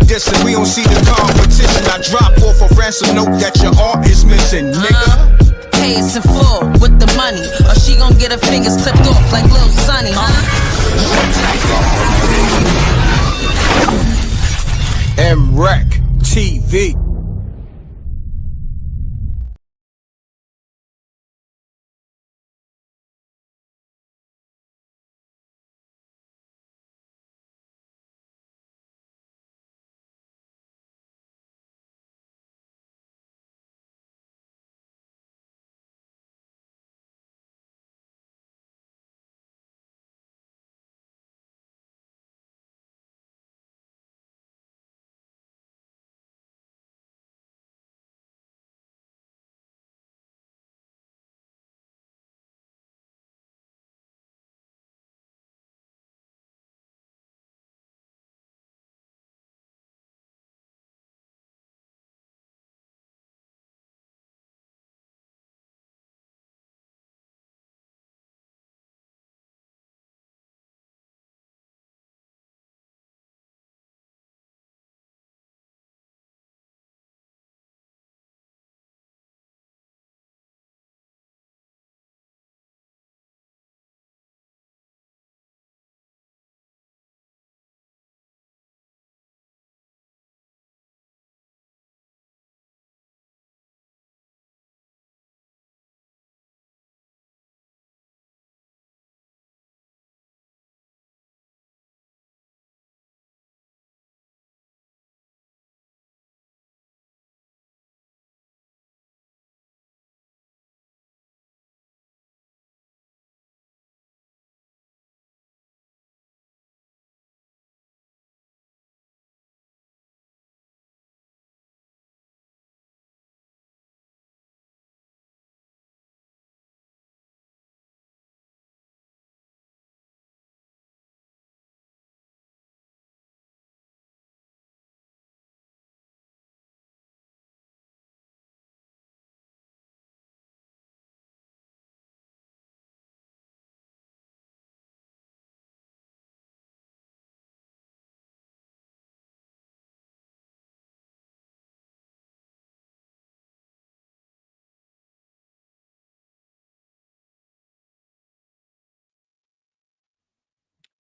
Dissing, we don't see the competition. I drop off a ransom note that your art is missing, nigga. Pay us in full with the money, or she gon' get her fingers clipped off like Lil Sonny, MRecktv.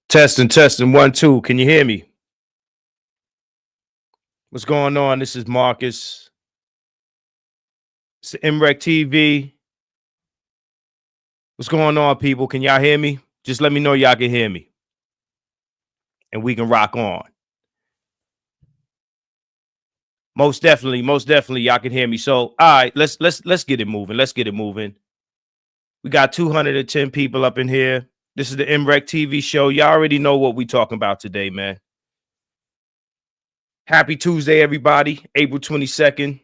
Testing, 1, 2. Can you hear me? What's going on? This is Marcus. It's the MRecktv. What's going on, people? Can y'all hear me? Just let me know y'all can hear me, and we can rock on. Most definitely, y'all can hear me. So, all right, let's get it moving. Let's get it moving. We got 210 people up in here. This is the MRecktv show. Y'all already know what we talking about today, man. Happy Tuesday, everybody. April 22nd.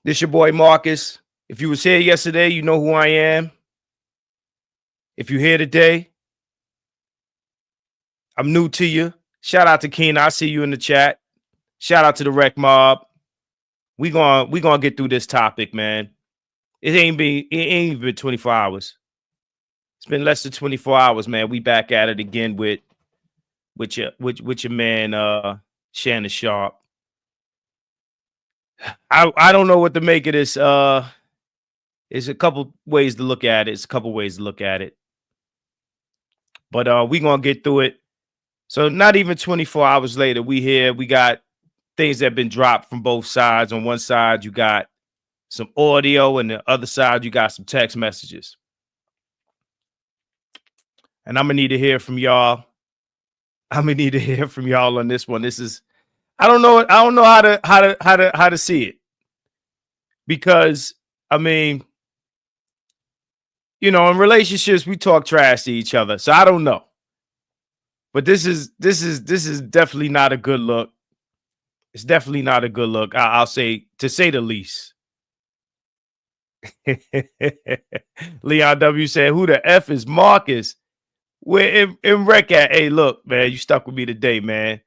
This your boy Marcus. If you was here yesterday, you know who I am. If you're here today, I'm new to you. Shout out to Keena. I see you in the chat. Shout out to the Reckmobb. We gonna get through this topic, man. It ain't even been 24 hours. It's been less than 24 hours, man. We back at it again with your man Shannon Sharpe. I don't know what to make of this. There's a couple ways to look at it. But we gonna get through it. So not even 24 hours later, we here. We got things that have been dropped from both sides. On one side, you got some audio, and the other side, you got some text messages. And I'm gonna need to hear from y'all. on this one. This is, I don't know how to see it, because I mean, you know, in relationships we talk trash to each other, so I don't know. But this is definitely not a good look. It's definitely not a good look. I'll say, to say the least. Leon W said, "Who the F is Marcus? Where M.Reck at? Hey, look, man, you stuck with me today, man.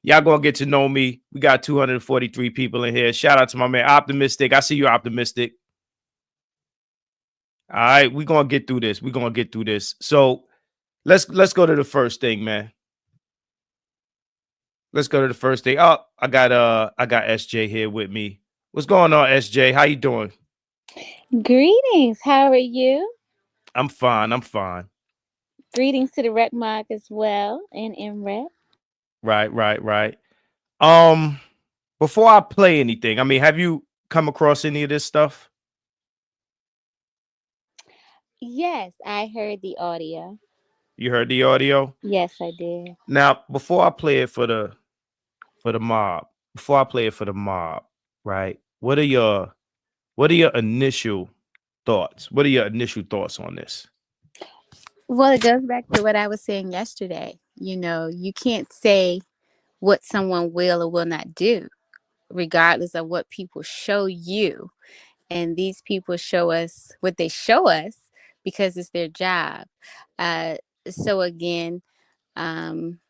Y'all gonna get to know me. We got 243 people in here. Shout out to my man Optimistic. I see you, Optimistic. All right, we're gonna get through this. We're gonna get through this. So let's go to the first thing, man. Let's go to the first thing. Oh, I got SJ here with me. What's going on, SJ? How you doing? Greetings. How are you? I'm fine. I'm fine. Greetings to the Reckmobb as well and M.Reck. Right. Um, before I play anything, I mean, have you come across any of this stuff? Yes, I heard the audio. You heard the audio? Yes, I did. Now, before I play it for the mob, before I play it for the mob, right? What are your initial thoughts? What are your initial thoughts on this? Well, it goes back to what I was saying yesterday. You can't say what someone will or will not do, regardless of what people show you. And these people show us what they show us because it's their job. Uh, so again, um,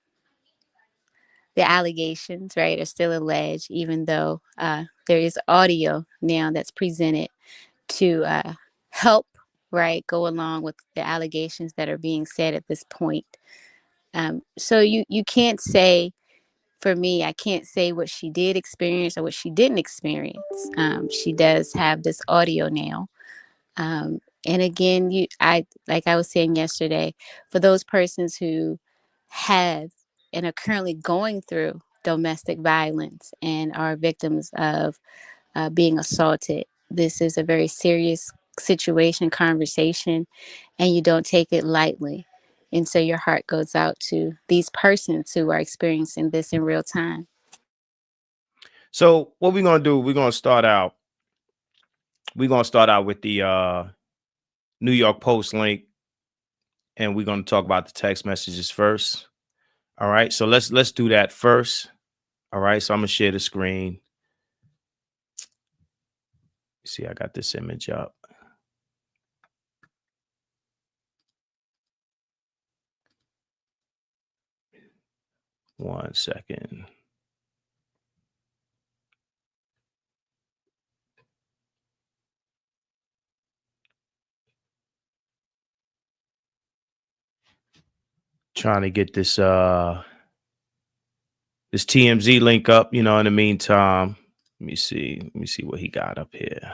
the allegations, right, are still alleged, even though there is audio now that's presented to help, right, go along with the allegations that are being said at this point. So you can't say, for me, I can't say what she did experience or what she didn't experience. She does have this audio now. And again, like I was saying yesterday, for those persons who have and are currently going through domestic violence and are victims of being assaulted, this is a very serious situation, conversation, and you don't take it lightly. And so your heart goes out to these persons who are experiencing this in real time. So what we're gonna do, we're gonna start out with the New York Post link, and we're gonna talk about the text messages first. All right, so let's do that first. All right, so I'm gonna share the screen. See, I got this image up. One second. Trying to get this this TMZ link up, in the meantime. Let me see what he got up here.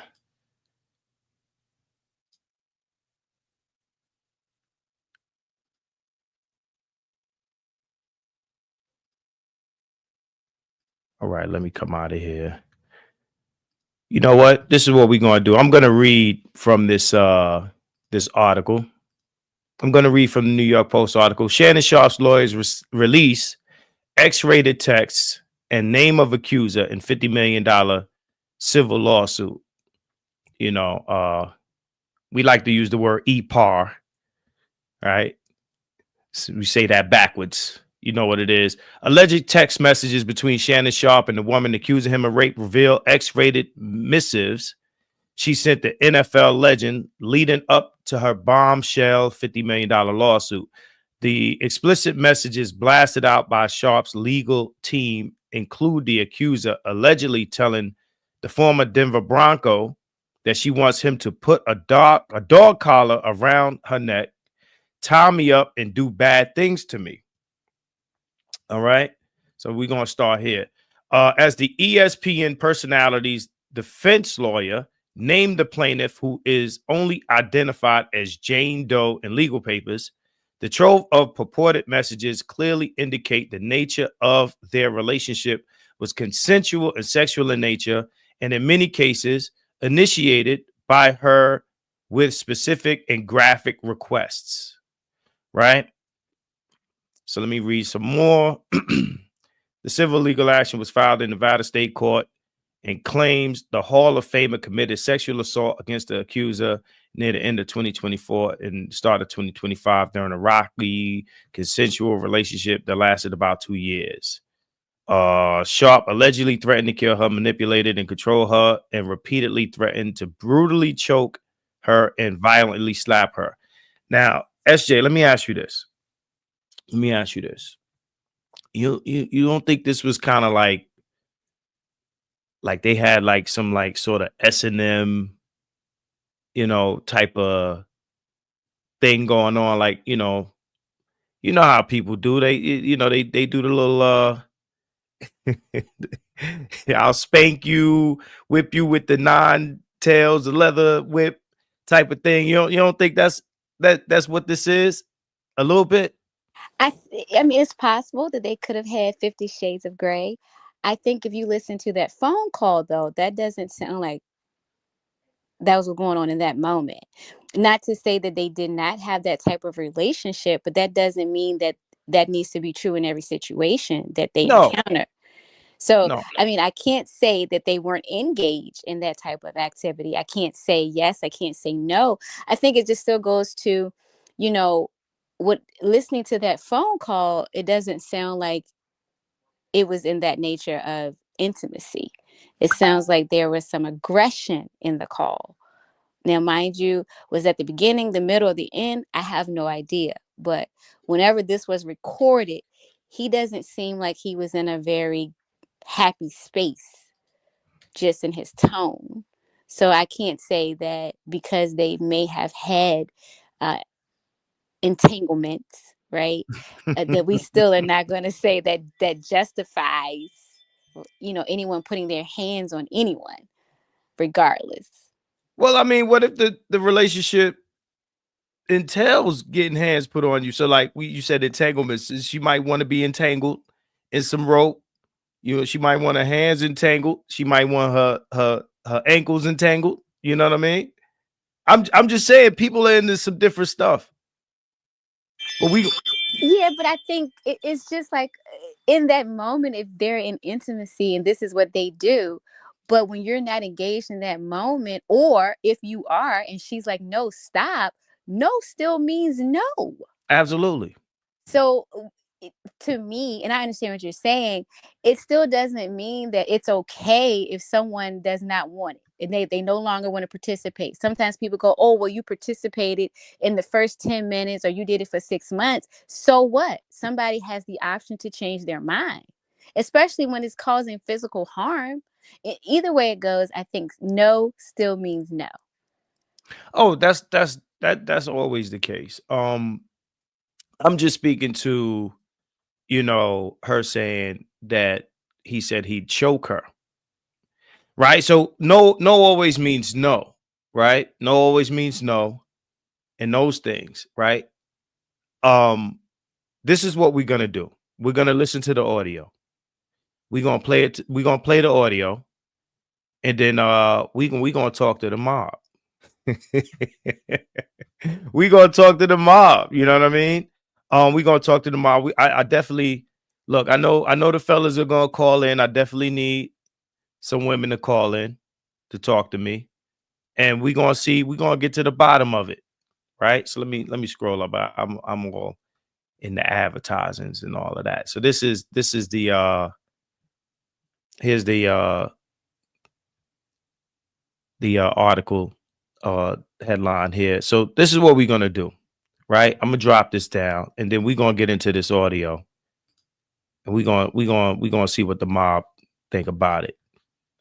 All right, let me come out of here. You know what? This is what we're going to do. I'm going to read from this article. I'm going to read from the New York Post article. Shannon Sharpe's lawyers release X-rated texts and name of accuser in $50 million civil lawsuit. We like to use the word EPAR, right? So we say that backwards. You know what it is. Alleged text messages between Shannon Sharpe and the woman accusing him of rape reveal X-rated missives she sent the NFL legend leading up to her bombshell $50 million lawsuit. The explicit messages blasted out by Sharpe's legal team include the accuser allegedly telling the former Denver Bronco that she wants him to put a dog collar around her neck, tie me up, and do bad things to me. All right. So we're going to start here. As the ESPN personality's defense lawyer named the plaintiff, who is only identified as Jane Doe in legal papers, the trove of purported messages clearly indicate the nature of their relationship was consensual and sexual in nature, and in many cases initiated by her with specific and graphic requests. Right? So let me read some more. The civil legal action was filed in Nevada State Court and claims the Hall of Famer committed sexual assault against the accuser near the end of 2024 and start of 2025 during a rocky consensual relationship that lasted about 2 years. Sharpe allegedly threatened to kill her, manipulated and control her, and repeatedly threatened to brutally choke her and violently slap her. Now, SJ, let me ask you this. You don't think this was kind of like they had like some like sort of S&M type of thing going on. Like, how people do. They do the little I'll spank you, whip you with the 9 tails, the leather whip type of thing. You don't think that's what this is? A little bit? I mean, it's possible that they could have had 50 Shades of Grey. I think if you listen to that phone call, though, that doesn't sound like that was what's going on in that moment. Not to say that they did not have that type of relationship, but that doesn't mean that that needs to be true in every situation that they No, encounter. So, no. I mean, I can't say that they weren't engaged in that type of activity. I can't say yes. I can't say no. I think it just still goes to, you know, what listening to that phone call, it doesn't sound like it was in that nature of intimacy. It sounds like there was some aggression in the call. Now, mind you, was at the beginning, the middle, or the end? I have no idea. But whenever this was recorded, he doesn't seem like he was in a very happy space just in his tone. So I can't say that because they may have had uh, entanglements, right? That we still are not going to say that that justifies, anyone putting their hands on anyone, regardless. Well, I mean, what if the relationship entails getting hands put on you? So, like you said, entanglements. She might want to be entangled in some rope. She might want her hands entangled. She might want her ankles entangled. You know what I mean? I'm just saying, people are into some different stuff. But Yeah, but I think it's just like in that moment, if they're in intimacy and this is what they do, but when you're not engaged in that moment, or if you are and she's like, no, stop, no still means no. absolutely. So to me, and I understand what you're saying, it still doesn't mean that it's okay if someone does not want it and they no longer want to participate. Sometimes people go, oh, well, you participated in the first 10 minutes or you did it for 6 months. So what? Somebody has the option to change their mind, especially when it's causing physical harm. Either way it goes, I think no still means no. Oh, that's always the case. I'm just speaking to, her saying that he said he'd choke her. Right? So no always means no, right? No always means no, and those things, right? This is what we're gonna do. We're gonna listen to the audio. We're gonna play it. We're gonna play the audio, and then we gonna talk to the mob. We gonna talk to the mob. You know what I mean? We gonna talk to the mob. I definitely look. I know the fellas are gonna call in. I definitely need some women to call in to talk to me, and we gonna see. We gonna get to the bottom of it, right? So let me scroll up. I'm all in the advertisings and all of that. So this is the here's the article headline here. So this is what we're gonna do, right? I'm gonna drop this down, and then we're gonna get into this audio, and we're gonna see what the mob think about it.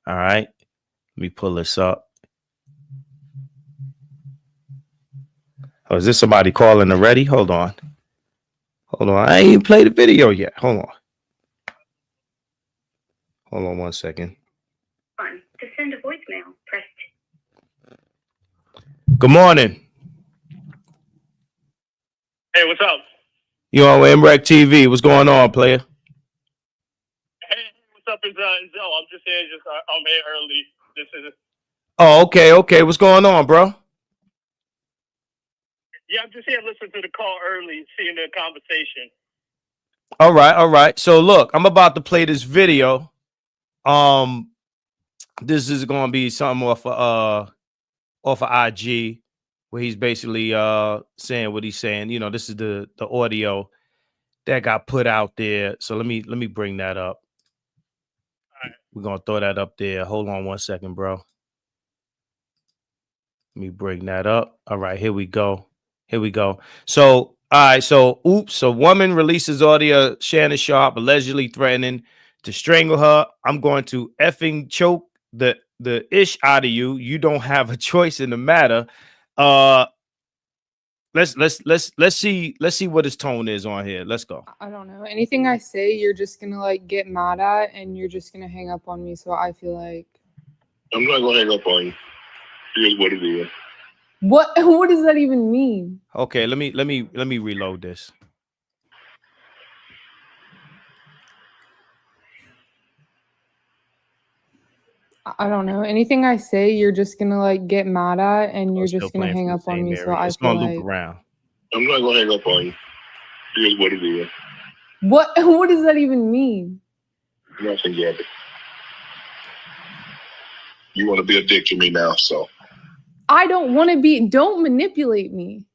All right, let me pull this up. Oh, is this somebody calling already? Hold on. I ain't even played the video yet. Hold on 1 second. To send a voicemail, press 2. Good morning. Hey, what's up? You on MRecktv? What's going on, player? Hey, what's up? It's Zoe. I'm just here. I'm here early. This is. Oh, okay. What's going on, bro? Yeah, I'm just here listening to the call early, seeing the conversation. All right. So look, I'm about to play this video. This is gonna be something off of IG where he's basically saying what he's saying. This is the audio that got put out there. So let me bring that up. All right. We're gonna throw that up there. Hold on 1 second, bro. Let me bring that up. All right, here we go. So, all right. So, a woman releases audio Shannon Sharpe allegedly threatening to strangle her. I'm going to effing choke the the ish out of you. You don't have a choice in the matter. Let's see what his tone is on here. Let's go. I don't know. Anything I say, you're just gonna like get mad at, and you're just gonna hang up on me. So I feel like I'm not gonna hang up on you. Here's what it is. what? What does that even mean? Okay, let me reload this. I don't know. Anything I say, you're just gonna like get mad at, and you're Still just gonna playing hang from the up on same me. So area. I It's feel gonna loop like around. I'm not gonna hang up on you. Here's what it is. what? What does that even mean? Nothing, Gabby. You want to be a dick to me now, so. I don't want to be. Don't manipulate me.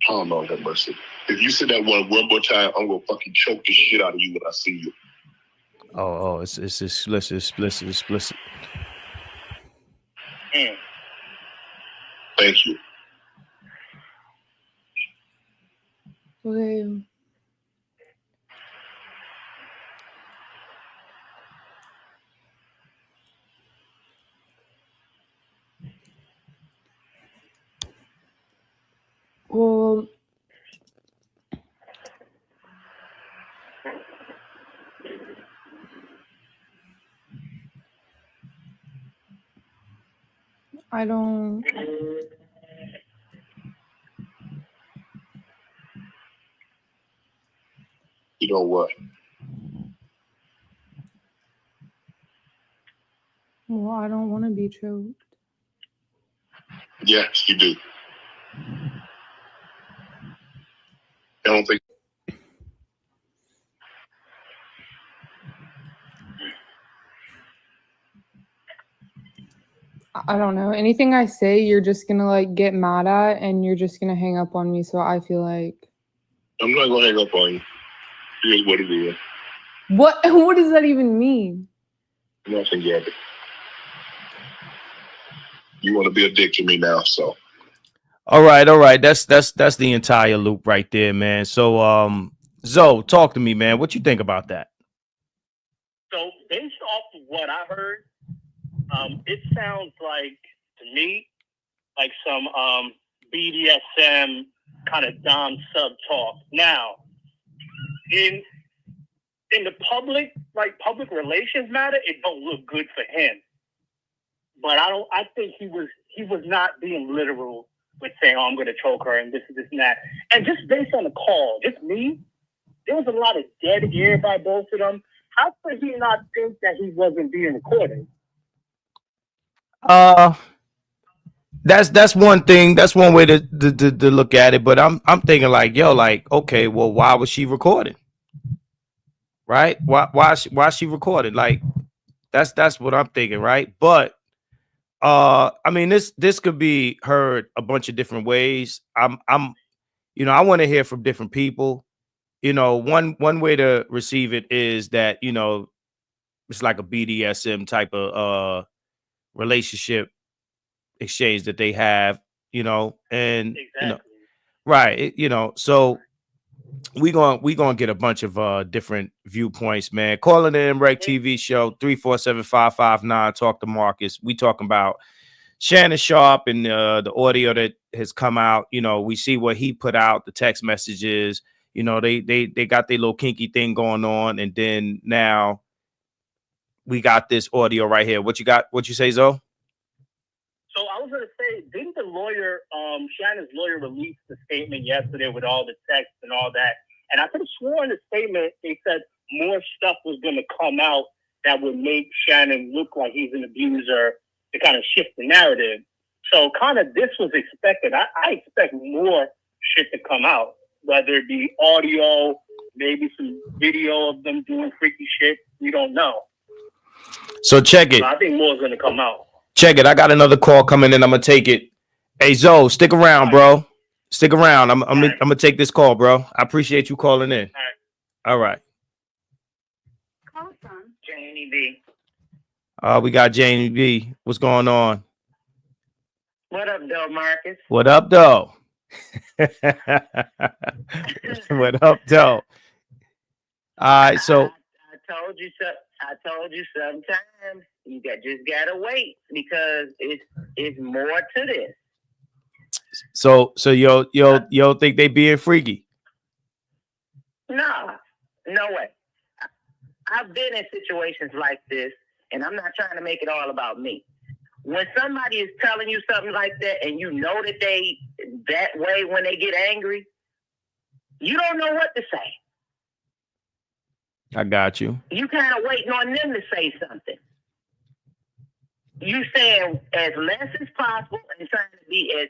Oh, no, have mercy. If you say that one more time, I'm gonna fucking choke the shit out of you when I see you. Oh, it's explicit. Thank you. Okay. Well, I don't. You know what? Well, I don't want to be choked. Yes, you do. I don't think. I don't know. Anything I say, you're just gonna like get mad at, and you're just gonna hang up on me. So I feel like I'm not gonna hang up on you. Here's what it is. what? What does that even mean? Nothing, Gabby. You want to be a dick to me now, so. All right. That's the entire loop right there, man. So Zoe, talk to me, man. What you think about that? So based off of what I heard, it sounds like to me like some BDSM kind of dom sub talk. Now, in the public relations matter, it don't look good for him. But I think he was not being literal with saying, "Oh, I'm going to choke her," and this and that. And just based on the call, just me, there was a lot of dead air by both of them. How could he not think that he wasn't being recorded? That's one thing. That's one way to look at it. But I'm thinking like, yo, like, okay, well, why was she recording? Right? Why she recorded? Like, that's what I'm thinking, right? But I mean, this could be heard a bunch of different ways. I want to hear from different people. One way to receive it is that, it's like a BDSM type of relationship exchange that they have, and Exactly. right. So we gonna get a bunch of different viewpoints, man. Calling the MRecktv show 347-559. Talk to Marcus. We talking about Shannon Sharpe and the audio that has come out. We see what he put out, the text messages. They got their little kinky thing going on, and then now we got this audio right here. What you got? What you say, Zoe? So I was going to say, didn't the lawyer, Shannon's lawyer, release the statement yesterday with all the text and all that? And I could have sworn the statement, they said more stuff was going to come out that would make Shannon look like he's an abuser to kind of shift the narrative. So kind of this was expected. I expect more shit to come out, whether it be audio, maybe some video of them doing freaky shit. We don't know. So check it. So I think more is going to come out. Check it. I got another call coming in. I'm gonna take it. Hey Zoe, stick around, bro. Stick around. I'm gonna take this call, bro. I appreciate you calling in. All right. Call from Janie B. We got Janie B. What's going on? What up, though, Marcus? What up, though? What up, though? All right, so I told you so. I told you sometimes. You just gotta wait because it's more to this. So yo think they being freaky? No way. I've been in situations like this, and I'm not trying to make it all about me. When somebody is telling you something like that, and you know that they that way when they get angry, you don't know what to say. I got you. You kind of waiting on them to say something. You saying as less as possible and trying to be as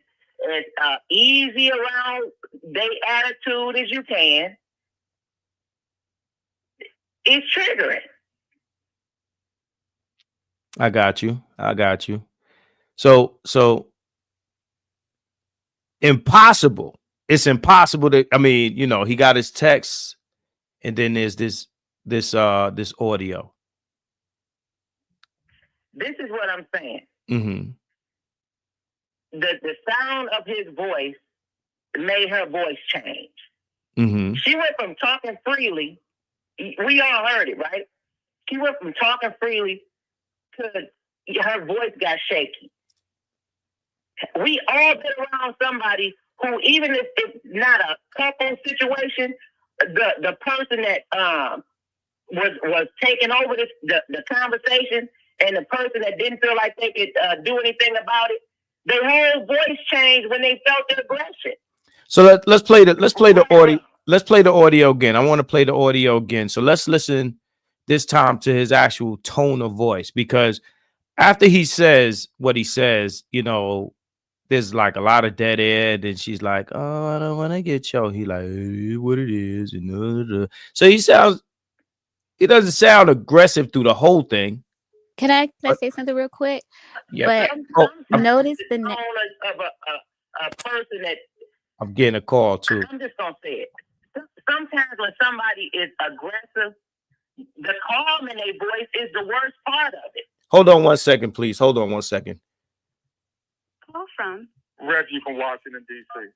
easy around their attitude as you can. It's triggering. I got you. So impossible. It's impossible to, I mean, you know, he got his text and then there's this audio. This is what I'm saying. Mm-hmm. The sound of his voice made her voice change. Mm-hmm. She went from talking freely. We all heard it, right? She went from talking freely to her voice got shaky. We all been around somebody who, even if it's not a couple situation, the person that was taking over the conversation, and the person that didn't feel like they could do anything about it, their whole voice changed when they felt the aggression. So let's play the audio. Let's play the audio again. I want to play the audio again. So let's listen this time to his actual tone of voice, because after he says what he says, you know, there's like a lot of dead air. And she's like, "Oh, I don't want to get choked." He like, "Hey, what it is." And so he doesn't sound aggressive through the whole thing. Can I say something real quick? Yeah. But notice the of a person that I'm getting a call too. I'm just gonna say it. Sometimes when somebody is aggressive, the calm in their voice is the worst part of it. Hold on 1 second, please. Hold on 1 second. Call from Reggie from Washington, D.C.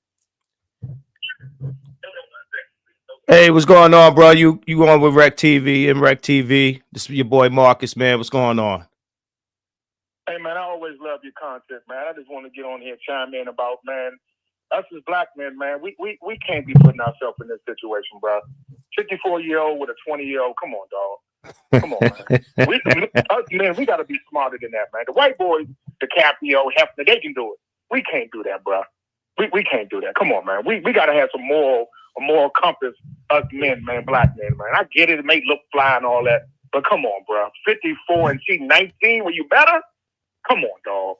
Hey, what's going on, bro? You on with MRecktv, MRecktv. This is your boy Marcus, man. What's going on? Hey, man, I always love your content, man. I just want to get on here and chime in about, man, us as black men, man, we can't be putting ourselves in this situation, bro. 54-year-old with a 20-year-old. Come on, dog. Come on, man. Us men, we got to be smarter than that, man. The white boys, DiCaprio, Hefner, they can do it. We can't do that, bro. We can't do that. Come on, man. We got to have some moral compass, us men, man, black men, man. I get it. It may look fly and all that, but come on, bro. 54 and she 19, were you better? Come on, dog.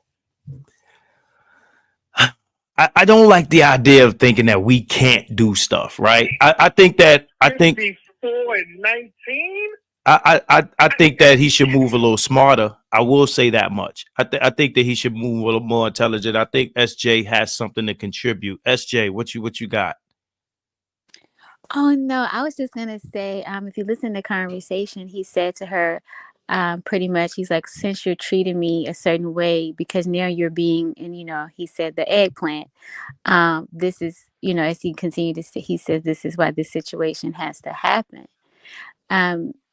I don't like the idea of thinking that we can't do stuff, right? I think 54 and 19? I think that he should move a little smarter. I will say that much. I think that he should move a little more intelligent. I think SJ has something to contribute. SJ, what you got? Oh no, I was just gonna say, if you listen to the conversation, he said to her, pretty much, he's like, since you're treating me a certain way, because now you're being, and you know, he said the eggplant. This is, you know, as he continued to say, he says this is why this situation has to happen.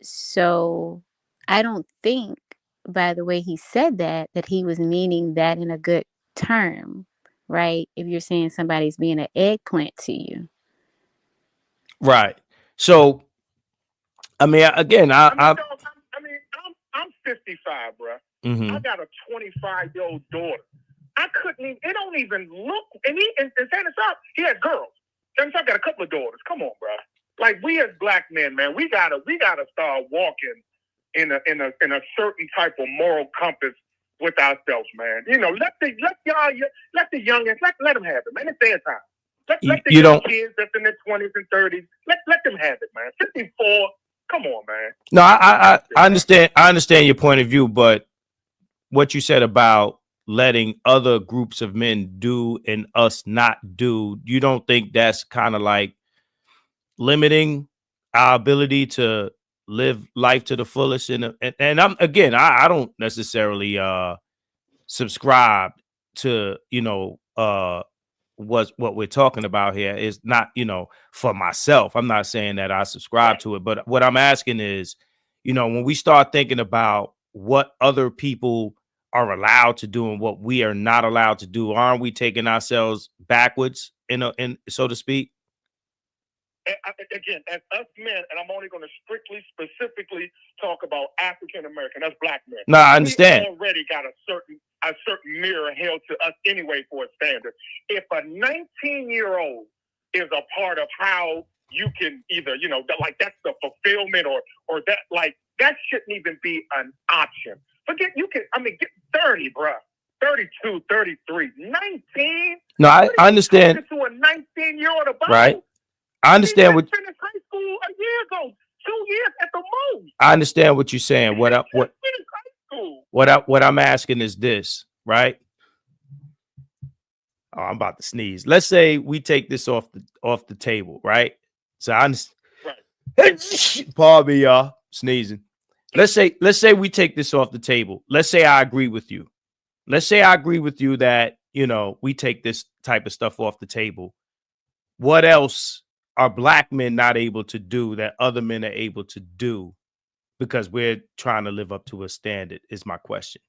So I don't think, by the way he said that he was meaning that in a good term, right? If you're saying somebody's being an eggplant to you. Right. So, I mean, again, I'm 55, bro. Mm-hmm. I got a 25-year-old daughter. I couldn't even, it don't even look, and Shannon Sharpe, he had girls. Shannon Sharpe got a couple of daughters. Come on, bro. Like, we as black men, man, we gotta start walking in a certain type of moral compass with ourselves, man. You know, let the youngins, let them have it, man. It's their time. Let the young kids that's in their 20s and 30s, let them have it, man. 54, come on, man. No, I understand. I understand your point of view, but what you said about letting other groups of men do and us not do, you don't think that's kind of like limiting our ability to live life to the fullest? And I'm, again, I don't necessarily subscribe to, you know, what we're talking about here is not, you know, for myself. I'm not saying that I subscribe to it, but what I'm asking is, you know, when we start thinking about what other people are allowed to do and what we are not allowed to do? Aren't we taking ourselves backwards, in so to speak? Again, as us men, and I'm only going to specifically talk about African American, that's black men. No, I understand. We already got a certain mirror held to us anyway for a standard. If a 19-year-old is a part of how you can either, like that's the fulfillment or that, like that shouldn't even be an option. Forget get 30, bro. 32, 33, 19. No, I understand. To a 19-year-old about. Right. I understand what finished high school a year ago, 2 years at the most. I understand what you're saying. What I'm asking is this, right? Oh, I'm about to sneeze. Let's say we take this off the table, right? So I understand. Right. Pardon me, y'all, sneezing. Let's say we take this off the table. Let's say I agree with you. Let's say I agree with you that, we take this type of stuff off the table. What else are black men not able to do that other men are able to do because we're trying to live up to a standard is my question.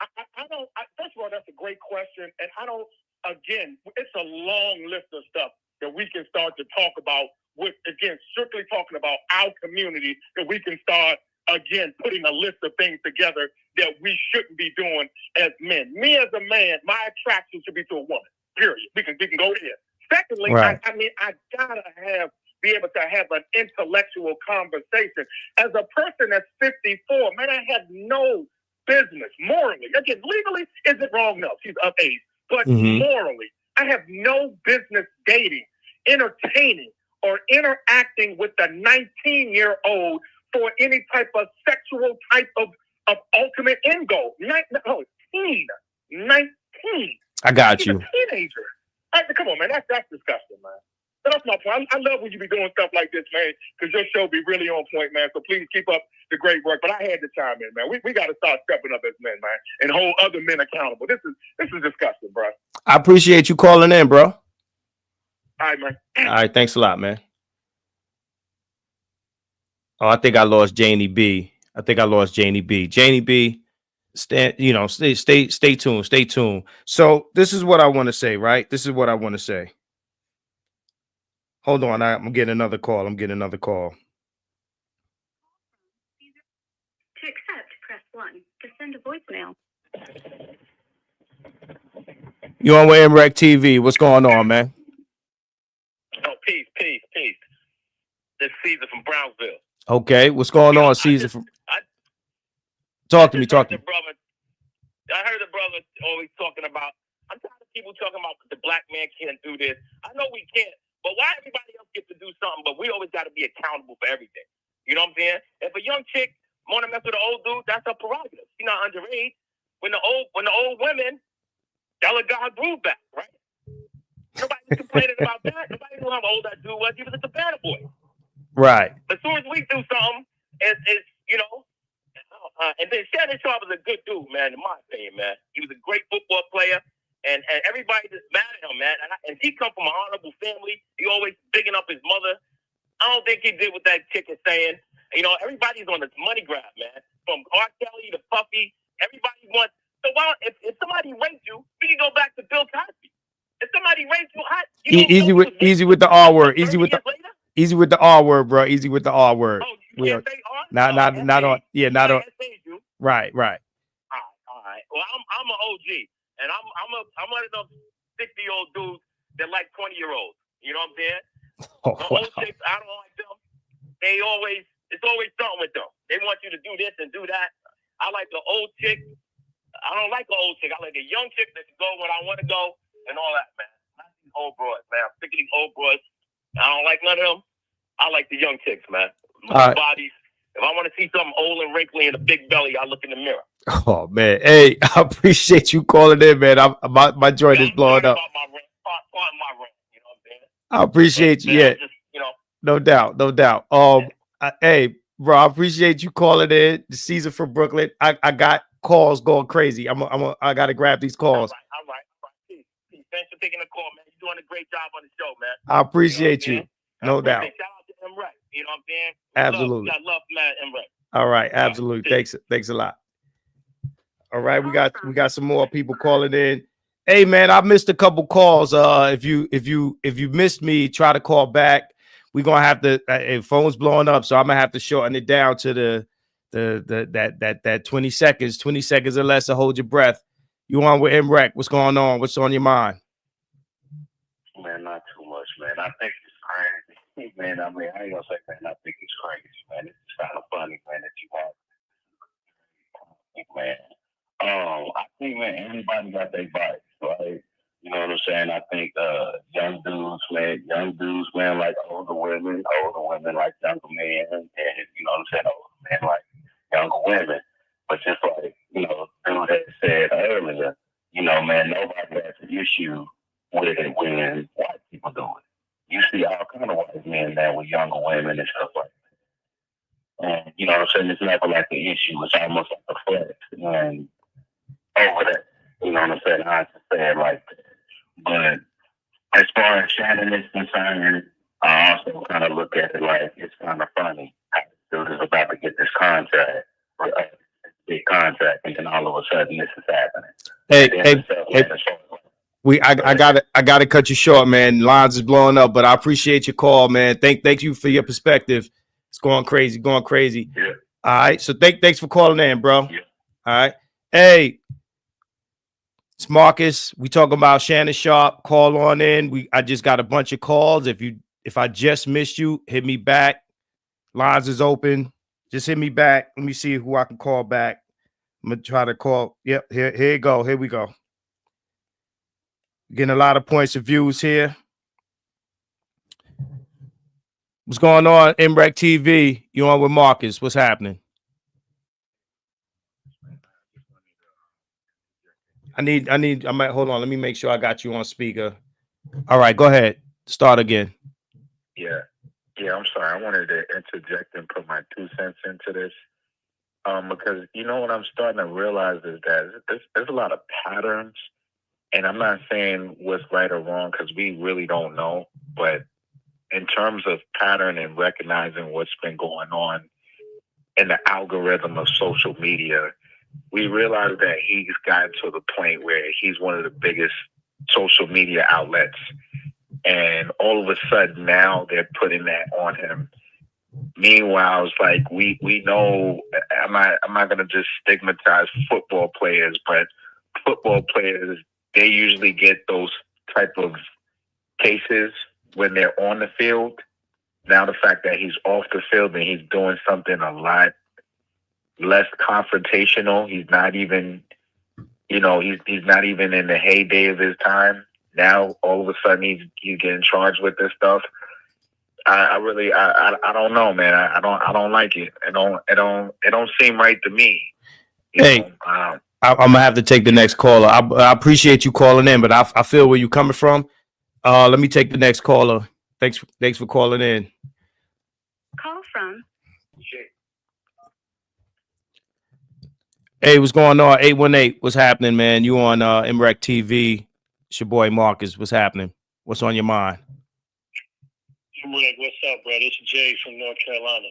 First of all, that's a great question. And again, it's a long list of stuff that we can start to talk about with, again, strictly talking about our community, that we can start, again, putting a list of things together that we shouldn't be doing as men. Me as a man, my attraction should be to a woman, period. We can go there. Secondly, right. I gotta be able to have an intellectual conversation. As a person that's 54, man, I have no business morally. Again, legally, is it wrong? No, she's of age. But morally, I have no business dating, entertaining, or interacting with a 19-year-old for any type of sexual type of ultimate end goal. 19. I got She's you. A teenager. Come on, man. That's disgusting, man. But that's my point. I love when you be doing stuff like this, man, because your show be really on point, man. So please keep up the great work. But I had to chime in, man. We got to start stepping up as men, man, and hold other men accountable. This is disgusting, bro. I appreciate you calling in, bro. All right, man. All right, thanks a lot, man. Oh, I think I lost Janie B. Janie B. Stay tuned. Stay tuned. So this is what I want to say, right? Hold on, I'm getting another call. To accept, press 1. To send a voicemail. You on with MRecktv? What's going on, man? Oh, peace. This is Caesar from Brownsville. Okay, what's going on, Caesar? Talk to me. I heard the brother always talking about, I'm tired of people talking about the black man can't do this. I know we can't, but why everybody else gets to do something, but we always got to be accountable for everything. You know what I'm saying? If a young chick want to mess with an old dude, that's her prerogative. She's not underage. When the old women, y'all got her groove back, right? Nobody was complaining about that. Nobody knew how old that dude was. He was a Savannah boy. Right. As soon as we do something, and then Shannon Sharpe was a good dude, man, in my opinion, man. He was a great football player, and everybody just mad at him, man. And he come from an honorable family. He always bigging up his mother. I don't think he did what that chick is saying. Everybody's on this money grab, man. From R. Kelly to Puffy, everybody wants. So if somebody raped you, we can go back to Bill Cosby. If somebody raped you, easy with the R word. Easy with the R word, bro. Easy with the R word. Oh, you can't say R? Not on. Yeah, not on. Right. All right. Well, I'm an OG, and I'm one of those 60-year-old dudes that like 20-year-olds. You know what I'm saying? Oh, the old chicks, I don't like them. It's always something with them. They want you to do this and do that. I like the old chick. I don't like the old chick. I like a young chick that can go when I want to go and all that, man. Not these old broads, man. I'm sick of these old broads. I don't like none of them. I like the young chicks, man. Bodies. If I want to see something old and wrinkly and a big belly, I look in the mirror. Oh man, hey, I appreciate you calling in, man. My joint is blowing up. My rent, you know what I'm saying? I appreciate you. Yeah, no doubt. Hey, bro, I appreciate you calling in. The Caesar from Brooklyn. I got calls going crazy. I gotta grab these calls. All right. Peace. Thanks for taking the call, man. You're doing a great job on the show, man. I appreciate you. No doubt. Shout out to M.Reck. You know what I'm saying? Absolutely. I love man, M.Reck. All right, absolutely. Thanks a lot. All right, we got some more people calling in. Hey man, I missed a couple calls. If you missed me, try to call back. We're gonna have to phone's blowing up, so I'm gonna have to shorten it down to that 20 seconds, 20 seconds or less to hold your breath. You on with M.Reck? What's going on? What's on your mind? Man, not too much, man. I think it's crazy. Man, I mean, I ain't gonna say man, I think it's crazy, man. It's kind of funny, man, that you have, man. I think, man, everybody got their bikes, right? You know what I'm saying? I think young dudes, man, like older women like younger men, and you know what I'm saying, older men like younger women. But just like, you know, dude that said earlier, you know, man, nobody has an issue with it when white people do it. You see all kind of white men now with younger women and stuff like that. And you know what I'm saying? It's never like an issue. It's almost like a flex. And over that, you know what I'm saying? I just say it like that. But as far as Shannon is concerned, I also kind of look at it like it's kind of funny. Dude is about to get this contract, big contract, and then all of a sudden this is happening. I gotta cut you short, man. Lines is blowing up, but I appreciate your call, man. Thank you for your perspective. It's going crazy. Yeah. All right. So thanks for calling in, bro. Yeah. All right. Hey, it's Marcus. We talking about Shannon Sharpe. Call on in. I just got a bunch of calls. If I just missed you, hit me back. Lines is open. Just hit me back. Let me see who I can call back. I'm gonna try to call. Yep, here you go. Here we go. Getting a lot of points of views here. What's going on, MRecktv? You on with Marcus? What's happening? I might hold on. Let me make sure I got you on speaker. All right, go ahead. Start again. Yeah, I'm sorry. I wanted to interject and put my 2 cents into this. Because you know what I'm starting to realize is that there's a lot of patterns, and I'm not saying what's right or wrong because we really don't know. But in terms of pattern and recognizing what's been going on in the algorithm of social media, we realize that he's gotten to the point where he's one of the biggest social media outlets. And all of a sudden now they're putting that on him. Meanwhile, it's like we know, I'm not going to just stigmatize football players, but football players, they usually get those type of cases when they're on the field. Now the fact that he's off the field and he's doing something a lot less confrontational. He's not even, you know, he's not even in the heyday of his time. Now all of a sudden he's getting charged with this stuff. I really don't know, man. I don't like it. It don't seem right to me. I'm gonna have to take the next caller. I appreciate you calling in, but I feel where you're coming from. Let me take the next caller. Thanks for calling in. Call from. Hey, what's going on? 818. What's happening, man? You on MRecktv? It's your boy Marcus. What's happening? What's on your mind? M.Reck, what's up, bro? This is Jay from North Carolina.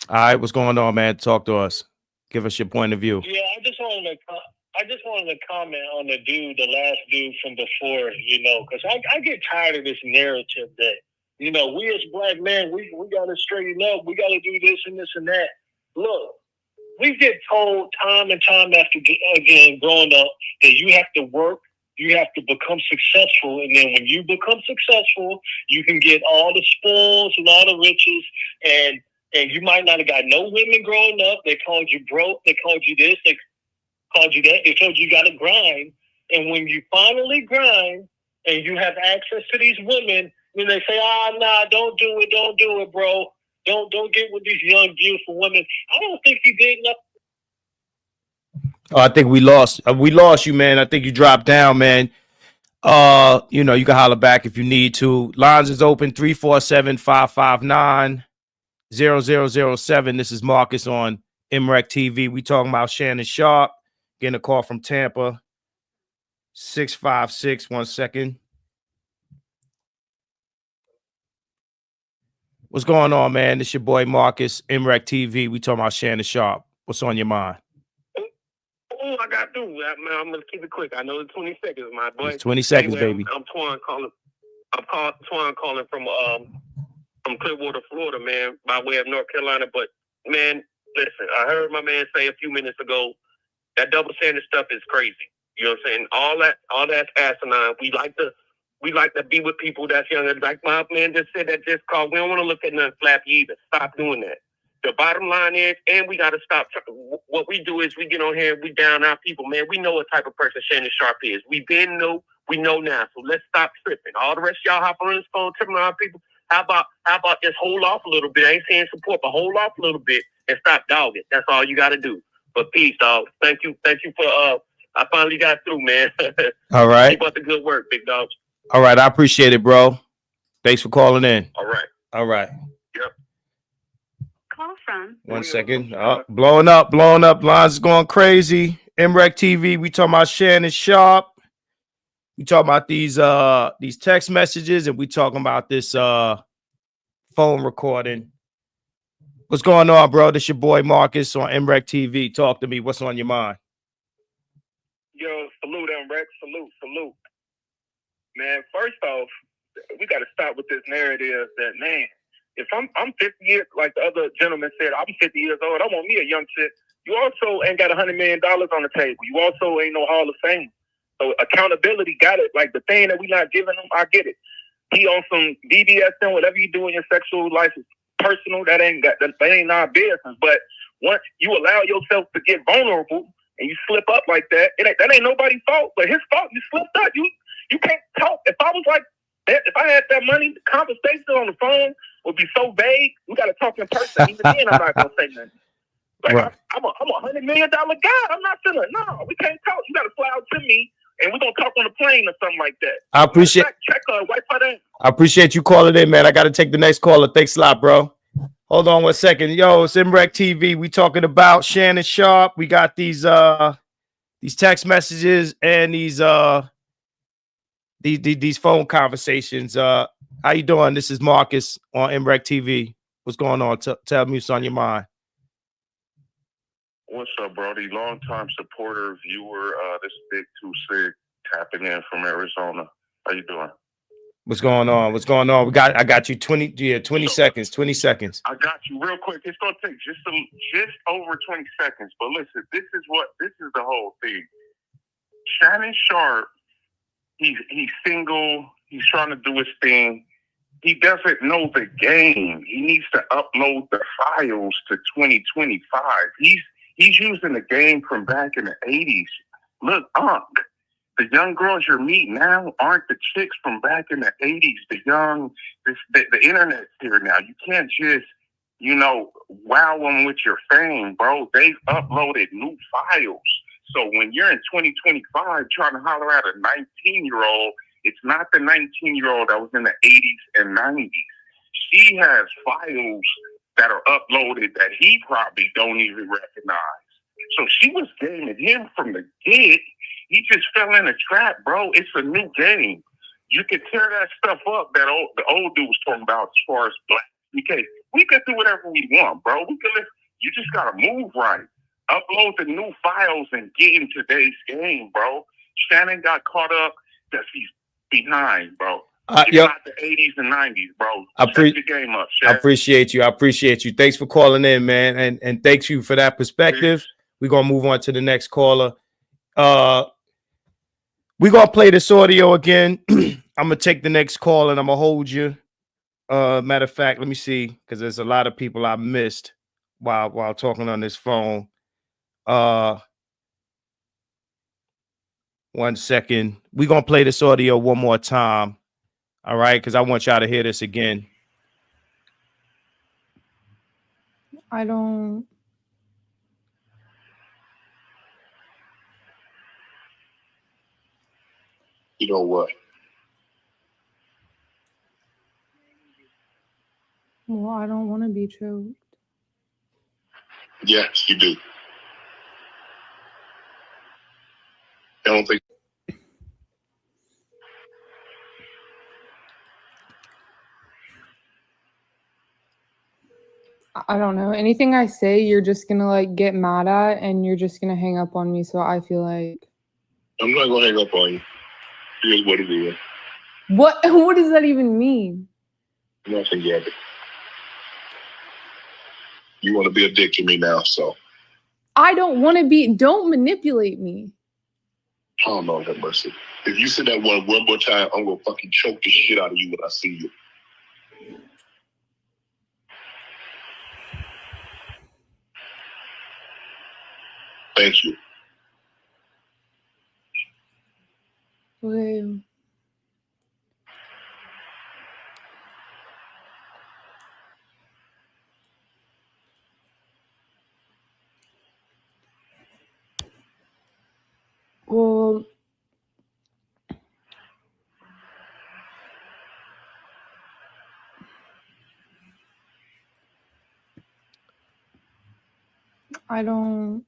All right, what's going on, man? Talk to us. Give us your point of view. Yeah, I just wanted to comment on the last dude from before, you know, because I get tired of this narrative that, you know, we as black men, we got to straighten up. We got to do this and this and that. Look, we get told time and time after again growing up that you have to work. You have to become successful, and then when you become successful, you can get all the spoils and all the riches, and you might not have got no women growing up. They called you broke. They called you this. They called you that. They told you got to grind. And when you finally grind and you have access to these women, then they say, nah, don't do it, bro. Don't get with these young, beautiful women. I don't think he did enough. Oh, I think we lost. We lost you, man. I think you dropped down, man. You know, you can holler back if you need to. Lines is open 347-559-0007. This is Marcus on MRecktv. We talking about Shannon Sharpe. Getting a call from Tampa. 656. 1 second. What's going on, man? It's your boy Marcus, MRecktv. We talking about Shannon Sharpe. What's on your mind? Oh, I got to. Man, I'm gonna keep it quick. I know the 20 seconds, my boy. It's 20 seconds, anyway, baby. I'm Twan calling. Twan calling from Clearwater, Florida, man, by way of North Carolina. But man, listen, I heard my man say a few minutes ago that double standard stuff is crazy. You know what I'm saying? All that's asinine. We like to be with people that's younger. Like my man just said that just called. We don't want to look at nothing flappy either. Stop doing that. The bottom line is, and we got to stop. What we do is we get on here and we down our people, man. We know what type of person Shannon Sharpe is. We know now. So let's stop tripping. All the rest of y'all hop on this phone tripping on our people. How about just hold off a little bit? I ain't saying support, but hold off a little bit and stop dogging. That's all you got to do. But peace, dog. Thank you for I finally got through, man. All right. Keep up the good work, big dog. All right, I appreciate it, bro. Thanks for calling in. All right. All right. Yep. Call from. 1 second. Blowing up. Lines going crazy. MRecktv. We talking about Shannon Sharpe. We talking about these text messages, and we talking about this phone recording. What's going on, bro? This your boy Marcus on MRecktv. Talk to me. What's on your mind? Yo, salute, M.Reck. Salute. Man, first off, we got to stop with this narrative that, man, if I'm 50 years, like the other gentleman said, I'm 50 years old, I want me a young chick. You also ain't got $100 million on the table. You also ain't no Hall of Fame. So accountability got it. Like the thing that we not giving him, I get it. He on some BDSM, whatever you do in your sexual life is personal. That ain't our business. But once you allow yourself to get vulnerable and you slip up like that, that ain't nobody's fault. But his fault. You slipped up. You can't talk. If I was like that, if I had that money, the conversation on the phone would be so vague. We got to talk in person. Even then, I'm not gonna say nothing. Like right. I'm a $100 million guy. I'm not feeling. No, we can't talk. You got to fly out to me, and we're gonna talk on the plane or something like that. I appreciate. Check wipe her down. I appreciate you calling in, man. I got to take the next caller. Thanks a lot, bro. Hold on 1 second. Yo, it's MRecktv. We talking about Shannon Sharpe. We got these text messages and these phone conversations. How you doing? This is Marcus on MRecktv. What's going on? Tell me what's on your mind. What's up, Brody? Long-time supporter, viewer. This is Big Too Sick tapping in from Arizona. How you doing? What's going on? I got you 20 seconds. 20 seconds. I got you real quick. It's gonna take just over 20 seconds. But listen, this is the whole thing. Shannon Sharpe, he's single. He's trying to do his thing. He doesn't know the game. He needs to upload the files to 2025. He's using the game from back in the 80s. Look, the young girls you're meeting now aren't the chicks from back in the 80s. The internet's here now. You can't just, wow them with your fame, bro. They've uploaded new files. So when you're in 2025 trying to holler at a 19-year-old, it's not the 19-year-old that was in the 80s and 90s. She has files that are uploaded that he probably don't even recognize. So she was gaming him from the get. He just fell in a trap, bro. It's a new game. You can tear that stuff up that the old dude was talking about as far as black. Okay, we can do whatever we want, bro. You just gotta move right. Upload the new files and get in today's game, bro. Shannon got caught up because he's behind, bro. It's not the 80s and 90s, bro. Set your game up, Shannon. I appreciate you. Thanks for calling in, man. And thanks you for that perspective. We're gonna move on to the next caller. We're gonna play this audio again. I'm gonna take the next call and I'm gonna hold you. Matter of fact, let me see, because there's a lot of people I missed while talking on this phone. 1 second. We're gonna play this audio one more time. All right, because I want y'all to hear this again. I don't. You know what? Well, I don't want to be choked. Yes, you do. I don't think. I don't know. Anything I say, you're just gonna like get mad at, and you're just gonna hang up on me. So I feel like I'm not gonna hang up on you. Here's what it is. what? What does that even mean? Nothing yet. You want to be a dick to me now, so I don't want to be. Don't manipulate me. oh no, have mercy. If you say that one more time, I'm gonna fucking choke the shit out of you when I see you. Thank you. Okay. Well, I don't.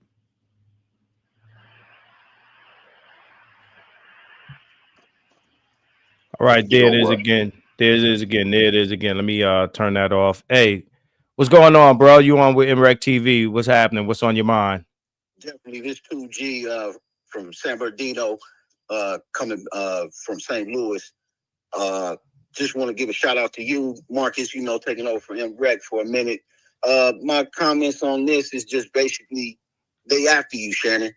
All right, You there it know is what? again. There it is again. There it is again. Let me turn that off. Hey, what's going on, bro? You on with MRecktv? What's happening? What's on your mind? Definitely this 2G from San Bernardino, coming from St. Louis. Just want to give a shout out to you, Marcus, you know, taking over for M.Reck for a minute. My comments on this is just basically they after you, Shannon.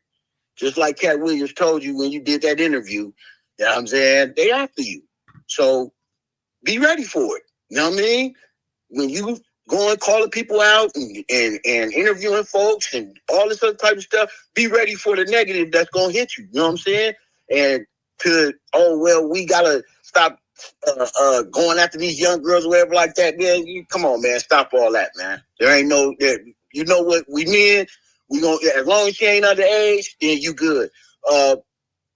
Just like Cat Williams told you when you did that interview, you know what I'm saying? They after you. So be ready for it. You know what I mean? When you going calling people out and interviewing folks and all this other type of stuff, be ready for the negative that's gonna hit you. You know what I'm saying? And we gotta stop going after these young girls or whatever like that. Man, come on, man, stop all that, man. There ain't no, you know what we mean. We gonna, as long as she ain't underage, then you good.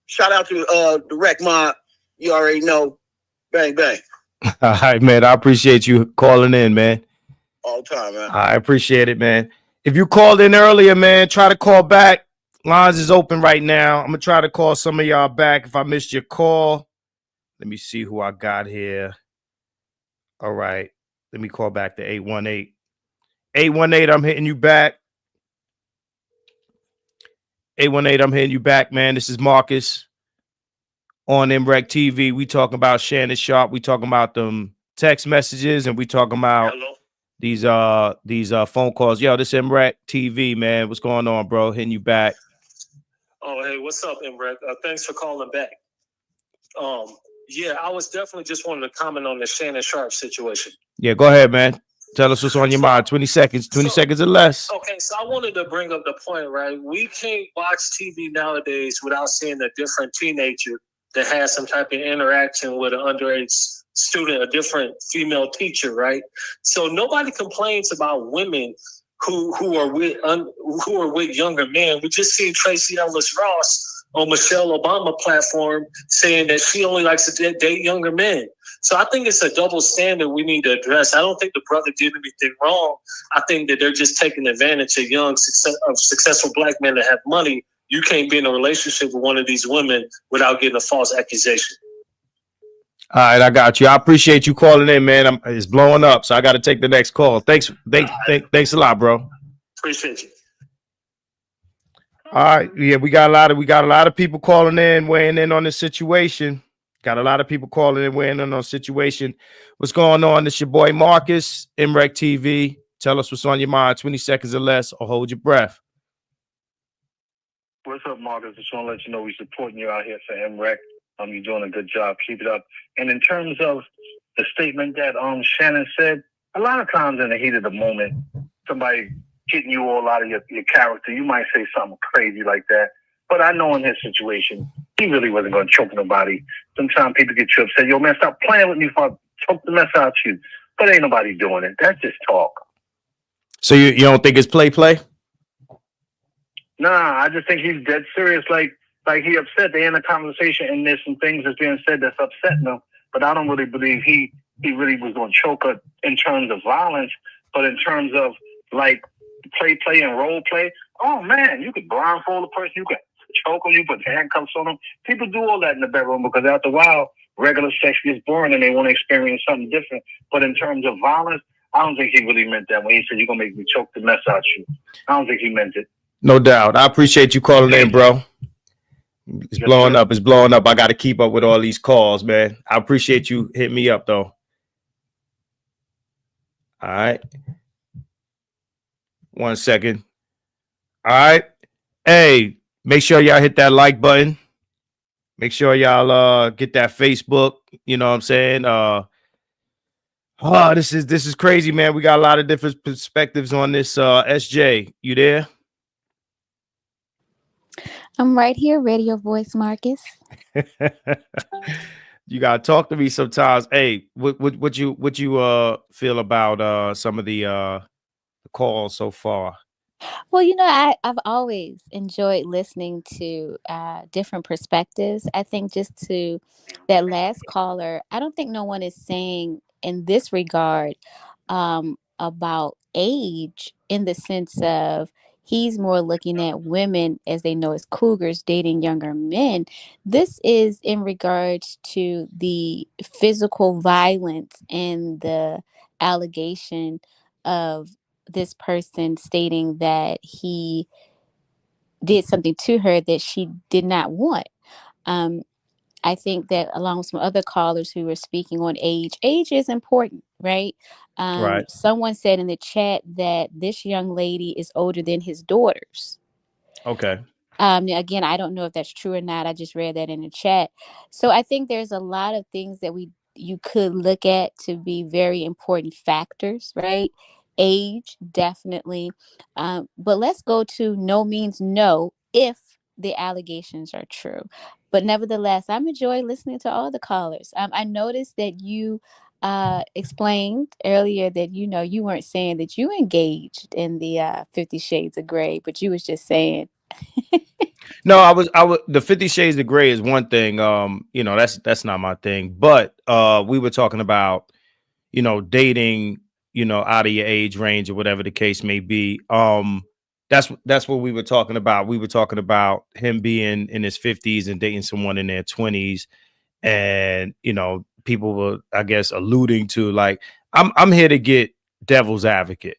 Shout out to the Reckmobb. You already know. Bang bang. All right, man. I appreciate you calling in, man. All the time, man. I appreciate it, man. If you called in earlier, man, try to call back. Lines is open right now. I'm gonna try to call some of y'all back if I missed your call. Let me see who I got here. All right. Let me call back to 818. 818, I'm hitting you back. 818, I'm hitting you back, man. This is Marcus on MRecktv. We talking about Shannon Sharpe. We talking about them text messages, and we talking about these phone calls. Yo, this MRecktv, man. What's going on, bro? Hitting you back. Oh, hey, what's up, M.Reck? Thanks for calling back. Yeah, I was definitely just wanting to comment on the Shannon Sharpe situation. Yeah, go ahead, man. Tell us what's on your mind. 20 seconds. 20 seconds or less. Okay, so I wanted to bring up the point, right? We can't watch TV nowadays without seeing a different teenager that has some type of interaction with an underage student, a different female teacher, right? So nobody complains about women who are with younger men. We just seen Tracy Ellis Ross on Michelle Obama platform saying that she only likes to date younger men. So I think it's a double standard we need to address. I don't think the brother did anything wrong. I think that they're just taking advantage of successful black men that have money. You can't be in a relationship with one of these women without getting a false accusation. All right, I got you. I appreciate you calling in, man. It's blowing up, so I got to take the next call. Thanks a lot, bro. Appreciate you. All right, yeah, we got a lot of people calling in, weighing in on this situation. Got a lot of people calling in, weighing in on the situation. What's going on? It's your boy Marcus, MRecktv. Tell us what's on your mind. 20 seconds or less, or hold your breath. What's up, Marcus? Just want to let you know we're supporting you out here for M.Reck. You're doing a good job. Keep it up. And in terms of the statement that Shannon said, a lot of times in the heat of the moment, somebody getting you all out of your character, you might say something crazy like that. But I know in his situation, he really wasn't going to choke nobody. Sometimes people get you upset. Yo, man, stop playing with me if I choke the mess out you. But ain't nobody doing it. That's just talk. So you don't think it's play? Nah, I just think he's dead serious. Like he upset. They in a conversation and there's some things that's being said that's upsetting him. But I don't really believe he really was going to choke her in terms of violence. But in terms of like play and role play, oh man, you could blindfold a person, you could choke them, you put handcuffs on them. People do all that in the bedroom because after a while, regular sex gets boring and they want to experience something different. But in terms of violence, I don't think he really meant that when he said you're gonna make me choke the mess out you. I don't think he meant it. No doubt. I appreciate you calling in, bro. It's blowing up. It's blowing up. I got to keep up with all these calls, man. I appreciate you hitting me up, though. All right. 1 second. All right. Hey, make sure y'all hit that like button. Make sure y'all get that Facebook. You know what I'm saying? This is crazy, man. We got a lot of different perspectives on this. SJ, you there? I'm right here, radio voice Marcus. You gotta talk to me sometimes. Hey, what you feel about some of the calls so far? Well, I've always enjoyed listening to different perspectives. I think just to that last caller, I don't think no one is saying in this regard about age in the sense of he's more looking at women as they know as cougars dating younger men. This is in regards to the physical violence and the allegation of this person stating that he did something to her that she did not want. I think that along with some other callers who were speaking on age is important, right? Right. Someone said in the chat that this young lady is older than his daughters. Okay. Again, I don't know if that's true or not. I just read that in the chat. So I think there's a lot of things that you could look at to be very important factors, right? Age, definitely. But let's go to no means no if the allegations are true. But nevertheless, I'm enjoying listening to all the callers. I noticed that you explained earlier that you weren't saying that you engaged in the 50 Shades of Grey, but you was just saying. No, I was the 50 Shades of Grey is one thing. That's not my thing. But we were talking about, dating, out of your age range or whatever the case may be. That's what we were talking about. We were talking about him being in his 50s and dating someone in their 20s. And, people were, I guess, alluding to like, I'm here to get devil's advocate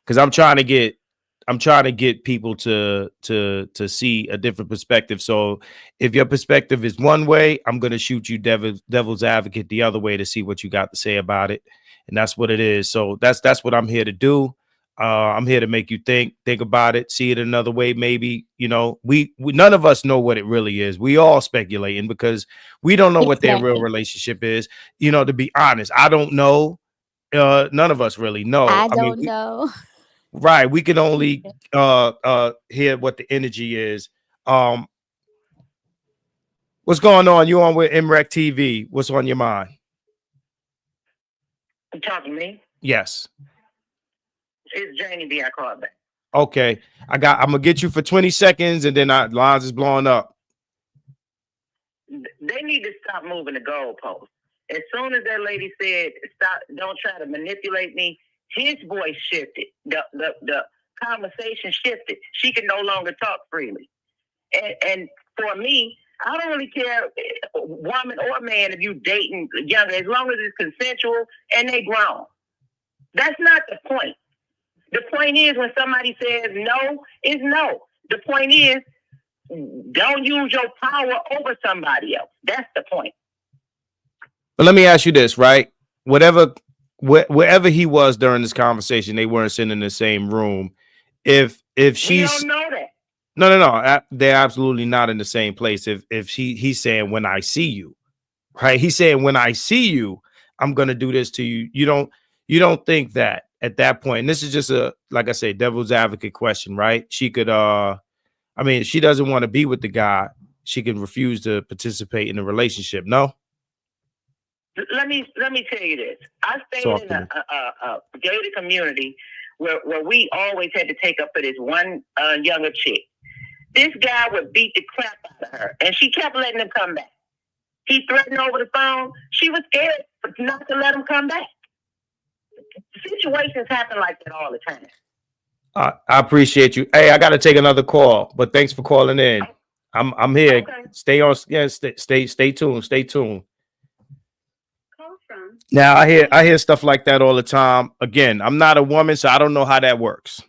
because I'm trying to get people to see a different perspective. So if your perspective is one way, I'm going to shoot you devil's advocate the other way to see what you got to say about it. And that's what it is. So that's what I'm here to do. I'm here to make you think about it, see it another way. Maybe, we none of us know what it really is. We all speculating because we don't know what their real relationship is. To be honest, I don't know. None of us really know. I don't know. Right. We can only hear what the energy is. What's going on? You on with MRecktv? What's on your mind? You talking to me? Yes. It's Janie B. I called back. Okay. I'm gonna get you for 20 seconds and then lines is blowing up. They need to stop moving the goalposts. As soon as that lady said, "Stop! Don't try to manipulate me," his voice shifted. The conversation shifted. She can no longer talk freely. And for me, I don't really care, woman or man, if you dating younger, as long as it's consensual and they grown. That's not the point. The point is when somebody says no, is no. The point is don't use your power over somebody else. That's the point. But let me ask you this, right? Wherever he was during this conversation, they weren't sitting in the same room. If she's, we don't know that. No, they're absolutely not in the same place. If he's saying when I see you, right? He's saying when I see you, I'm gonna do this to you. You don't think that at that point, and this is just like I say, devil's advocate question, right? She could if she doesn't want to be with the guy, she can refuse to participate in the relationship. No? Let me tell you this. I stayed in a gated community where we always had to take up for this one younger chick. This guy would beat the crap out of her, and she kept letting him come back. He threatened over the phone. She was scared not to let him come back. Situations happen like that all the time. I appreciate you. Hey, I got to take another call, but thanks for calling in. I'm here. Okay. Stay on. Yeah, stay tuned. Stay tuned. Call from Now I hear stuff like that all the time. Again, I'm not a woman, so I don't know how that works.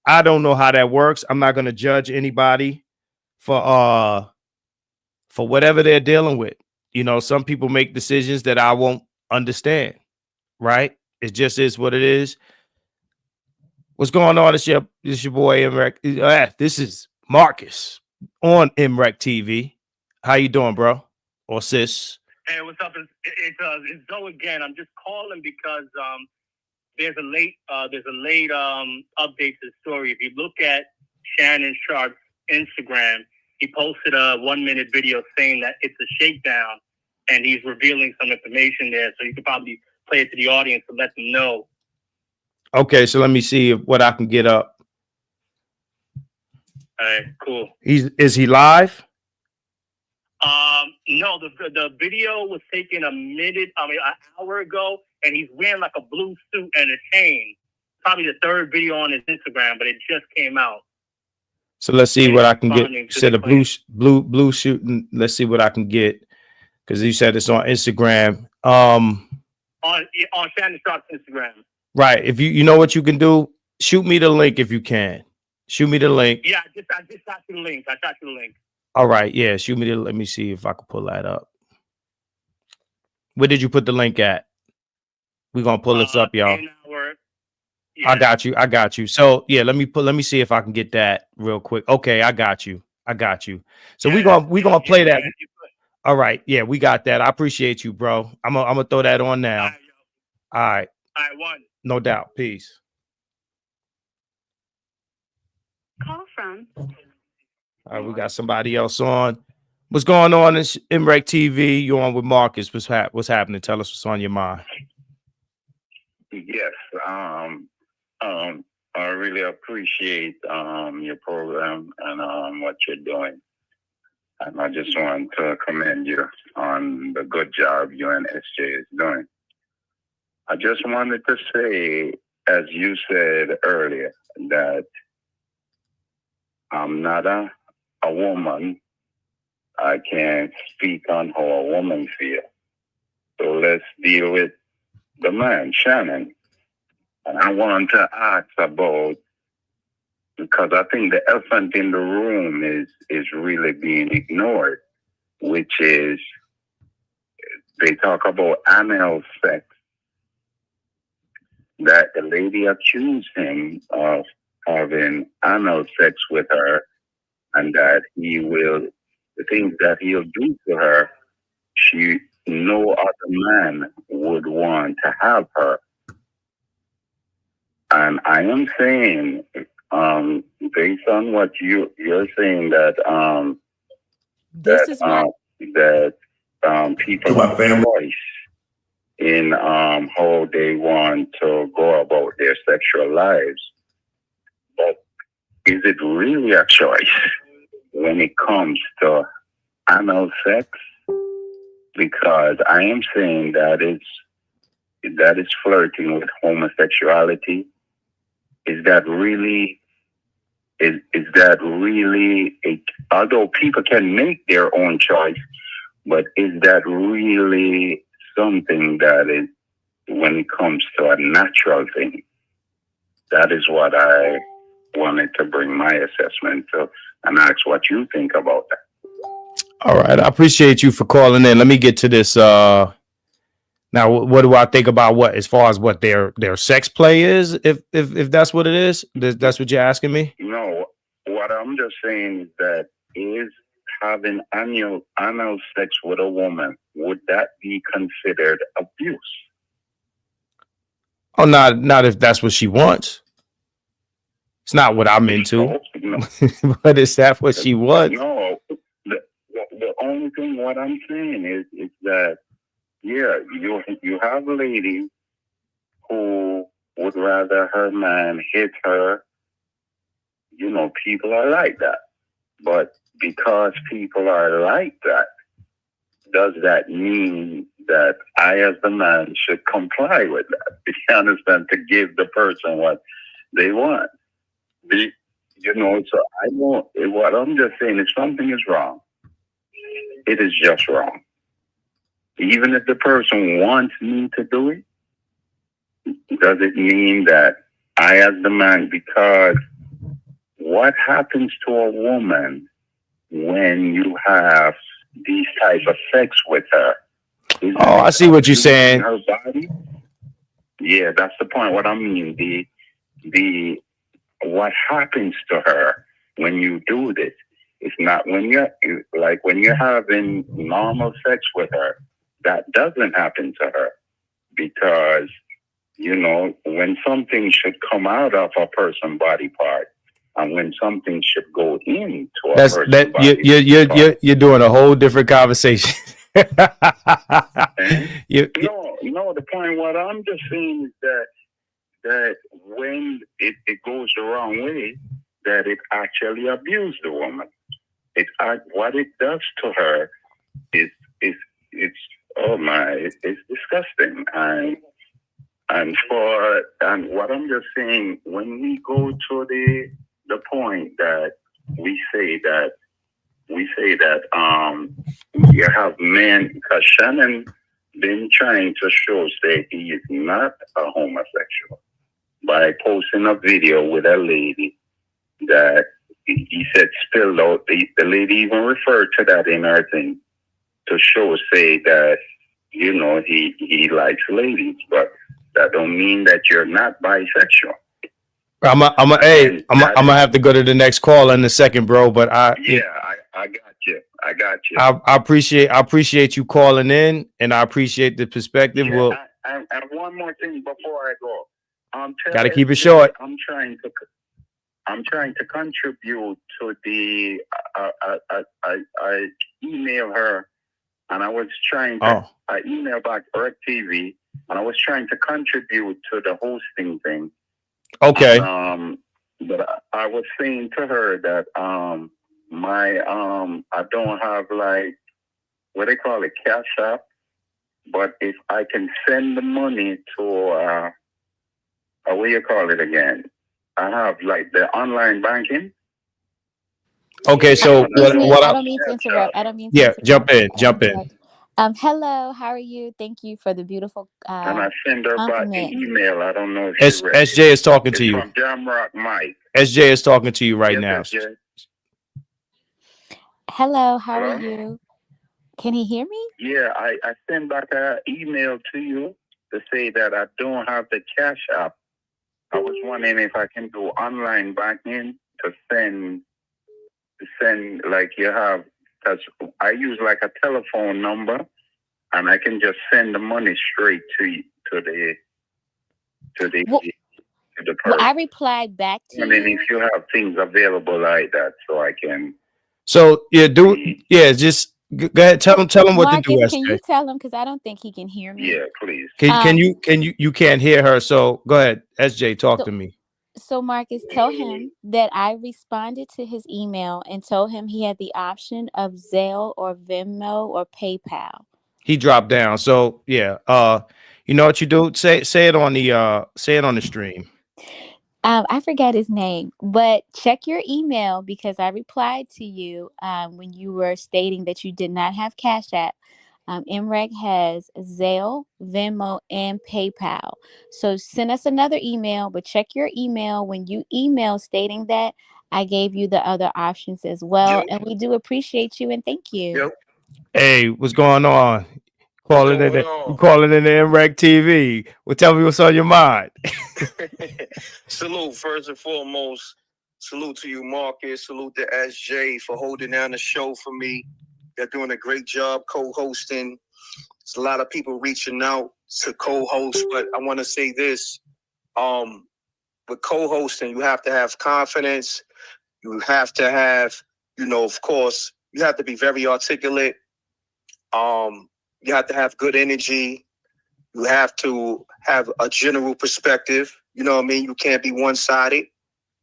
I don't know how that works. I'm not gonna judge anybody for whatever they're dealing with. You know, some people make decisions that I won't understand, right? It just is what it is. What's going on? It's your boy M.Reck. This is Marcus on MRecktv. How you doing, bro? Or sis? Hey, what's up? It's Zoe again. I'm just calling because there's a late update to the story. If you look at Shannon Sharpe's Instagram, he posted a 1-minute video saying that it's a shakedown, and he's revealing some information there. So you could probably play it to the audience to let them know. Okay, so let me see what I can get up. All right, cool. Is he live? No, the video was taken an hour ago, and he's wearing like a blue suit and a chain. Probably the third video on his Instagram, but it just came out. So let's see what I can get. You said a blue suit. Let's see what I can get, because you said it's on Instagram. On Shannon Sharpe's Instagram. Right. If you know what you can do, shoot me the link if you can. Shoot me the link. Yeah, I just got you the link. All right. Yeah. Shoot me the. Let me see if I can pull that up. Where did you put the link at? We're gonna pull this up, y'all. Yeah. I got you. So yeah, let me see if I can get that real quick. Okay, I got you. So we're gonna play that. All right. Yeah, we got that. I appreciate you, bro. I'm gonna throw that on now. All right. One. No doubt. Peace. Call from. All right, we got somebody else on. What's going on? It's MRecktv. You're on with Marcus. What's happening? Tell us what's on your mind. Yes. I really appreciate your program and what you're doing. And I just want to commend you on the good job you and SJ is doing. I just wanted to say, as you said earlier, that I'm not a woman. I can't speak on how a woman feels. So let's deal with the man, Shannon. And I want to ask about, because I think the elephant in the room is really being ignored, which is they talk about anal sex, that the lady accused him of having anal sex with her, and that the things that he'll do to her, no other man would want to have her. And I am saying, based on what you're saying, that people have choice in how they want to go about their sexual lives. But is it really a choice when it comes to anal sex? Because I am saying that is flirting with homosexuality. Is that really although people can make their own choice, but is that really something that is, when it comes to a natural thing? That is what I wanted to bring my assessment to and ask what you think about that. All right. I appreciate you for calling in. Let me get to this. Now, what do I think about what, as far as what their sex play is? If that's what it is, that's what you're asking me? No, what I'm just saying is that is having anal sex with a woman, would that be considered abuse? Oh, not if that's what she wants. It's not what I'm into. No. But is that what she wants? No, the only thing what I'm saying is that, yeah, you have a lady who would rather her man hit her. You know, people are like that. But because people are like that, does that mean that I, as the man, should comply with that? You understand? To give the person what they want. So I don't, what I'm just saying, if something is wrong, it is just wrong. Even if the person wants me to do it, does it mean that I, as the man, because what happens to a woman when you have these type of sex with her? Oh, I see what you're saying. Her body? Yeah, that's the point. What I mean, the what happens to her when you do this? It's not when you're having normal sex with her. That doesn't happen to her because, you know, when something should come out of a person's body part and when something should go into a person's body part. You're doing a whole different conversation. No, the point what I'm just saying is that when it goes the wrong way, that it actually abuses the woman. What it does to her is it's disgusting. And what I'm just saying, when we go to the point that we say that you have men, because Shannon been trying to say he is not a homosexual by posting a video with a lady that he said spilled out. The lady even referred to that in her thing to say that, you know, he likes ladies, but that don't mean that you're not bisexual. I'm gonna have to go to the next call in a second, bro. But I got you. I appreciate you calling in, and I appreciate the perspective. Yeah, Well, and one more thing before I go. Gotta keep it short. I'm trying to contribute to the. I emailed her, and I was trying to. I emailed back MRecktv, and I was trying to contribute to the hosting thing. Okay. But I was saying to her that I don't have like what they call it, cash app, but if I can send the money to what do you call it again? I have like the online banking. Okay, so what I don't mean to interrupt. jump in. Hello, how are you? Thank you for the beautiful and I send her back the compliment. email. I don't know if SJ is talking to you. From Jamrock Mike. SJ is talking to you right now. SJ. Hello, how are you? Can he hear me? Yeah, I send back an email to you to say that I don't have the cash app. I was wondering if I can do online banking to send like you have, because I use like a telephone number, and I can just send the money straight to the person. Well, I replied back to And then you. if you have things available like that, so I can. So just go ahead. Tell him what Marcus, to do. can you tell him, because I don't think he can hear me. Yeah, please. Can you can't hear her? So go ahead, SJ, talk to me. So Marcus, tell him that I responded to his email and told him he had the option of Zelle or Venmo or PayPal. He dropped down. So yeah, you know what you do? Say it on the stream. I forgot his name, but check your email, because I replied to you when you were stating that you did not have Cash App. M.Reck has Zelle, Venmo, and PayPal. So send us another email, but check your email. When you email stating that, I gave you the other options as well. Yep. And we do appreciate you and thank you. Yep. Hey, what's going on? Calling in the MRecktv. Well, tell me what's on your mind. Salute, first and foremost. Salute to you, Marcus. Salute to SJ for holding down the show for me. They're doing a great job co-hosting. There's a lot of people reaching out to co-host, but I want to say this. With co-hosting, you have to have confidence. You have to have, of course, you have to be very articulate. You have to have good energy. You have to have a general perspective. You know what I mean? You can't be one-sided.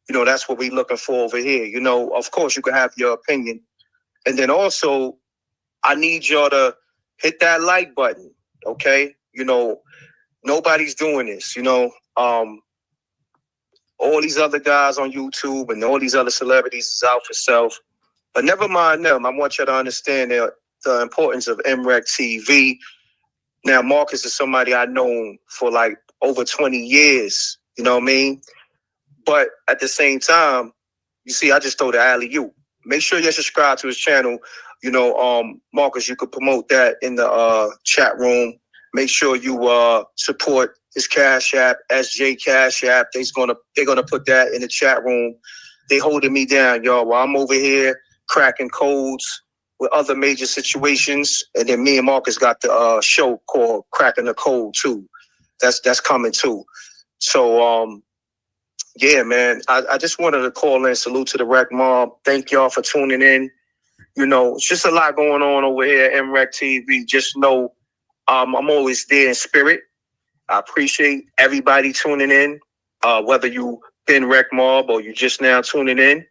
That's what we're looking for over here. Of course, you can have your opinion. And then also, I need y'all to hit that like button, okay? Nobody's doing this, all these other guys on YouTube and all these other celebrities is out for self. But never mind them. I want you to understand the importance of MRecktv. Now, Marcus is somebody I've known for like over 20 years. You know what I mean? But at the same time, you see, I just throw the alley-oop. Make sure you subscribe to his channel. You know, Marcus, you could promote that in the chat room. Make sure you support his Cash App, SJ Cash App. They're gonna put that in the chat room. They holding me down, y'all, while I'm over here cracking codes with other major situations. And then me and Marcus got the show called Cracking the Code too. That's coming too. So yeah, man, I just wanted to call in, salute to the Reckmobb. Thank y'all for tuning in. You know, it's just a lot going on over here at MRecktv. Just know I'm always there in spirit. I appreciate everybody tuning in, whether you been Reckmobb or you just now tuning in.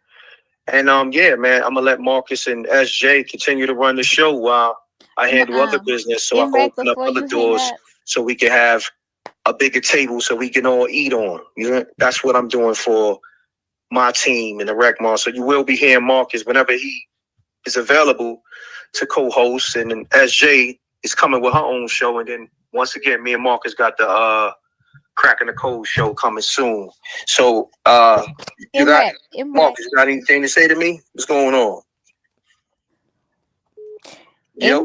And yeah, man, I'm gonna let Marcus and SJ continue to run the show while I handle other business, so I can open up other doors so we can have a bigger table so we can all eat on. You know, that's what I'm doing for my team and the Reckmobb. So you will be hearing Marcus whenever he is available to co-host, and then SJ is coming with her own show. And then once again, me and Marcus got the Cracking the Code show coming Soon. So you got Marcus, you got anything to say to me? What's going on? Yep.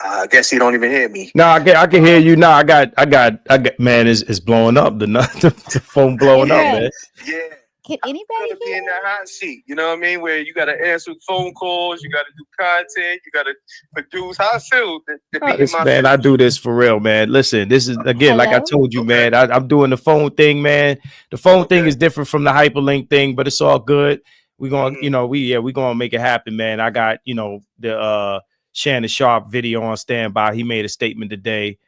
I guess he don't even hear me. No, I can hear you. No, I got. Man, it's blowing up. The phone blowing up, man. Yeah. Can anybody be in that hot seat? You know what I mean? Where you got to answer phone calls, you got to do content, you got to produce. How I feel to be in my Man, I do this for real, man. Listen, this is again, like I told you, man. I'm doing the phone thing, man. The phone thing is different from the hyperlink thing, but it's all good. We're gonna, you know, we gonna make it happen, man. I got, you know, the Shannon Sharpe video on standby. He made a statement today,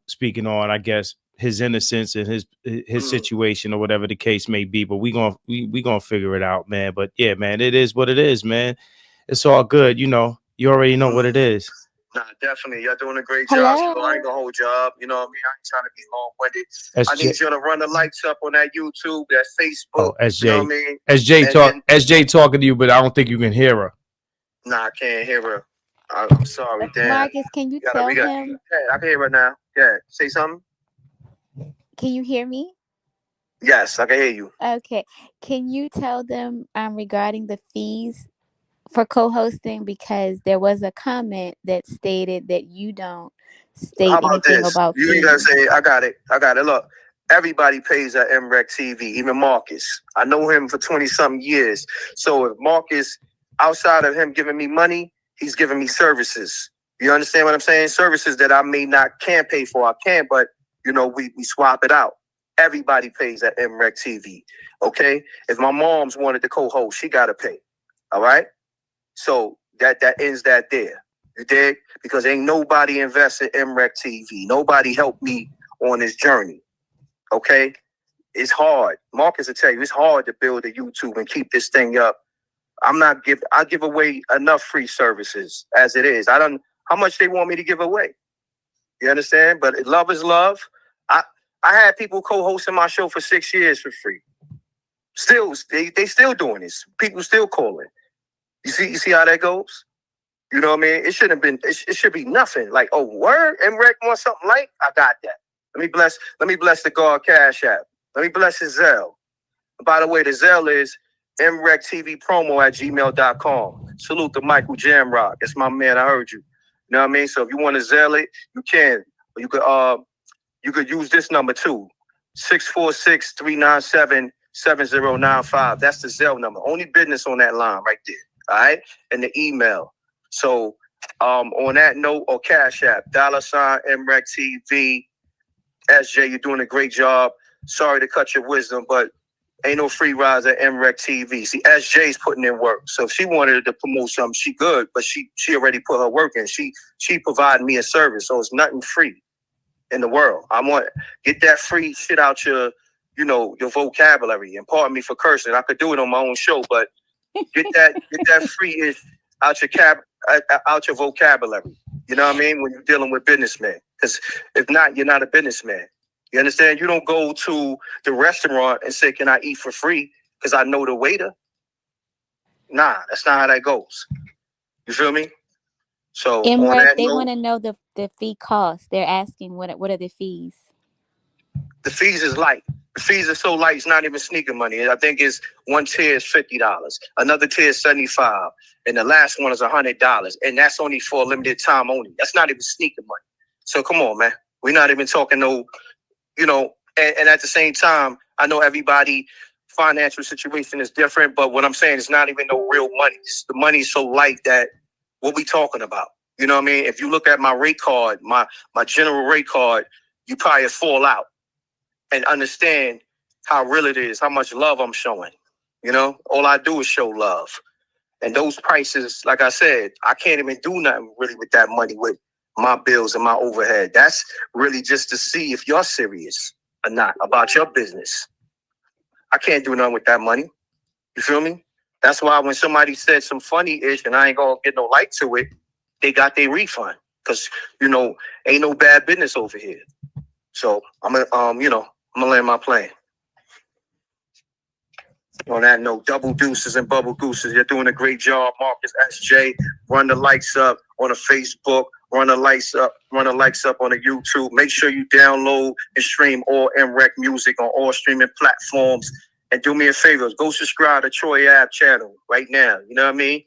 speaking on, I guess, his innocence and his situation or whatever the case may be. But we gonna figure it out, man. But yeah, man, it is what it is, man. It's all good, you know. You already know what it is. Nah, definitely. Y'all doing a great job. So I ain't gonna hold you up. You know what I mean? I ain't trying to be long-winded. I need you to run the lights up on that YouTube, that Facebook. Oh, SJ. You know what I mean? SJ talking to you, but I don't think you can hear her. Nah, I can't hear her. I'm sorry, Dan. Marcus, can you tell him? Yeah, I can hear her now. Yeah, say something. Can you hear me? Yes, I can hear you. Okay. Can you tell them regarding the fees for co-hosting, because there was a comment that stated that you don't state anything about fees. You gotta say, I got it. Look, everybody pays at MRecktv, even Marcus. I know him for 20-something years. So if Marcus, outside of him giving me money, he's giving me services. You understand what I'm saying? Services that I can pay for. I can, but you know, we swap it out. Everybody pays at MRecktv. Okay? If my mom's wanted to co-host, she gotta pay. All right? So that ends that there. You dig? Because ain't nobody invested in MRecktv. Nobody helped me on this journey. Okay? It's hard. Marcus will tell you, it's hard to build a YouTube and keep this thing up. I give away enough free services as it is. How much they want me to give away. You understand? But love is love. I had people co-hosting my show for 6 years for free. Still, they still doing this. People still calling. You see how that goes? You know what I mean? It shouldn't have been. It should be nothing. Like, oh, word, M.Reck wants something like, I got that. Let me bless the God Cash App. Let me bless his Zelle. By the way, the Zelle is MRecktVpromo@gmail.com. Salute to Michael Jamrock. That's my man. I heard you. You know what I mean? So if you want to Zelle it, you can. Or you could use this number too. 646-397-7095. That's the Zelle number. Only business on that line right there. All right, and the email. So, on that note, or Cash App, $ MRecktv. SJ, you're doing a great job. Sorry to cut your wisdom, but ain't no free rides at MRecktv. See, SJ's putting in work. So if she wanted to promote something, she good, but she already put her work in. She provided me a service, so it's nothing free in the world. I want get that free shit out your vocabulary. And pardon me for cursing. I could do it on my own show, but get that free out your vocabulary. You know what I mean? When you're dealing with businessmen. Because if not, you're not a businessman. You understand? You don't go to the restaurant and say, can I eat for free? Because I know the waiter. Nah, that's not how that goes. You feel me? So on MRECK, that they note, want to know the fee cost. They're asking what are the fees? the fees is light. The fees are so light, it's not even sneaker money. I think it's one tier is $50, another tier is $75, and the last one is $100, and that's only for a limited time only. That's not even sneaker money. So come on, man. We're not even talking no, and at the same time, I know everybody financial situation is different, but what I'm saying is not even no real money. The money is so light that what we talking about? You know what I mean? If you look at my rate card, my general rate card, you probably fall out and understand how real it is, how much love I'm showing. All I do is show love. And those prices, like I said, I can't even do nothing really with that money with my bills and my overhead. That's really just to see if you're serious or not about your business. I can't do nothing with that money. You feel me? That's why when somebody said some funny-ish and I ain't gonna get no like to it, they got their refund. Because, ain't no bad business over here. So I'm gonna land my plane. On that note, double deuces and bubble gooses. You're doing a great job, Marcus SJ. Run the likes up on the Facebook. Run the likes up on the YouTube. Make sure you download and stream all M.Reck music on all streaming platforms. And do me a favor, go subscribe to Troy Ave channel right now. You know what I mean?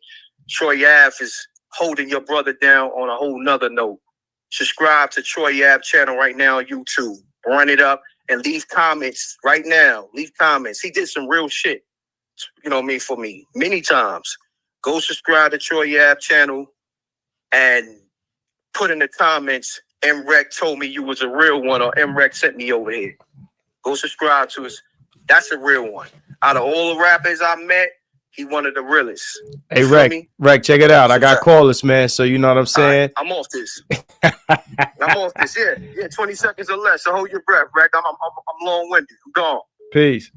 Troy Ave is holding your brother down on a whole nother note. Subscribe to Troy Ave channel right now on YouTube. Run it up and leave comments right now. Leave comments. He did some real shit. For me, many times. Go subscribe to Troy Ave channel and put in the comments, M.Reck told me you was a real one, or M.Reck sent me over here. Go subscribe to us. That's a real one. Out of all the rappers I met, he one of the realest. Hey, Reck, check it out. I got callers, man. So you know what I'm saying? Right, I'm off this. I'm off this. Yeah, 20 seconds or less. So hold your breath, Reck. I'm long-winded. I'm gone. Peace.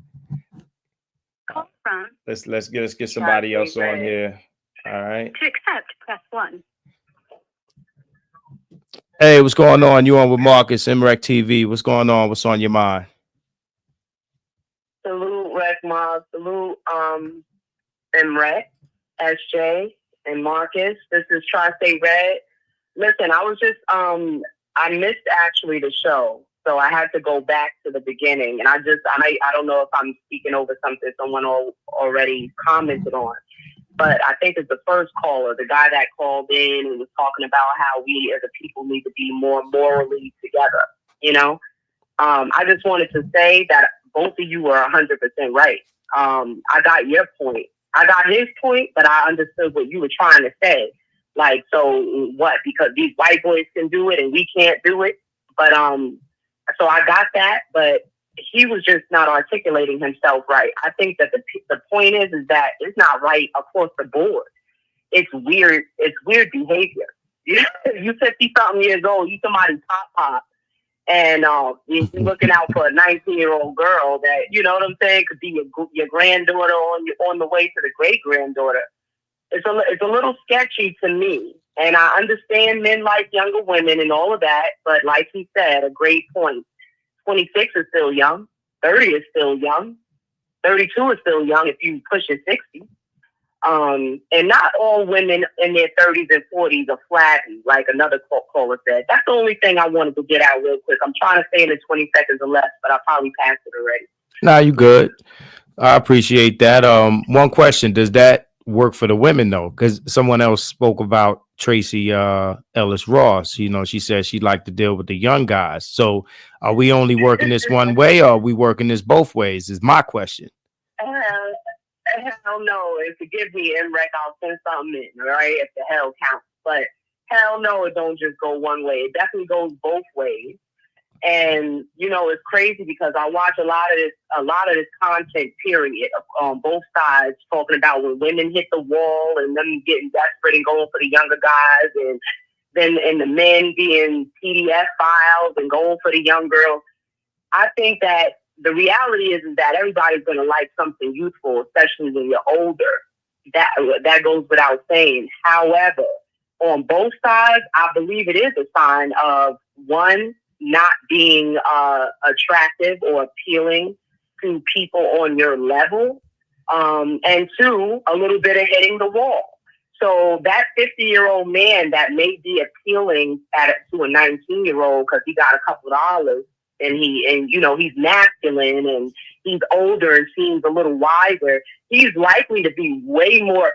Call from. Let's get somebody else on here. All right. To accept, press 1. Hey, what's going on? You on with Marcus, MRecktv. What's going on? What's on your mind? Salute Reckmobb. Salute M.Reck, SJ, and Marcus. This is Tri-State Red. Listen, I was just I missed actually the show, so I had to go back to the beginning, and I don't know if I'm speaking over something someone already commented on, but I think it's the first caller, the guy that called in and was talking about how we as a people need to be more morally together. I just wanted to say that both of you are 100% right. I got your point. I got his point, but I understood what you were trying to say. Like, so what? Because these white boys can do it and we can't do it. But so I got that, but he was just not articulating himself right. I think that the point is that it's not right across the board. It's weird. It's weird behavior. You 50-something years old, you somebody pop, and you're looking out for a 19-year-old girl that, you know what I'm saying, could be your granddaughter on the way to the great-granddaughter. It's a little sketchy to me. And I understand men like younger women and all of that, but like he said, a great point. 26 is still young. 30 is still young. 32 is still young if you push it 60. And not all women in their 30s and 40s are flabby, like another caller said. That's the only thing I wanted to get out real quick. I'm trying to stay in the 20 seconds or less, but I probably passed it already. Nah, you good. I appreciate that. One question: does that work for the women though? Because someone else spoke about Tracy Ellis Ross. She said she'd like to deal with the young guys. So, are we only working this one way, or are we working this both ways? Is my question. Hell no. And forgive me, M.Reck, I'll send something in, right? If the hell counts. But hell no, it don't just go one way. It definitely goes both ways. And, it's crazy because I watch a lot of this content, period, on both sides, talking about when women hit the wall and them getting desperate and going for the younger guys, and the men being PDF files and going for the young girls. I think that the reality is that everybody's going to like something youthful, especially when you're older. That goes without saying. However, on both sides, I believe it is a sign of, one, not being attractive or appealing to people on your level, and two, a little bit of hitting the wall. So that 50-year-old man that may be appealing to a 19-year-old because he got a couple dollars and he's masculine and he's older and seems a little wiser, he's likely to be way more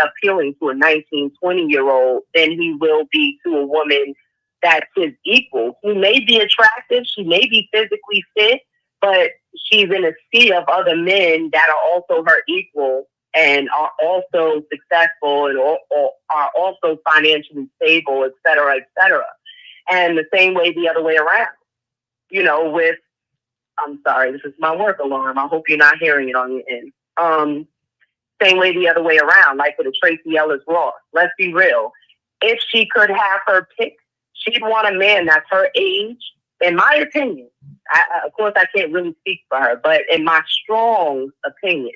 appealing to a 19, 20-year-old than he will be to a woman that's his equal, who may be attractive, she may be physically fit, but she's in a sea of other men that are also her equal and are also successful and are also financially stable, et cetera, et cetera. And the same way the other way around. I'm sorry, this is my work alarm. I hope you're not hearing it on your end. Same way the other way around, like with a Tracy Ellis Ross. Let's be real. If she could have her pick, she'd want a man that's her age, in my opinion. Of course, I can't really speak for her, but in my strong opinion,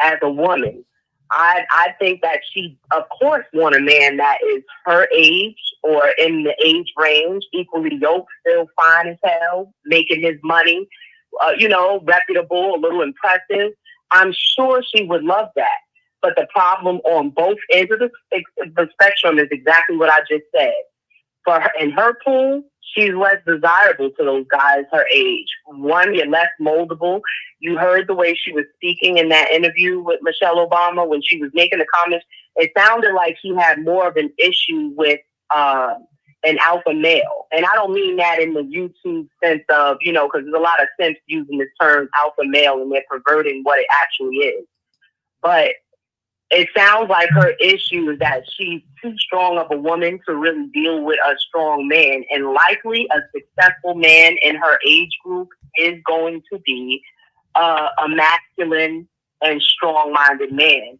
as a woman, I think that she, of course, want a man that is her age or in the age range, equally yoked, still fine as hell, making his money, reputable, a little impressive. I'm sure she would love that. But the problem on both ends of the spectrum is exactly what I just said. For her, in her pool, she's less desirable to those guys her age. One, you're less moldable. You heard the way she was speaking in that interview with Michelle Obama when she was making the comments. It sounded like she had more of an issue with an alpha male. And I don't mean that in the YouTube sense of, because there's a lot of sense using the term alpha male and they're perverting what it actually is. But it sounds like her issue is that she's too strong of a woman to really deal with a strong man. And likely a successful man in her age group is going to be a masculine and strong-minded man.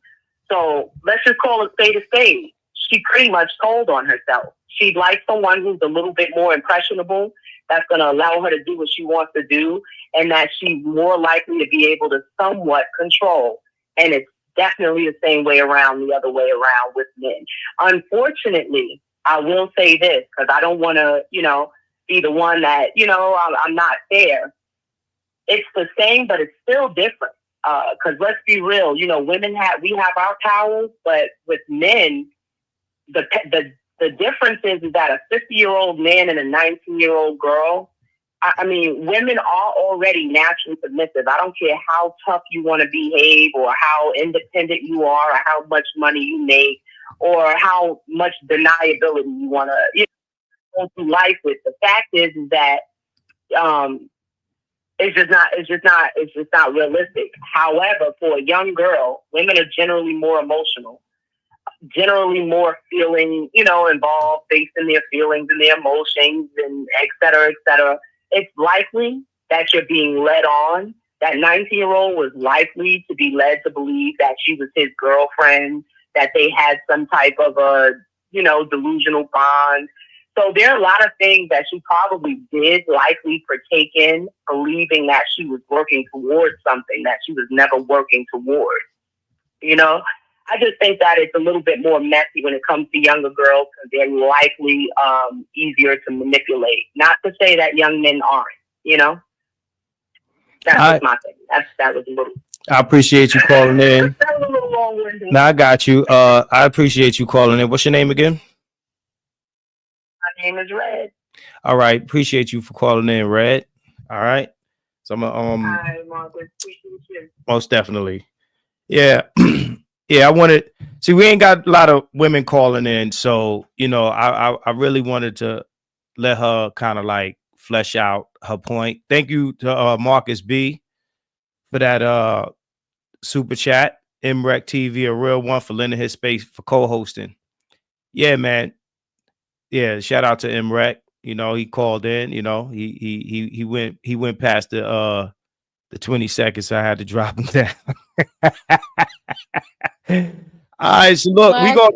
So let's just call it spade a spade. She pretty much told on herself. She'd like someone who's a little bit more impressionable, that's going to allow her to do what she wants to do, and that she's more likely to be able to somewhat control. And it's definitely the same way around, the other way around with men. Unfortunately, I will say this, because I don't want to, be the one that, I'm not fair. It's the same, but it's still different. Because let's be real, women we have our powers, but with men, the difference is that a 50-year-old man and a 19-year-old girl, I mean, women are already naturally submissive. I don't care how tough you want to behave or how independent you are or how much money you make or how much deniability you want to go through life with. The fact is that it's just not realistic. However, for a young girl, women are generally more emotional, generally more feeling, involved, based in their feelings and their emotions and et cetera, et cetera. It's likely that you're being led on. That 19-year-old was likely to be led to believe that she was his girlfriend, that they had some type of a, delusional bond. So there are a lot of things that she probably did likely partake in, believing that she was working towards something that she was never working towards. I just think that it's a little bit more messy when it comes to younger girls because they're likely easier to manipulate. Not to say that young men aren't, That's my thing. That was a little... I appreciate you calling in. That was a little long-winded. No, I got you. I appreciate you calling in. What's your name again? My name is Red. All right. Appreciate you for calling in, Red. All right. So I'm Hi, Margaret. Appreciate you. Most definitely. Yeah. Yeah, I wanted see we ain't got a lot of women calling in, so I really wanted to let her kind of like flesh out her point. Thank you to Marcus B for that super chat. MRecktv, a real one, for lending his space for co-hosting. Yeah, man. Yeah, shout out to M.Reck. He called in, he went past the 20 seconds, so I had to drop him down. All right, so look, we go.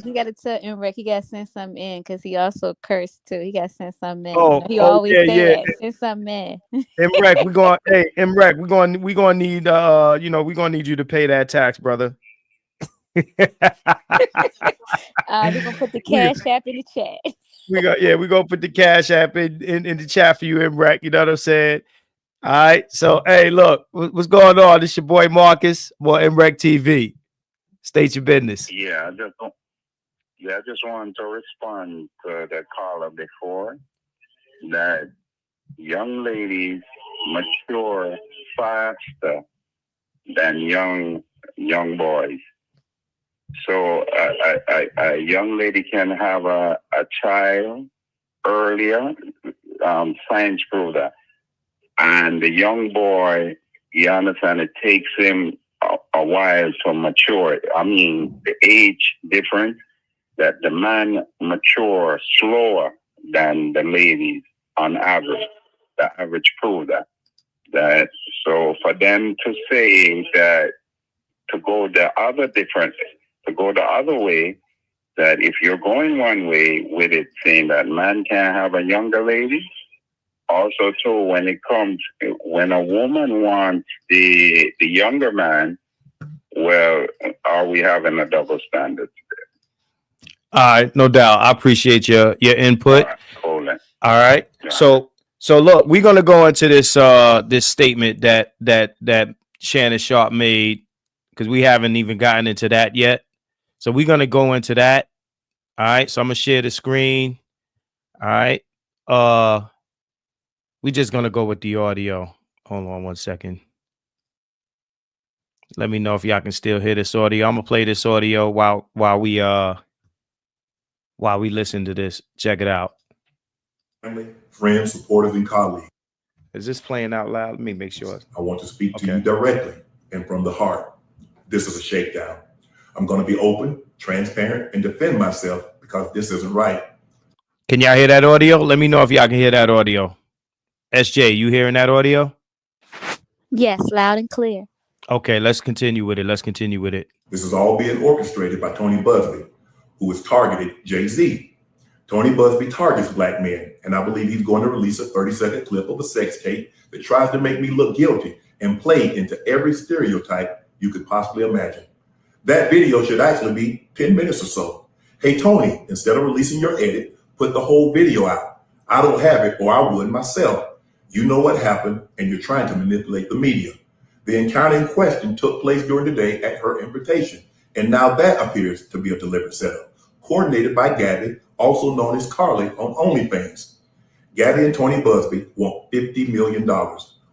You gotta tell M.Reck he gotta send something in because he also cursed too. He gotta send something in. Oh, he always say yeah. that. Send something in. M.Reck, M.Reck, we're going to need we're gonna need you to pay that tax, brother. We're gonna put the cash app in the chat. We're gonna put the cash app in the chat for you, M.Reck. You know what I'm saying? All right. So hey, look, what's going on? This your boy Marcus, MRecktv. State your business. Yeah, I just wanted to respond to the caller before that young ladies mature faster than young boys. So a young lady can have a child earlier. Science prove that. And the young boy, you understand, it takes him a while to mature. I mean, the age difference, that the man mature slower than the ladies on average. The average prove that. So for them to say that, to go the other way, that if you're going one way with it, saying that man can't have a younger lady. Also, too, when a woman wants the younger man, well, are we having a double standard? All right, no doubt. I appreciate your input. All right. So look, we're gonna go into this this statement that Shannon Sharpe made, because we haven't even gotten into that yet. So we're gonna go into that. All right. So I'm gonna share the screen. All right. We're just gonna go with the audio. Hold on 1 second. Let me know if y'all can still hear this audio. I'm gonna play this audio while we listen to this. Check it out. Family, friends, supporters, and colleagues. Is this playing out loud? Let me make sure. I want to speak to you directly and from the heart. This is a shakedown. I'm going to be open, transparent, and defend myself because this isn't right. Can y'all hear that audio? Let me know if y'all can hear that audio. SJ, you hearing that audio? Yes, loud and clear. Okay, let's continue with it. This is all being orchestrated by Tony Busby, who has targeted Jay-Z. Tony Busby targets black men, and I believe he's going to release a 30-second clip of a sex tape that tries to make me look guilty and play into every stereotype you could possibly imagine. That video should actually be 10 minutes or so. Hey, Tony, instead of releasing your edit, put the whole video out. I don't have it, or I would myself. You know what happened, and you're trying to manipulate the media. The encounter in question took place during the day at her invitation, and now that appears to be a deliberate setup, coordinated by Gabby, also known as Carly, on OnlyFans. Gabby and Tony Busby want $50 million.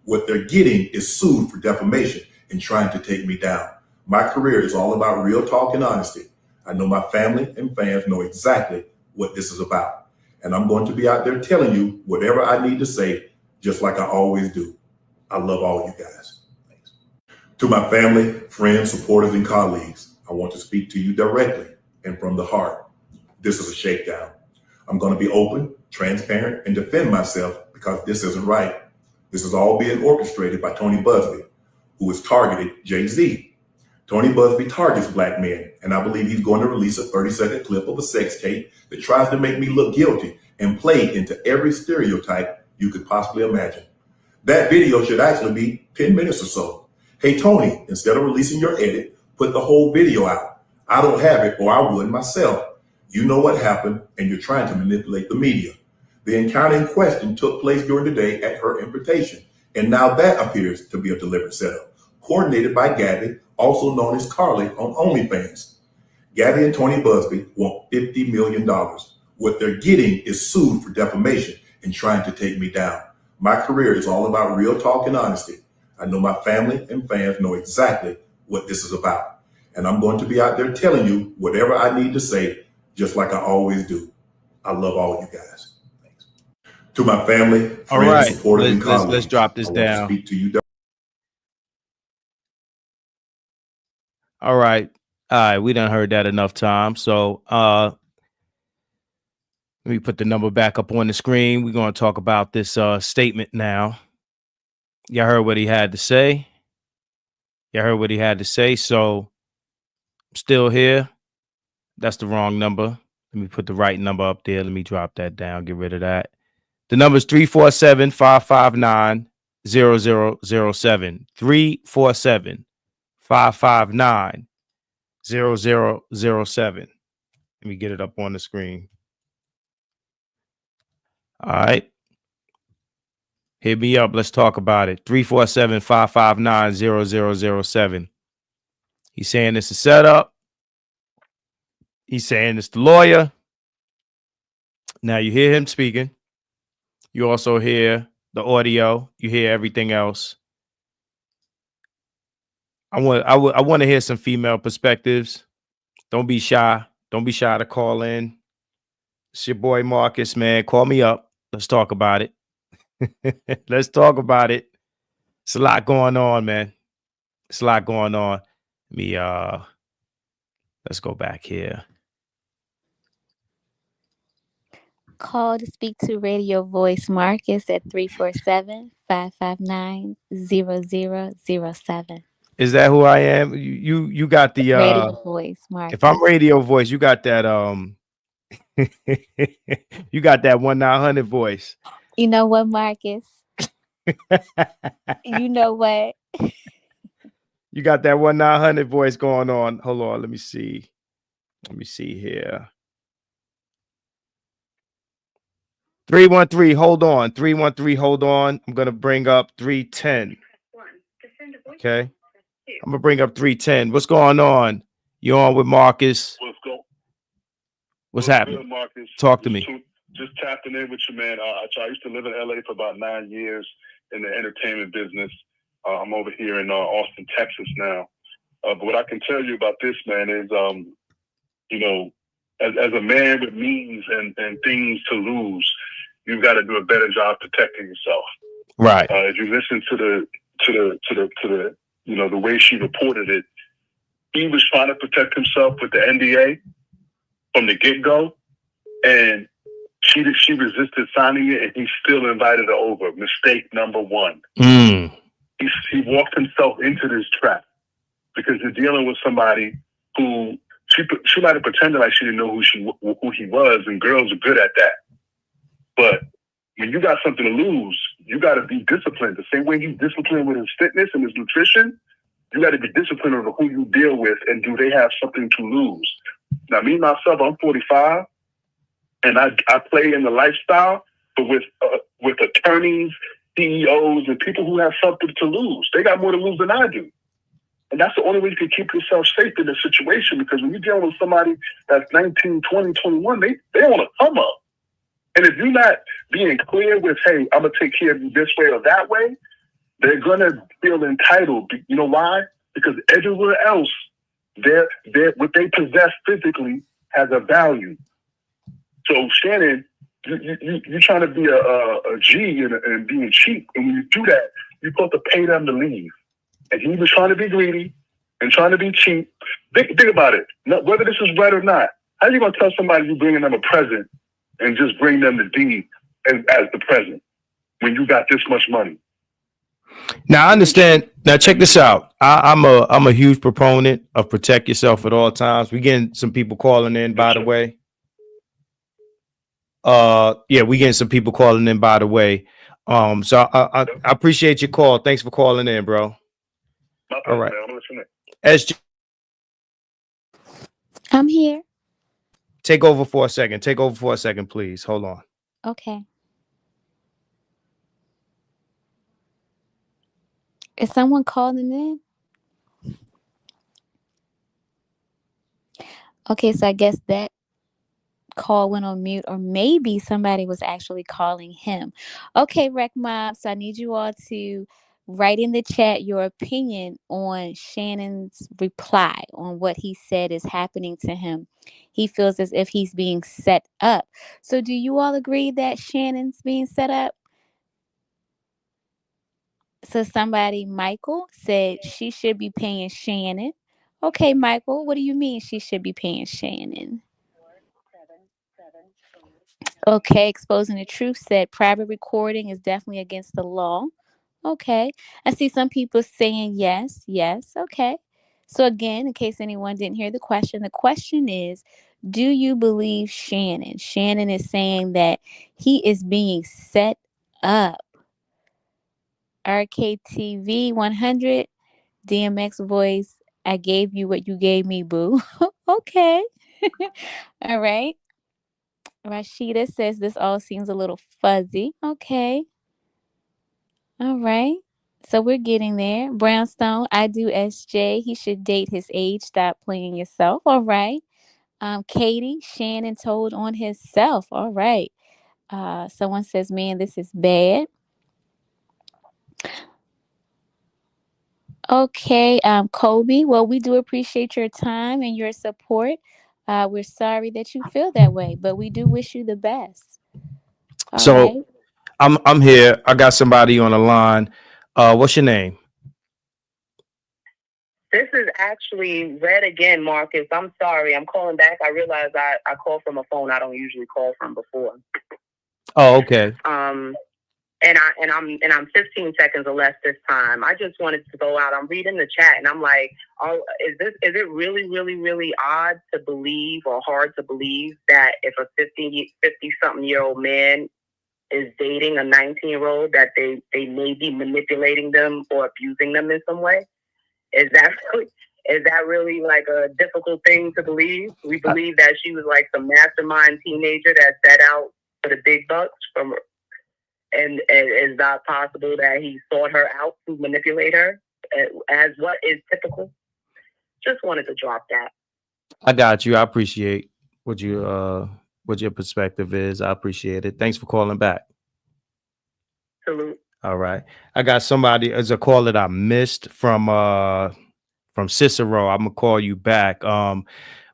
What they're getting is sued for defamation and trying to take me down. My career is all about real talk and honesty. I know my family and fans know exactly what this is about. And I'm going to be out there telling you whatever I need to say, just like I always do. I love all you guys. Thanks. To my family, friends, supporters, and colleagues, I want to speak to you directly and from the heart. This is a shakedown. I'm going to be open, transparent, and defend myself because this isn't right. This is all being orchestrated by Tony Busby, who has targeted Jay-Z. Tony Busby targets black men, and I believe he's going to release a 30-second clip of a sex tape that tries to make me look guilty and play into every stereotype you could possibly imagine. That video should actually be 10 minutes or so. Hey, Tony, instead of releasing your edit, put the whole video out. I don't have it, or I would myself. You know what happened, and you're trying to manipulate the media. The encounter in question took place during the day at her invitation, and now that appears to be a deliberate setup, coordinated by Gabby, also known as Carly, on OnlyFans. Gabby and Tony Busby want $50 million. What they're getting is sued for defamation and trying to take me down. My career is all about real talk and honesty. I know my family and fans know exactly what this is about. And I'm going to be out there telling you whatever I need to say, just like I always do. I love all you guys. Thanks. To my family, friends, supporters, and colleagues, let's drop this down. I want to speak to you. All right. We done heard that enough time. So let me put the number back up on the screen. We're going to talk about this statement now. Y'all heard what he had to say. So I'm still here. That's the wrong number. Let me put the right number up there. Let me drop that down. Get rid of that. The number is 347-559-0007. 347-559-0007. Let me get it up on the screen. All right. Hit me up. Let's talk about it. 347-559-0007. He's saying it's a setup. He's saying it's the lawyer. Now you hear him speaking. You also hear the audio. You hear everything else. I want to hear some female perspectives. Don't be shy. Don't be shy to call in. It's your boy Marcus, man. Call me up. Let's talk about it. Let's talk about it. It's a lot going on, man. It's a lot going on. Let's go back here. Call to speak to Radio Voice Marcus at 347-559-0007. Is that who I am? You got the Radio Voice Marcus. if I'm Radio Voice, you got that you got that 1-900 voice. You know what, Marcus? You know what? You got that 1-900 voice going on. Hold on, let me see. Let me see here. 313, hold on. 313, hold on. I'm gonna bring up 310. Okay. I'm gonna bring up 310. What's going on? You on with Marcus? What's happening? Good, Marcus? Talk to me. Just tapping in with you, man. I used to live in LA for about 9 years in the entertainment business. I'm over here in Austin, Texas now. But what I can tell you about this, man, is, you know, as a man with means and things to lose, you've got to do a better job protecting yourself. Right. If you listen to the you know, the way she reported it, he was trying to protect himself with the NDA from the get-go, and she resisted signing it, and he still invited her over. Mistake number one. He walked himself into this trap because you're dealing with somebody who she might have pretended like she didn't know who he was, and girls are good at that. But when you got something to lose, you got to be disciplined. The same way he's disciplined with his fitness and his nutrition, you got to be disciplined over who you deal with, and do they have something to lose? Now, me, myself, I'm 45, and I play in the lifestyle, but with attorneys, CEOs, and people who have something to lose. They got more to lose than I do. And that's the only way you can keep yourself safe in this situation, because when you're dealing with somebody that's 19, 20, 21, they want to come up. And if you're not being clear with, hey, I'm going to take care of you this way or that way, they're going to feel entitled. You know why? Because everywhere else, what they possess physically has a value. So, Shannon, you're trying to be a G and being cheap. And when you do that, you're supposed to pay them to leave. And he was trying to be greedy and trying to be cheap. Think about it. Whether this is right or not, how are you going to tell somebody you're bringing them a present and just bring them the deed as the present when you got this much money? Now, I understand. Now, check this out. I'm a huge proponent of protect yourself at all times. We getting some people calling in, by the way. Yeah, we getting some people calling in, by the way. So I appreciate your call. Thanks for calling in, bro. All right. SG, I'm here. take over for a second. Take over for a second, please. Hold on. Okay. Is someone calling in? Okay, so I guess that call went on mute, or maybe somebody was actually calling him. Okay, Reckmobb, so I need you all to write in the chat your opinion on Shannon's reply, on what he said is happening to him. He feels as if he's being set up. So do you all agree that Shannon's being set up? So somebody, Michael, said she should be paying Shannon. Okay, Michael, what do you mean she should be paying Shannon? Okay, Exposing the Truth said private recording is definitely against the law. Okay, I see some people saying yes. Okay. So again, in case anyone didn't hear the question is, do you believe Shannon? Shannon is saying that he is being set up. RKTV 100, DMX voice, I gave you what you gave me, boo. Okay. All right. Rashida says this all seems a little fuzzy. Okay. All right. So we're getting there. Brownstone, I do SJ. He should date his age. Stop playing yourself. All right. Katie, Shannon told on himself. All right. Someone says, man, this is bad. Okay, Kobe. Well, we do appreciate your time and your support. We're sorry that you feel that way, but we do wish you the best. All right. So I'm here. I got somebody on the line. What's your name? This is actually Red again, Marcus. I'm sorry. I'm calling back. I realized I call from a phone I don't usually call from before. Oh, okay. And I'm 15 seconds or less this time. I just wanted to go out. I'm reading the chat and I'm like, oh, is it really, really, really odd to believe or hard to believe that if a 50 something year old man is dating a 19-year-old that they may be manipulating them or abusing them in some way? Is that really like a difficult thing to believe? We believe that she was like some mastermind teenager that set out for the big bucks from, and it's not possible that he sought her out to manipulate her as what is typical. Just wanted to drop that. I got you. I appreciate what your perspective is. I appreciate it. Thanks for calling back. Salute. All right. I got somebody as a call that I missed from Cicero. I'm gonna call you back.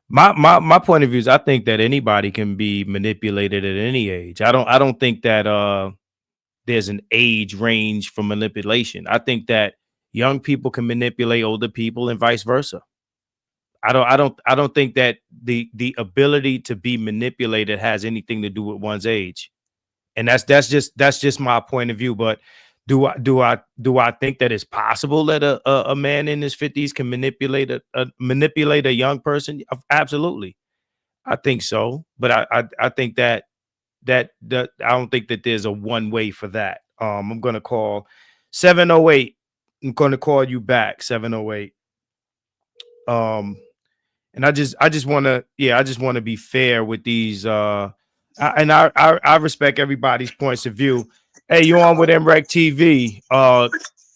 My point of view is I think that anybody can be manipulated at any age. I don't think that there's an age range for manipulation. I think that young people can manipulate older people and vice versa. I don't think that the ability to be manipulated has anything to do with one's age. And that's just my point of view. But do I think that it's possible that a man in his 50s can manipulate a young person? Absolutely. I think so. But I think that I don't think that there's a one way for that. I'm gonna call 708. I'm gonna call you back 708. And I just want to be fair with these I respect everybody's points of view. Hey, you on with MRecktv?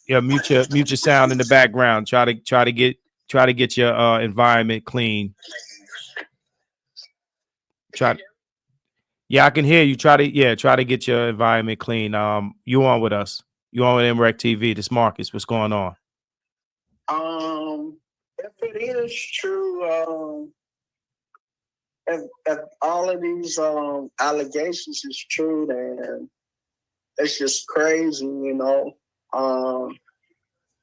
Yeah, mute your sound in the background. Try to get your environment clean. Yeah, I can hear you. Try to get your environment clean. You on with us? You on with MRecktv? This Marcus. What's going on? If it is true, if all of these allegations is true, then it's just crazy, you know.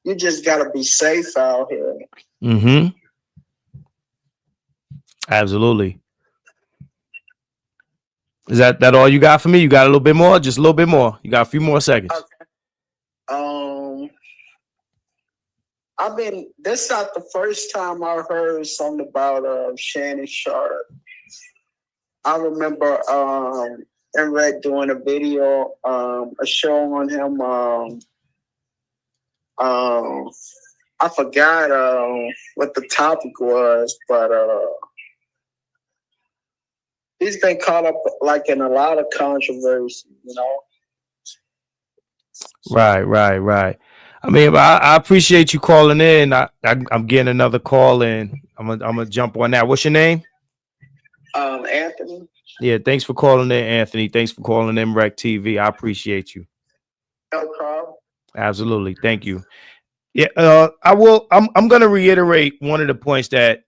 You just gotta be safe out here. Mm-hmm. Absolutely. Is that all you got for me? You got a little bit more? Just a little bit more. You got a few more seconds. Okay. This not the first time I heard something about Shannon Sharpe. I remember M.Reck doing a video, a show on him. I forgot what the topic was, but he's been caught up like in a lot of controversy, you know. Right. I mean, I appreciate you calling in. I'm getting another call in. I'm gonna jump on that. What's your name? Anthony. Yeah, thanks for calling in, Anthony. Thanks for calling in MRecktv. I appreciate you. No problem. Absolutely. Thank you. Yeah, I'm gonna reiterate one of the points that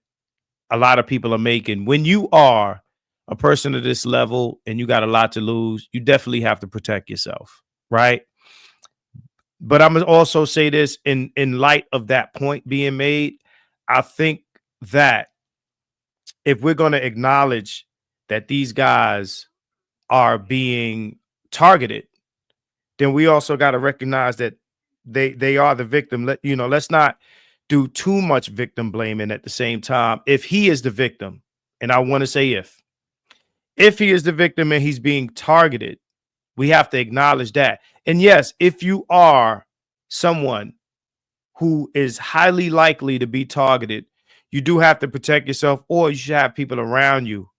a lot of people are making. When you are a person of this level and you got a lot to lose, you definitely have to protect yourself, right? But I'm gonna also say this in light of that point being made. I think that if we're going to acknowledge that these guys are being targeted, then we also got to recognize that they are the victim. Let's not do too much victim blaming at the same time. If he is the victim, and I want to say if he is the victim and he's being targeted, we have to acknowledge that. And yes, if you are someone who is highly likely to be targeted, you do have to protect yourself, or you should have people around you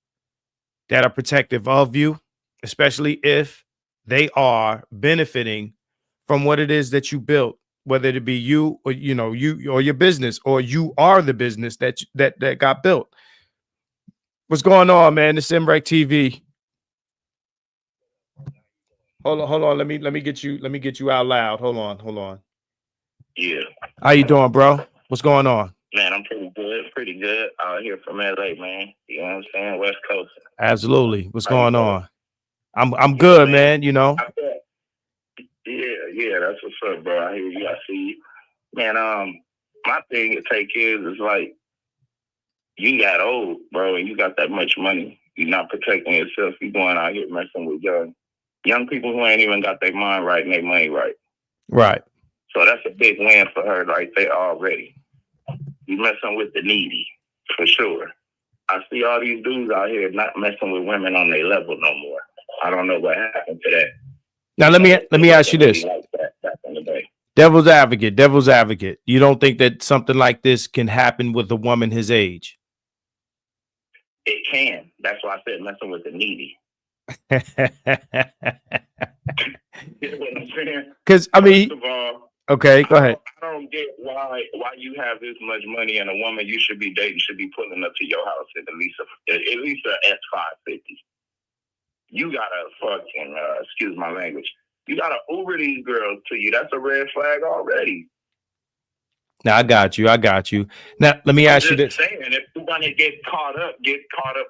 that are protective of you, especially if they are benefiting from what it is that you built, whether it be you or you or your business, or you are the business that got built. What's going on, man? It's MRecktv. Hold on. Let me get you out loud. Hold on. Yeah. How you doing, bro? What's going on? Man, I'm pretty good out here from LA, man. You know what I'm saying? West Coast. Absolutely. What's How you going doing? on? I'm good, man. You know. Yeah, that's what's up, bro. I hear you. I see you. Man, my thing to take is like you got old, bro, and you got that much money. You're not protecting yourself. You going out here messing with young people who ain't even got their mind right and their money right. Right. So that's a big win for her right there already. You messing with the needy, for sure. I see all these dudes out here not messing with women on their level no more. I don't know what happened to that. Now let me ask you this. Like that back in the day. Devil's advocate. You don't think that something like this can happen with a woman his age? It can. That's why I said messing with the needy. You know what I'm saying? Because I mean, first of all, okay, go ahead. I don't get why you have this much money and a woman you should be dating should be pulling up to your house in at least a S550. You gotta fucking excuse my language. You gotta Uber these girls to you. That's a red flag already. Now I got you. Now let me ask you this. Saying, if you're gonna get caught up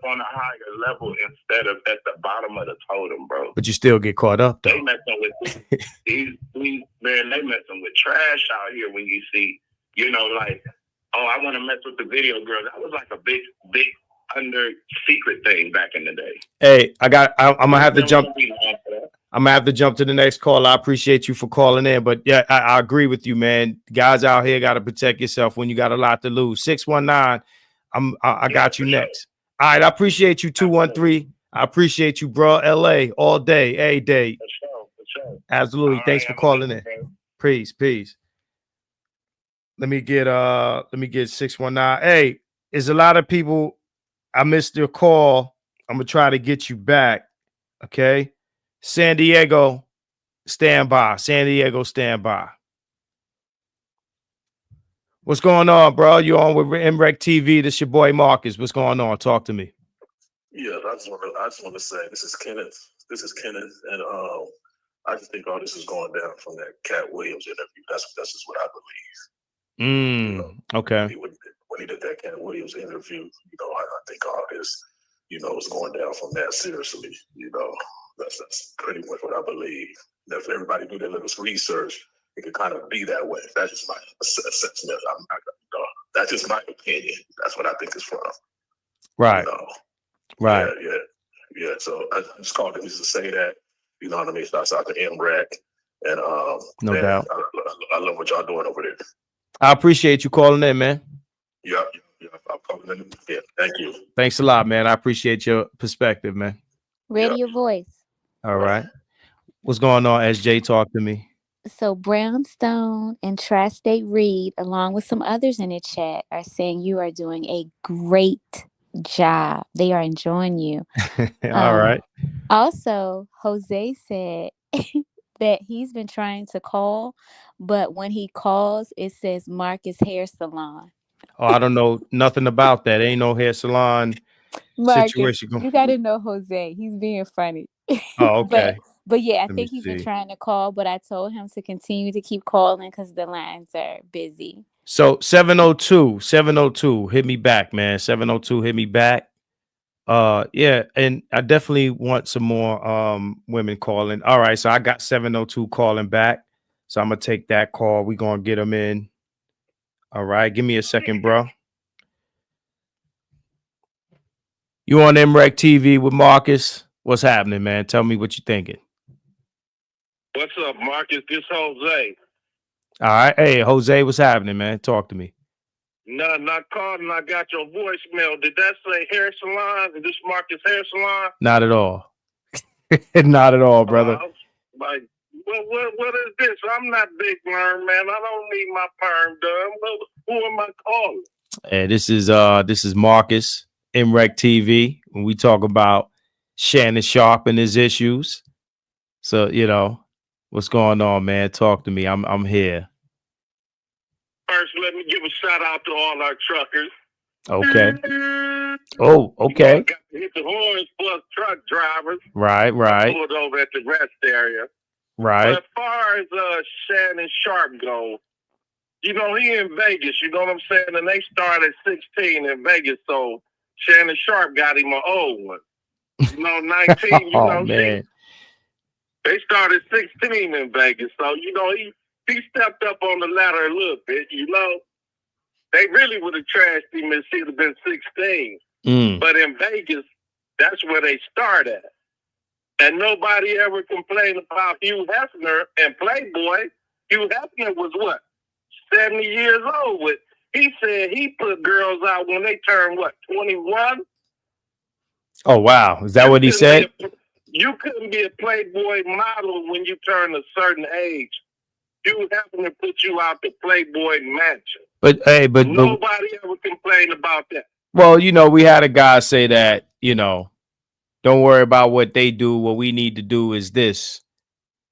on a higher level instead of at the bottom of the totem, bro. But you still get caught up though. They messing with these man. They messing with trash out here. When you see, like, oh, I want to mess with the video girl. That was like a big under secret thing back in the day. Hey, I'm gonna have to jump. I'm gonna have to jump to the next call. I appreciate you for calling in, but yeah, I agree with you, man. Guys out here got to protect yourself when you got a lot to lose. 619. I got you next. All right, I appreciate you. 213. I appreciate you, bro. LA all day, every day. For sure. Absolutely. Thanks for calling in. Peace. Let me get 619. Hey, there's a lot of people. I missed your call. I'm gonna try to get you back. Okay. San Diego, stand by. What's going on, bro? You on with MRecktv? This your boy Marcus. What's going on? Talk to me. Yeah, I just want to say this is Kenneth, and I just think all this is going down from that Cat Williams interview. That's just what I believe. Okay. When he did that Cat Williams interview, I think all this, is going down from that. Seriously, that's pretty much what I believe. And if everybody do their little research, it could kind of be that way. That's just my assessment. That's just my opinion. That's what I think it's from. Right. Right. Yeah. So I just called it just to say that, you know what I mean? Shouts out to M.Reck. And no doubt. I love what y'all doing over there. I appreciate you calling in, man. Yeah. I'm calling in. Yeah. Thank you. Thanks a lot, man. I appreciate your perspective, man. Radio voice. All right. What's going on, SJ? Talk to me. So Brownstone and Tri-State Reed, along with some others in the chat, are saying you are doing a great job. They are enjoying you. All right. Also, Jose said that he's been trying to call, but when he calls, it says Marcus Hair Salon. Oh, I don't know nothing about that. Ain't no hair salon situation. You got to know Jose. He's being funny. Oh, okay. But yeah, I think he's been trying to call, but I told him to continue to keep calling because the lines are busy. So 702, hit me back, man. 702, hit me back. Yeah, and I definitely want some more women calling. All right, so I got 702 calling back. So I'm gonna take that call. We're gonna get them in. All right, give me a second, bro. You on MRecktv with Marcus? What's happening, man? Tell me what you're thinking. What's up, Marcus? This Jose. All right. Hey, Jose, what's happening, man? Talk to me. Nothing. I called and I got your voicemail. Did that say hair salon? Is this Marcus Hair Salon? Not at all. Not at all, brother. Like, what is this? I'm not Big Worm, man. I don't need my perm done. Who am I calling? Hey, this is Marcus, MRecktv. When we talk about Shannon Sharpe and his issues. So, what's going on, man? Talk to me. I'm here. First, let me give a shout out to all our truckers. Okay. Oh, okay. Got to hit the horns for truck drivers. Right. Pulled over at the rest area. Right. But as far as Shannon Sharpe goes, he in Vegas, you know what I'm saying? And they started 16 in Vegas, so Shannon Sharpe got him an old one. 19, man. They started 16 in Vegas, so he stepped up on the ladder a little bit. They really would have trashed him if he'd have been 16. But in Vegas, that's where they start at. And nobody ever complained about Hugh Hefner and Playboy. Hugh Hefner was what? 70 years old. He said he put girls out when they turned, 21? Oh, wow. Is that what he said? You couldn't be a Playboy model when you turn a certain age. Hugh Hefner put you out the Playboy mansion. But nobody ever complained about that. Well, we had a guy say that, don't worry about what they do. What we need to do is this.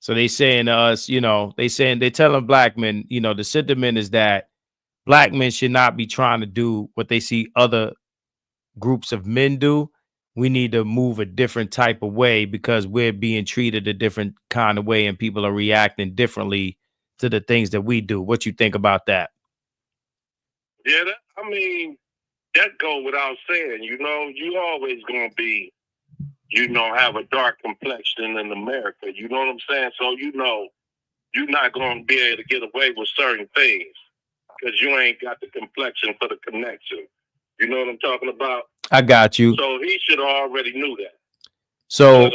So they saying to us, they're telling black men, the sentiment is that black men should not be trying to do what they see other groups of men do. We need to move a different type of way because we're being treated a different kind of way and people are reacting differently to the things that we do. What you think about that? Yeah, that go without saying. You always going to be, have a dark complexion in America. You know what I'm saying? So, you're not going to be able to get away with certain things because you ain't got the complexion for the connection. You know what I'm talking about? I got you. So he should have already knew that. So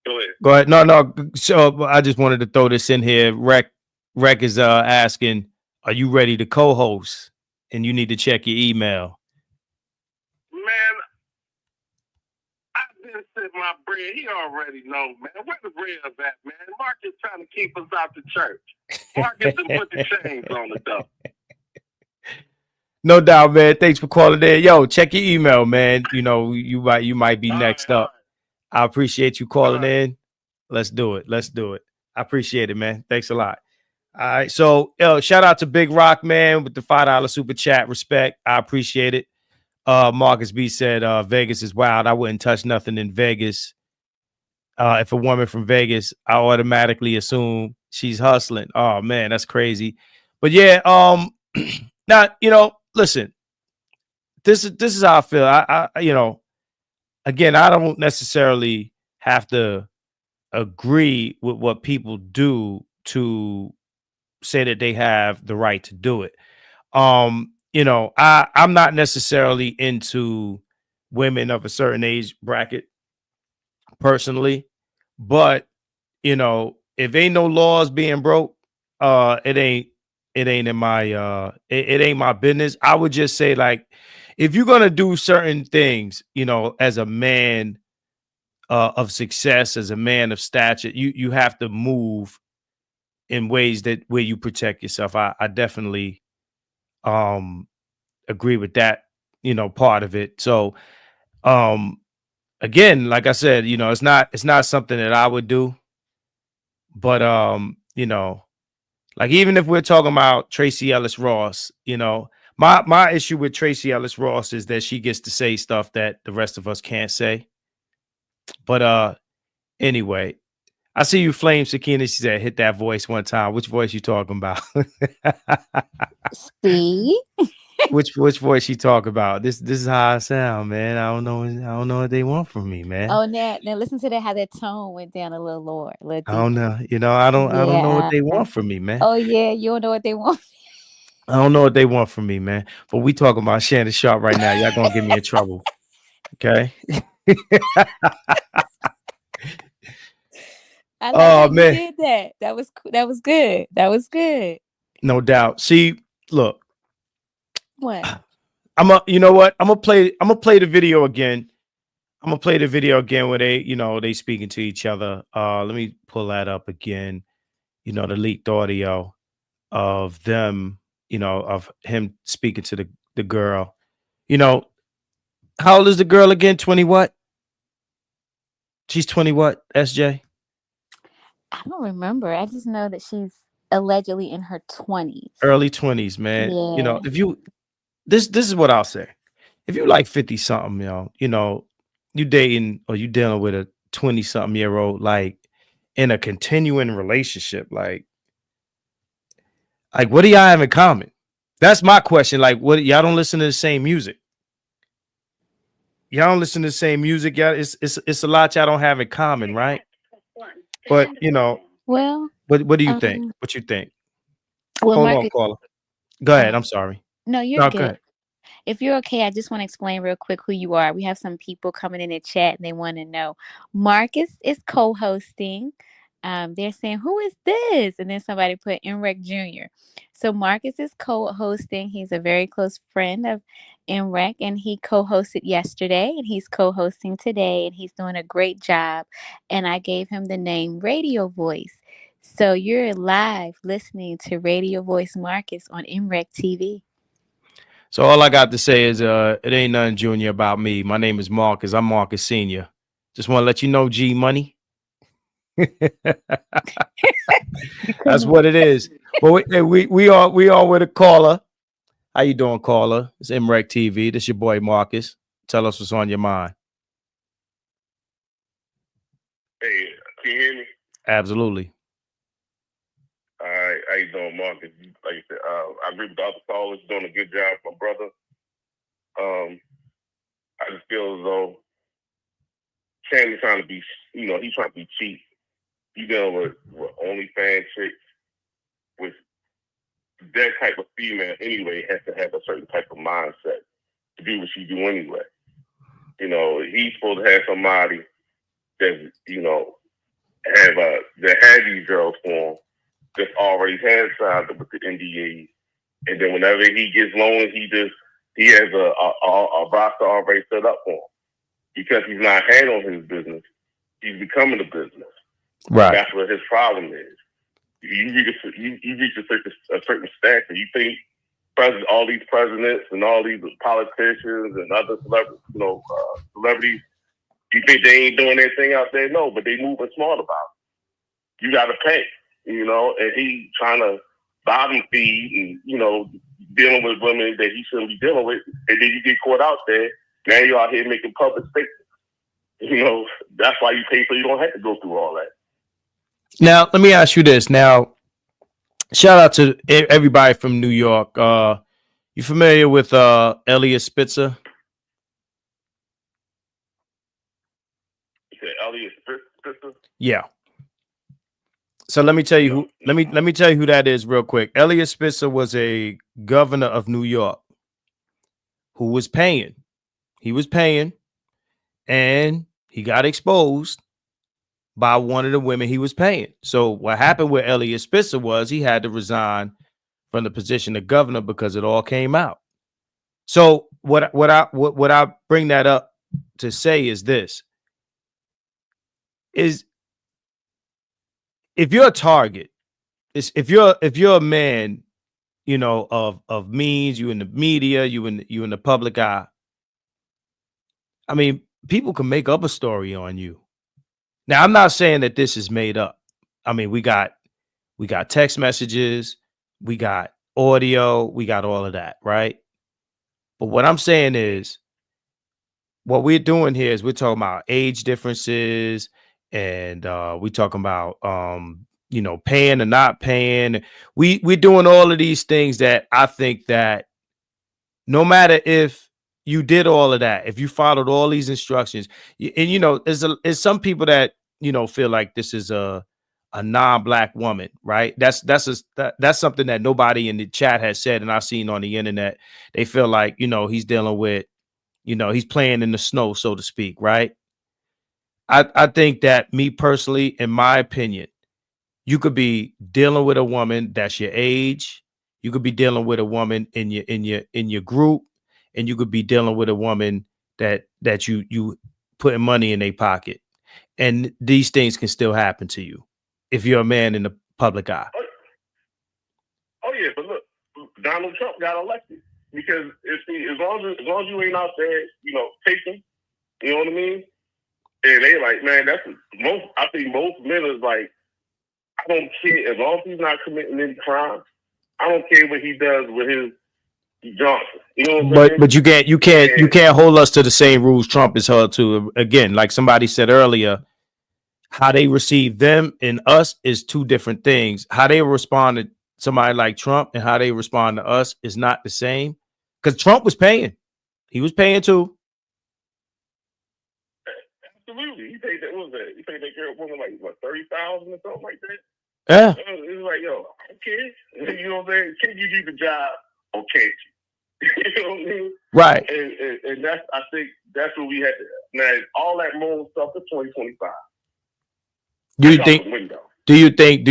go ahead. Go ahead. No. So I just wanted to throw this in here. Reck is asking, are you ready to co-host? And you need to check your email. Man, I've been sitting my bread. He already know, man. Where the bread at, man? Marcus trying to keep us out the church. Marcus and put the chains on the door. No doubt, man. Thanks for calling in. Yo, check your email, man. You might be next up. I appreciate you calling in. Let's do it. I appreciate it, man. Thanks a lot. All right. So shout out to Big Rock, man, with the $5 super chat. Respect. I appreciate it. Marcus B said Vegas is wild. I wouldn't touch nothing in Vegas. If a woman from Vegas, I automatically assume she's hustling. Oh man, that's crazy. But yeah, now, listen, this is how I feel. I again, I don't necessarily have to agree with what people do to say that they have the right to do it. I'm not necessarily into women of a certain age bracket personally, but if ain't no laws being broke, it ain't in my it ain't my business. I would just say, like, if you're gonna do certain things, as a man of success, as a man of stature, you have to move in ways where you protect yourself. I definitely agree with that, part of it. So again, like I said, it's not something that I would do, but like, even if we're talking about Tracy Ellis Ross, my issue with Tracy Ellis Ross is that she gets to say stuff that the rest of us can't say. But anyway, I see you, Flame Sakina. She said, hit that voice one time. Which voice you talking about? See? Which voice you talk about? This is how I sound, man. I don't know what they want from me, man. Oh, now listen to that, how that tone went down a little lower, a little deeper. I don't know. I don't know what they want from me, man. Oh yeah, you don't know what they want. I don't know what they want from me, man. But we talking about Shannon Sharpe right now. Y'all gonna get me in trouble. Okay. I like how you did that. That was good. That was good. No doubt. See, look. What? You know what? I'm gonna play the video again. I'm gonna play the video again where they speaking to each other. Let me pull that up again. The leaked audio of them, of him speaking to the girl. How old is the girl again? 20 what? She's 20 what, SJ? I don't remember. I just know that she's allegedly in her 20s. Early 20s, man. Yeah. this is what I'll say. If you like 50 something, you dating or you dealing with a 20 something year old, like in a continuing relationship, like what do y'all have in common? That's my question. Like, what, y'all don't listen to the same music? Y'all don't listen to the same music. Y'all, it's a lot y'all don't have in common, right? But Well, what do you think? What you think? well, Hold on, Marcus, caller. Go ahead. I'm sorry. no, you're No, go good. ahead. If you're okay, I just want to explain real quick who you are. We have some people coming in the chat and they want to know. Marcus is co-hosting. They're saying, "Who is this?" And then somebody put M.Reck Jr. So Marcus is co-hosting. He's a very close friend of M.Reck, and he co-hosted yesterday, and he's co-hosting today, and he's doing a great job. And I gave him the name Radio Voice. So you're live listening to Radio Voice Marcus on MRecktv. So all I got to say is it ain't nothing junior about me. My name is Marcus. I'm Marcus Senior. Just want to let you know, G Money. That's what it is. But we are with a caller. How you doing, caller? It's MRecktv. This your boy Marcus. Tell us what's on your mind. Hey, can you hear me? Absolutely. All right, how you doing, Marcus? Like you said, I agree with the other callers. Doing a good job, my brother. I just feel as though Shannon's trying to be, he's trying to be cheap. You dealing with OnlyFans chicks, with that type of female anyway has to have a certain type of mindset to do what she do anyway. He's supposed to have somebody that that had these girls for him, that's already had signed up with the NDAs, and then whenever he gets loans, he has a roster already set up for him, because he's not handling his business, he's becoming a business. Right. That's what his problem is. You reach a certain stature. You think all these presidents and all these politicians and other celebrities, you think they ain't doing anything out there? No, but they moving smart about it. You got to pay, and he trying to bottom feed and, dealing with women that he shouldn't be dealing with. And then you get caught out there. Now you're out here making public statements. That's why you pay, so you don't have to go through all that. Now, let me ask you this. Now, shout out to everybody from New York. You familiar with Elliot Spitzer? You said Elliot Spitzer? Yeah. So let me tell you who. Let me tell you who that is real quick. Elliot Spitzer was a governor of New York who was paying. He was paying, and he got exposed by one of the women he was paying. So what happened with Elliot Spitzer was he had to resign from the position of governor because it all came out. So what I bring that up to say is this: is if you're a target, if you're a man, of means, you in the media, you in the public eye. I mean, people can make up a story on you. Now, I'm not saying that this is made up. I mean, we got text messages, we got audio, we got all of that, right? But what I'm saying is, what we're doing here is we're talking about age differences, and we're talking about paying or not paying. We're doing all of these things that I think that no matter if you did all of that, if you followed all these instructions, and there's some people that feel like this is a non-black woman, right? That's something that nobody in the chat has said, and I've seen on the internet. They feel like he's dealing with, he's playing in the snow, so to speak, right? I think that, me personally, in my opinion, you could be dealing with a woman that's your age. You could be dealing with a woman in your group, and you could be dealing with a woman that you putting money in their pocket. And these things can still happen to you if you're a man in the public eye. Oh yeah, but look, Donald Trump got elected because as long as you ain't out there, taking, you know what I mean? And they like, man, I think most men is like, I don't care as long as he's not committing any crime. I don't care what he does with Johnson. You know what I'm saying? But you can't hold us to the same rules Trump is held to. Again, like somebody said earlier, how they receive them and us is two different things. How they respond to somebody like Trump and how they respond to us is not the same. Because Trump was paying. He was paying too. Absolutely. He paid that. What was that? He paid that girl woman like what, 30,000 or something like that. Yeah. It was like, yo, okay, you know what I'm saying? Can you do the job or can't you? You know what I mean? Right. And that's, I think that's what we had to. Now all that moral stuff is 2025. Do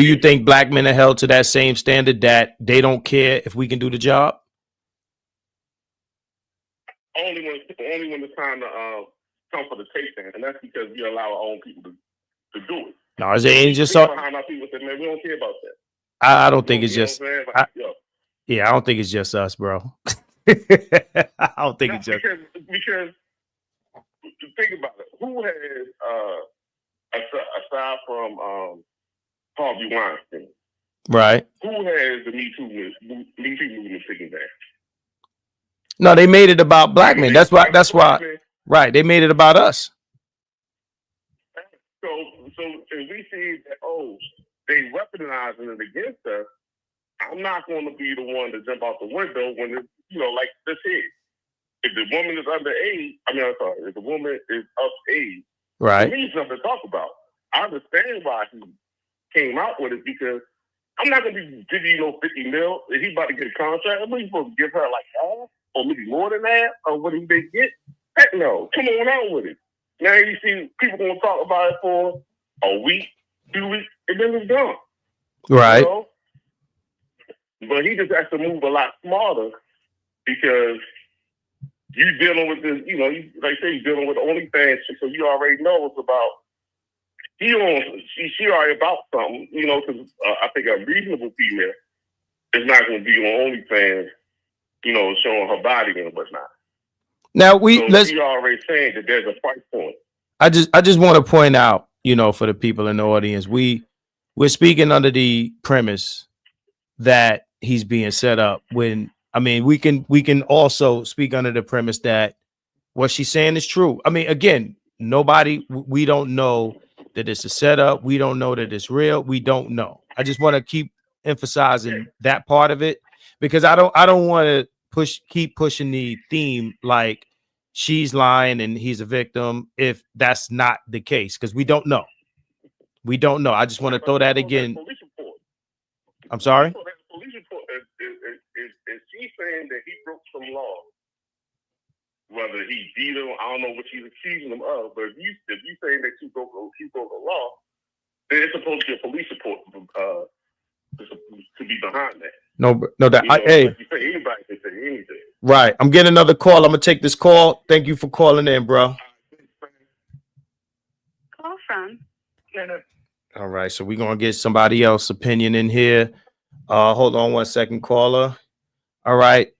you think black men are held to that same standard that they don't care if we can do the job? Only when it's time to come for the takedown, and that's because we allow our own people to do it. No, it ain't just so. Behind our people say, man, we don't care about that. I don't think it's just. Like, I don't think it's just us, bro. I don't think it's just because think about it. Who has aside from Harvey Weinstein, right? Who has the Me Too movement taking back? No, they made it about black men. That's why. Right. They made it about us. So if we see that, they weaponizing it against us, I'm not going to be the one to jump out the window when it's, like this here. If the woman is underage, if the woman is of age, right? We need something to talk about. I understand why he came out with it because I'm not going to be giving you 50 mil. If he about to get a contract, I'm supposed to give her like half or maybe more than that or what he may get. Heck no. Come on out with it. Now you see people going to talk about it for a week, 2 weeks, and then it's done. Right. But he just has to move a lot smarter because you're dealing with this, like I say, you're dealing with OnlyFans, so you already know it's about. She already about something, because I think a reasonable female is not going to be on OnlyFans, showing her body and whatnot. Now she already saying that there's a price point. I just want to point out, for the people in the audience, we're speaking under the premise that he's being set up. We can also speak under the premise that what she's saying is true. Again, we don't know that it's a setup. We don't know that it's real. We don't know. I just want to keep emphasizing that part of it because I don't want to keep pushing the theme like she's lying and he's a victim if that's not the case, because we don't know. We don't know. I just want to throw that again. I'm sorry? Police report is she saying that he broke some law? Whether he beat him, I don't know what she's accusing him of, but if you saying that he broke a law, then it's supposed to be a police report to be behind that. No, that hey, like you say, anybody can say anything. Right. I'm getting another call. I'm gonna take this call. Thank you for calling in, bro. Call from. All right, so we're gonna get somebody else's opinion in here. Hold on 1 second, caller. All right.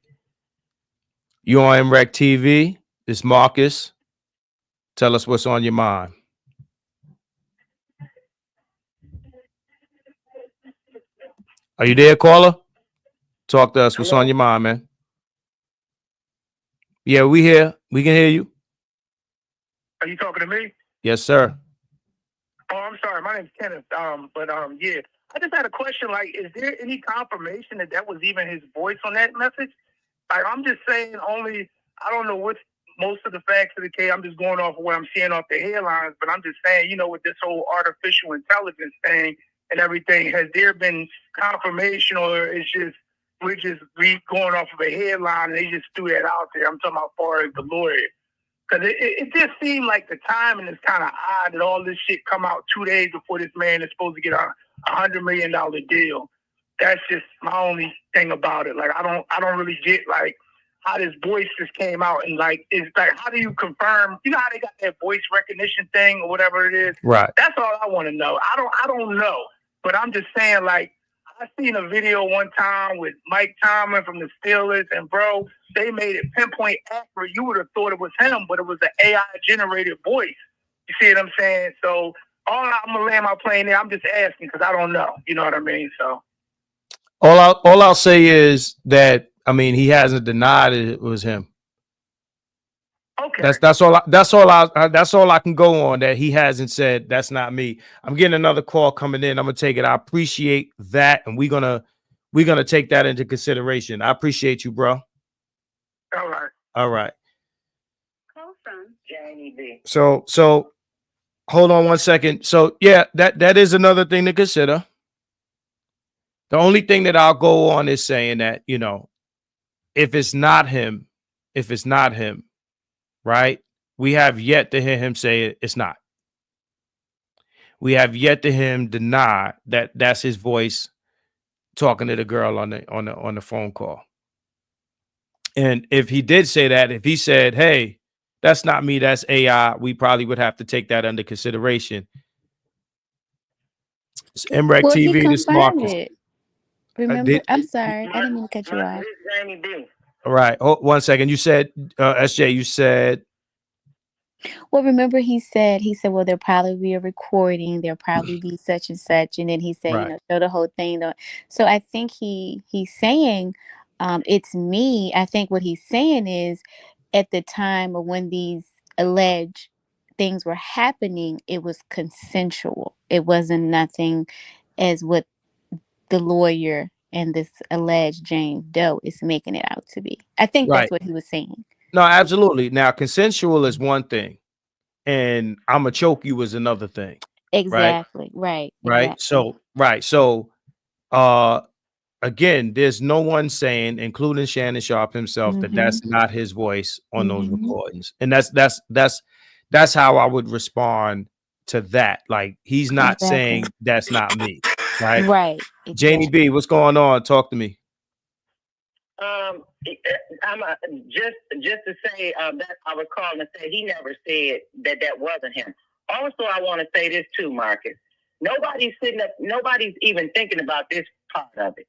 You on MRecktv? It's Marcus. Tell us what's on your mind. Are you there, caller? Talk to us. What's on your mind, man? Yeah, we here. We can hear you. Are you talking to me? Yes, sir. Oh, I'm sorry. My name's Kenneth. Yeah. I just had a question. Like, is there any confirmation that was even his voice on that message? Like, I'm just saying I don't know what most of the facts of the case. I'm just going off of what I'm seeing off the headlines, but I'm just saying, with this whole artificial intelligence thing and everything, has there been confirmation or we're just going off of a headline and they just threw that out there? I'm talking about far as the lawyer. Because it just seemed like the timing is kind of odd that all this shit come out 2 days before this man is supposed to get a $100 million deal. That's just my only thing about it. Like, I don't really get like how this voice just came out and like, it's like, how do you confirm? You know how they got that voice recognition thing or whatever it is? Right. That's all I want to know. I don't know, but I'm just saying, like, I seen a video one time with Mike Tomlin from the Steelers, and bro, they made it pinpoint accurate. You would have thought it was him, but it was an AI generated voice. You see what I'm saying? So I'm gonna land my plane there. I'm just asking because I don't know. You know what I mean? So all I'll say is that I mean, he hasn't denied it was him. Okay. That's all I can go on. That he hasn't said that's not me. I'm getting another call coming in. I'm gonna take it. I appreciate that, and we're gonna take that into consideration. I appreciate you, bro. All right. All right. Call from Jamie B. So hold on one second. So yeah, that is another thing to consider. The only thing that I'll go on is saying that, you know, if it's not him, right? We have yet to hear him say it's not. We have yet to hear him deny that that's his voice talking to the girl on the phone call. And if he did say that, if he said, "Hey, that's not me, that's AI," we probably would have to take that under consideration. It's MRecktv. Well, he This confirmed Marcus. it. Remember? I'm sorry. I didn't mean to cut you off. Jamie B. All right. Oh, 1 second. You said, SJ, you said. Well, remember he said, well, there'll probably be a recording. There'll probably be such and such. And then he said, Right. show the whole thing. So I think he's saying, it's me. I think what he's saying is at the time of when these alleged things were happening, it was consensual. It wasn't nothing as what the lawyer and this alleged Jane Doe is making it out to be. I think Right. that's what he was saying. No, absolutely. Now, consensual is one thing, and I'ma choke you is another thing. Exactly. Right. Right. Exactly. So, again, there's no one saying, including Shannon Sharpe himself, that that's not his voice on those recordings, and that's how I would respond to that. Like, he's not saying that's not me, right? Right. Janie B, what's going on? Talk to me. I'm just to say that I was calling to say he never said that wasn't him. Also, I want to say this too, Marcus. Nobody's even thinking about this part of it.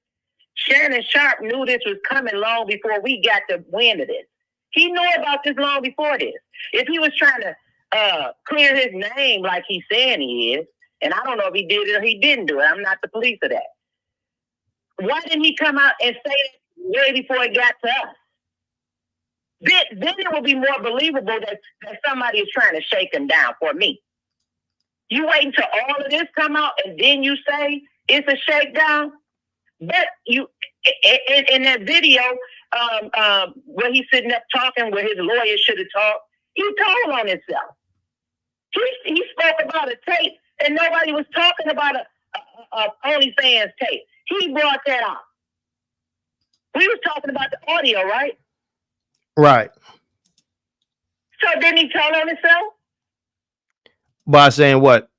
Shannon Sharpe knew this was coming long before we got the wind of this. He knew about this long before this. If he was trying to clear his name like he's saying he is, and I don't know if he did it or he didn't do it. I'm not the police of that. Why didn't he come out and say it way before it got to us? Then it would be more believable that somebody is trying to shake him down for me. You wait until all of this come out and then you say it's a shakedown? But you in that video where he's sitting up talking where his lawyer should have talked, he told on himself. He spoke about a tape and nobody was talking about a OnlyFans tape. He brought that up. We was talking about the audio, right? Right. So didn't he tell on himself? By saying what?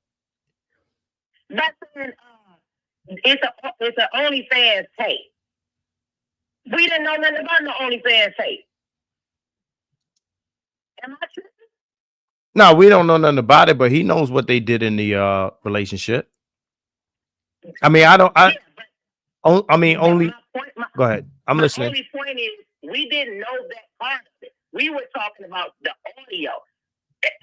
By saying it's an OnlyFans tape. We didn't know nothing about no OnlyFans tape. Am I tripping? No, we don't know nothing about it, but he knows what they did in the relationship. I mean, only. Go ahead. I'm listening. My only point is we didn't know that part of it. We were talking about the audio.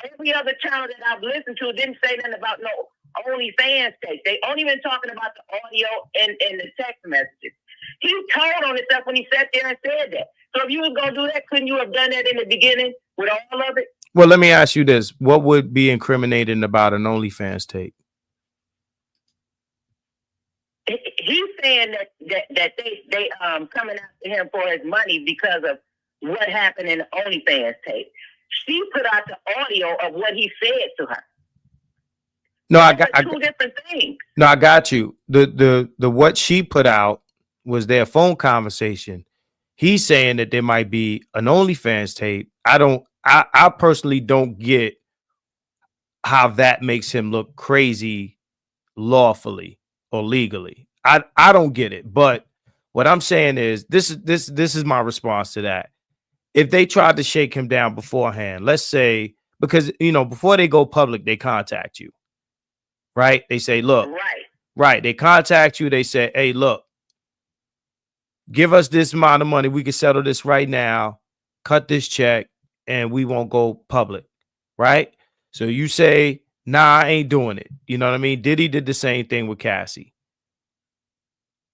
Every other channel that I've listened to didn't say nothing about no OnlyFans tape. They only been talking about the audio and the text messages. He told on himself when he sat there and said that. So if you was gonna do that, couldn't you have done that in the beginning with all of it? Well, let me ask you this: what would be incriminating about an OnlyFans tape? He's saying that they coming after him for his money because of what happened in the OnlyFans tape. She put out the audio of what he said to her. No, I got two different things. No, I got you. The what she put out was their phone conversation. He's saying that there might be an OnlyFans tape. I personally don't get how that makes him look crazy lawfully or legally. I don't get it. But what I'm saying is this is my response to that. If they tried to shake him down beforehand, let's say, because before they go public, they contact you. Right? They say, look, right. They contact you. They say, hey, look, give us this amount of money. We can settle this right now. Cut this check and we won't go public. Right? So you say, nah, I ain't doing it. You know what I mean? Diddy did the same thing with Cassie.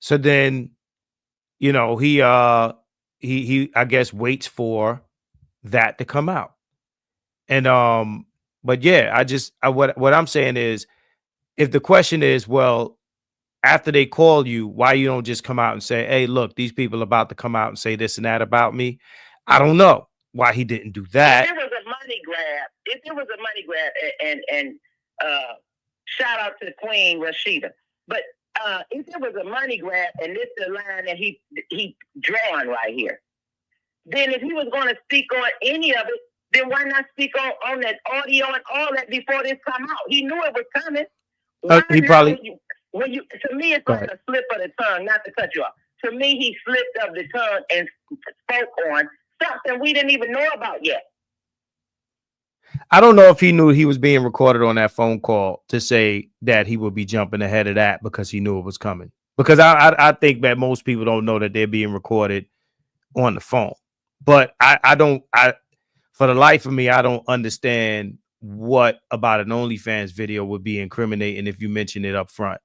So then, he he I guess waits for that to come out. And but yeah, what I'm saying is, if the question is, well, after they call you, why you don't just come out and say, hey, look, these people about to come out and say this and that about me. I don't know why he didn't do that. If it was a money grab, and shout out to Queen Rashida, but if it was a money grab and this is the line that he drawing right here, then if he was going to speak on any of it, then why not speak on that audio and all that before this come out? He knew it was coming. He probably. When you, to me, it's like a slip of the tongue, not to cut you off. To me, he slipped of the tongue and spoke on something we didn't even know about yet. I don't know if he knew he was being recorded on that phone call to say that he would be jumping ahead of that because he knew it was coming. Because I think that most people don't know that they're being recorded on the phone. But for the life of me, I don't understand what about an OnlyFans video would be incriminating if you mention it up front.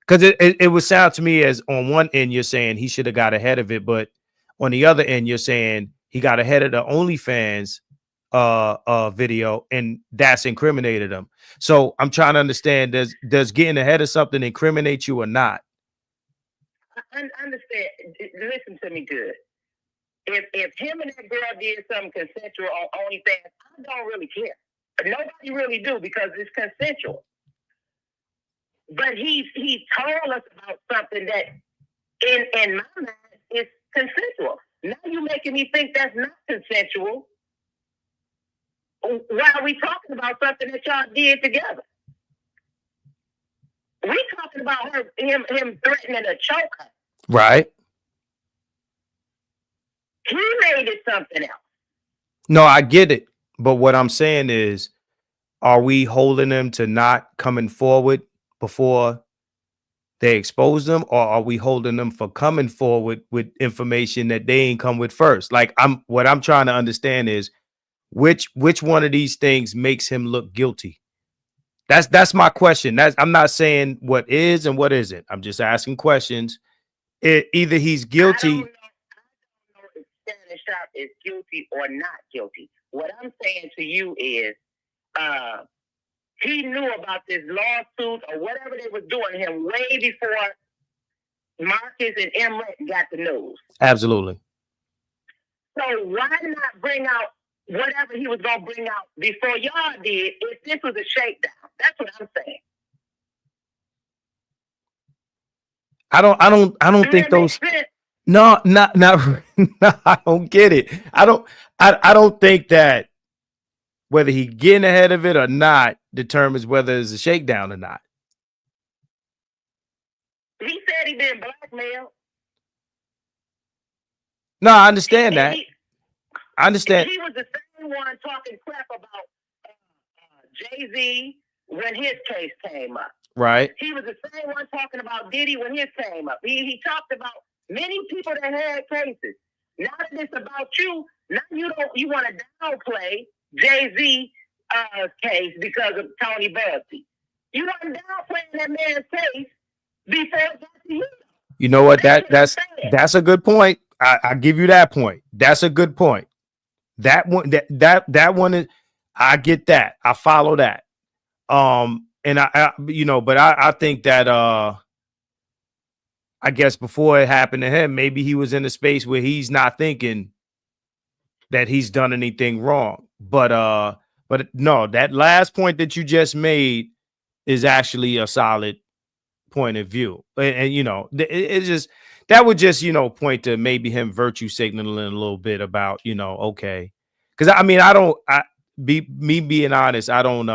Because it would sound to me as on one end you're saying he should have got ahead of it, but on the other end you're saying he got ahead of the OnlyFans video, and that's incriminated him. So I'm trying to understand, does getting ahead of something incriminate you or not? I understand. Listen to me good. If him and that girl did something consensual on OnlyFans, I don't really care. Nobody really do because it's consensual. But he told us about something that in my mind is consensual. Now you're making me think that's not consensual. Why are we talking about something that y'all did together? We talking about him threatening to choke her. Right. He made it something else. No, I get it. But what I'm saying is, are we holding them to not coming forward before they expose them, or are we holding them for coming forward with information that they ain't come with first? Like what I'm trying to understand is which one of these things makes him look guilty? That's my question. I'm not saying what is and what isn't. I'm just asking questions. Either he's guilty. I don't know if Shannon Sharpe is guilty or not guilty. What I'm saying to you is he knew about this lawsuit or whatever they was doing to him way before Marcus and M.Reck got the news. Absolutely. So why not bring out whatever he was going to bring out before y'all did if this was a shakedown? That's what I'm saying. I don't think those. No, not. No, I don't get it. I don't think that whether he getting ahead of it or not determines whether it's a shakedown or not. He said he been blackmailed. No, I understand that. I understand. He was the same one talking crap about Jay-Z when his case came up. Right. He was the same one talking about Diddy when his came up. He talked about many people that had cases. Now that it's about you, now you want to downplay Jay-Z case because of Tony Busby. You want to downplay that man's case before it got to you. You know what? That's a good point. I give you that point. That's a good point. That one that one is, I get that. I follow that. And I think that I guess before it happened to him, maybe he was in a space where he's not thinking that he's done anything wrong. But no, that last point that you just made is actually a solid point of view. And it's just that would just, point to maybe him virtue signaling a little bit about, okay. Because I mean, being honest, I don't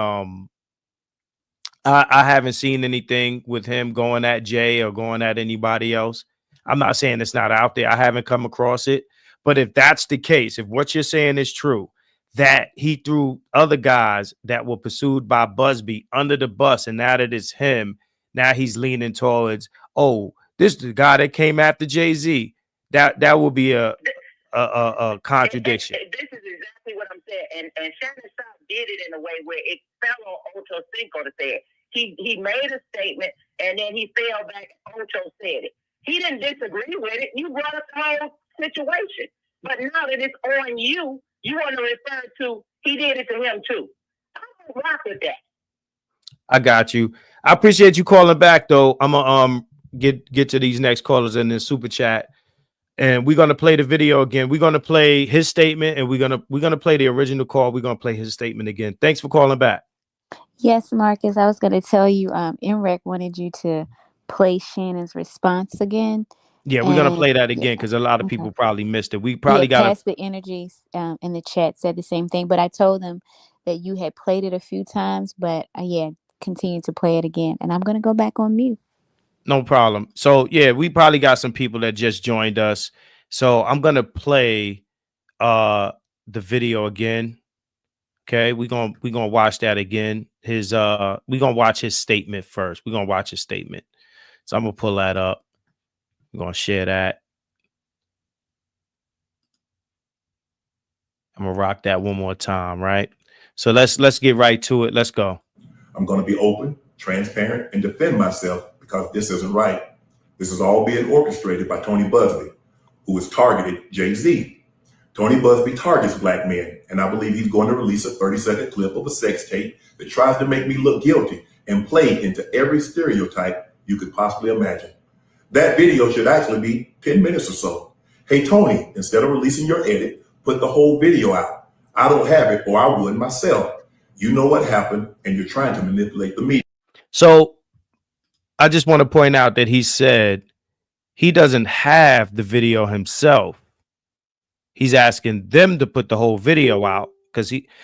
I haven't seen anything with him going at Jay or going at anybody else. I'm not saying it's not out there. I haven't come across it. But if that's the case, if what you're saying is true, that he threw other guys that were pursued by Busby under the bus, and now that it's him, now he's leaning towards, oh, this is the guy that came after Jay-Z. That will be a contradiction. This is exactly what I'm saying. And Shannon Sharpe did it in a way where it fell on Ocho Cinco to say it. He made a statement and then he fell back. Ocho said it. He didn't disagree with it. You brought up the whole situation. But now that it's on you, you want to refer to he did it to him too. I don't rock with that. I got you. I appreciate you calling back though. I'm gonna get to these next callers in the super chat. And we're gonna play the video again. We're gonna play his statement, and we're gonna play the original call. We're gonna play his statement again. Thanks for calling back. Yes, Marcus, I was going to tell you, M.Reck wanted you to play Shannon's response again. Yeah, we're gonna play that Yeah, again because a lot of okay. people probably missed it. We Yeah, probably got Pass the Energies in the chat said the same thing, but I told them that you had played it a few times, but yeah, continue to play it again. And I'm going to go back on mute. no problem. So yeah, we probably got some people that just joined us. So I'm gonna play the video again. Okay, we're gonna watch that again. We're gonna watch his statement first. We're gonna watch his statement. So I'm gonna pull that up. We're gonna share that. I'm gonna rock that one more time, right? So let's get right to it. Let's go. I'm going to be open, transparent, and defend myself because this isn't right. This is all being orchestrated by Tony Busby, who has targeted Jay-Z. Tony Busby targets black men, and I believe he's going to release a 30-second clip of a sex tape that tries to make me look guilty and play into every stereotype you could possibly imagine. That video should actually be 10 minutes or so. Hey, Tony, instead of releasing your edit, put the whole video out. I don't have it, or I would myself. You know what happened, and you're trying to manipulate the media. So I just want to point out that he said he doesn't have the video himself. He's asking them to put the whole video out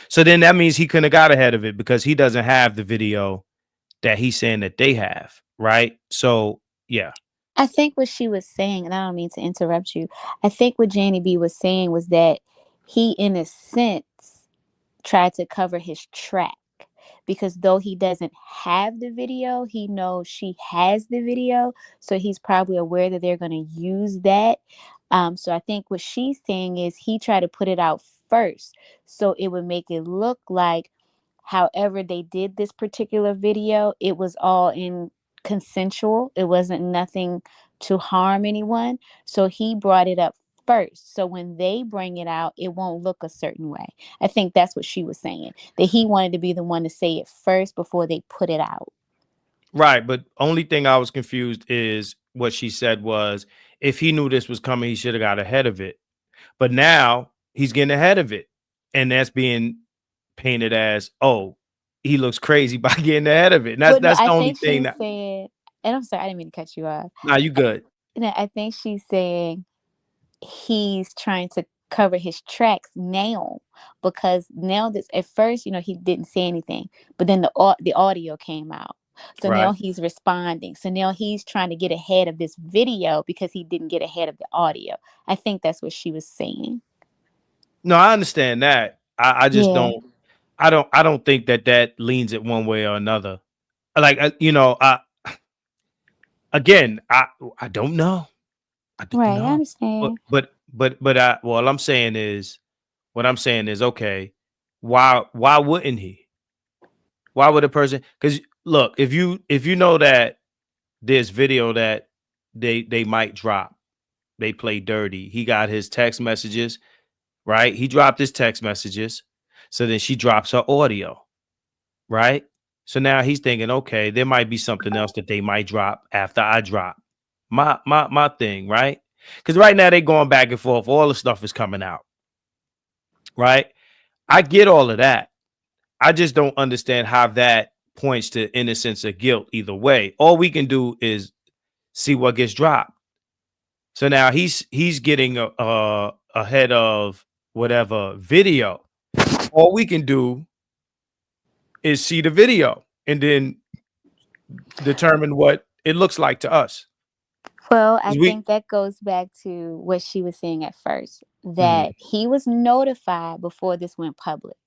so then that means he couldn't have got ahead of it because he doesn't have the video that he's saying that they have, right? So yeah. I think what she was saying, and I don't mean to interrupt you, I think what Janie B was saying was that he, in a sense, tried to cover his track because though he doesn't have the video, he knows she has the video. So he's probably aware that they're going to use that. So I think what she's saying is he tried to put it out first so it would make it look like however they did this particular video, it was all in consensual. It wasn't nothing to harm anyone. So he brought it up first. So when they bring it out, it won't look a certain way. I think that's what she was saying, that he wanted to be the one to say it first before they put it out. Right. But only thing I was confused is what she said was if he knew this was coming, he should have got ahead of it. But now he's getting ahead of it. And that's being painted as, oh, he looks crazy by getting ahead of it. And that's the only thing that saying, and I'm sorry, I didn't mean to cut you off. Nah, you good. I think she's saying he's trying to cover his tracks now because now this at first, he didn't say anything, but then the audio came out. So now he's responding. So now he's trying to get ahead of this video because he didn't get ahead of the audio. I think that's what she was saying. No, I understand that. I just don't. I don't think that leans it one way or another. Like again, I don't know. I don't know. I understand. But what I'm saying is, okay, why wouldn't he? Why would a person? Because look, if you know that there's video that they might drop, they play dirty. He got his text messages, right? He dropped his text messages. So then she drops her audio, right? So now he's thinking, okay, there might be something else that they might drop after I drop my thing, right? Because right now they're going back and forth. All the stuff is coming out, right? I get all of that. I just don't understand how that points to innocence or guilt either way. All we can do is see what gets dropped. So now he's getting ahead of whatever video. All we can do is see the video and then determine what it looks like to us. Well, I think that goes back to what she was saying at first, that he was notified before this went public.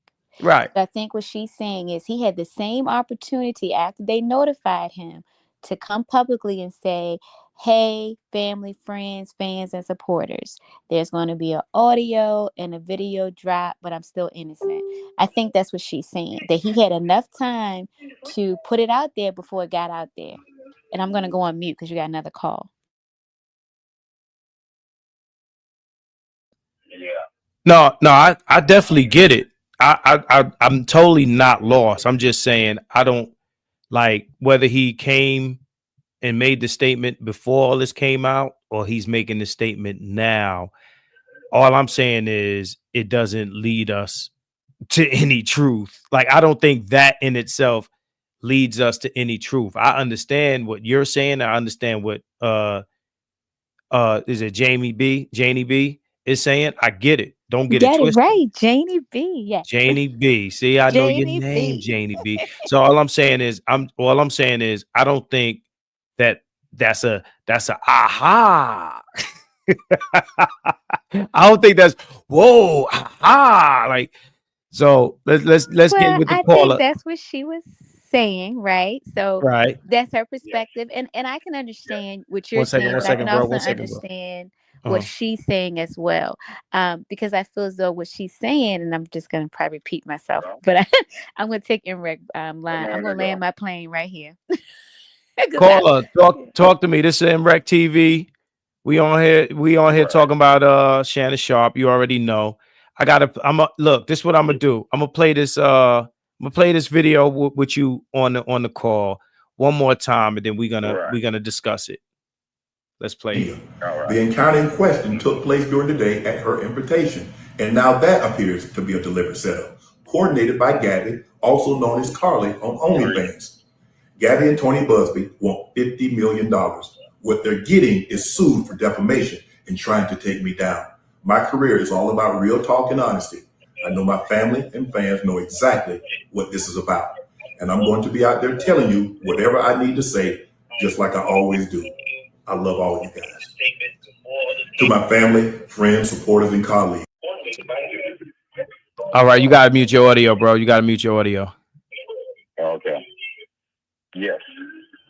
Right. So I think what she's saying is he had the same opportunity after they notified him to come publicly and say, hey, family, friends, fans, and supporters, there's going to be an audio and a video drop, but I'm still innocent. I think that's what she's saying, that he had enough time to put it out there before it got out there. And I'm going to go on mute because you got another call. No, I definitely get it. I'm totally not lost. I'm just saying I don't like whether he came and made the statement before all this came out or he's making the statement now. All I'm saying is it doesn't lead us to any truth. Like, I don't think that in itself leads us to any truth. I understand what you're saying. I understand what is it Janie B is saying. I get it. Don't get it Get it twisted. right, Janie B. Yes. Janie B. See, I know your Janie name, B. Janie B. So all I'm saying is I don't think that's a aha. I don't think that's whoa, aha. Like, so let's get Well, with the I think caller. that's what she was saying, right? So Right. that's her perspective, and I can understand what you're One second, saying, one but I can second, bro. also One second, bro. understand what Uh-huh. she's saying as well, because I feel as though what she's saying, and I'm just gonna probably repeat myself, but I'm gonna take M.Reck line. I'm gonna land my plane right here. 'Cause Caller, talk to me. This is MRecktv. We on here talking about Shannon Sharpe. You already know. Look, this is what I'm gonna do. I'm gonna play this video with you on the call one more time, and then we're gonna discuss it. Let's play it. The encounter in question took place during the day at her invitation, and now that appears to be a deliberate setup, coordinated by Gabby, also known as Carly on OnlyFans. Gabby and Tony Busby want $50 million. What they're getting is sued for defamation and trying to take me down. My career is all about real talk and honesty. I know my family and fans know exactly what this is about. And I'm going to be out there telling you whatever I need to say, just like I always do. I love all you guys. To my family, friends, supporters, and colleagues. All right, you gotta mute your audio, bro. You gotta mute your audio. Okay. Yes.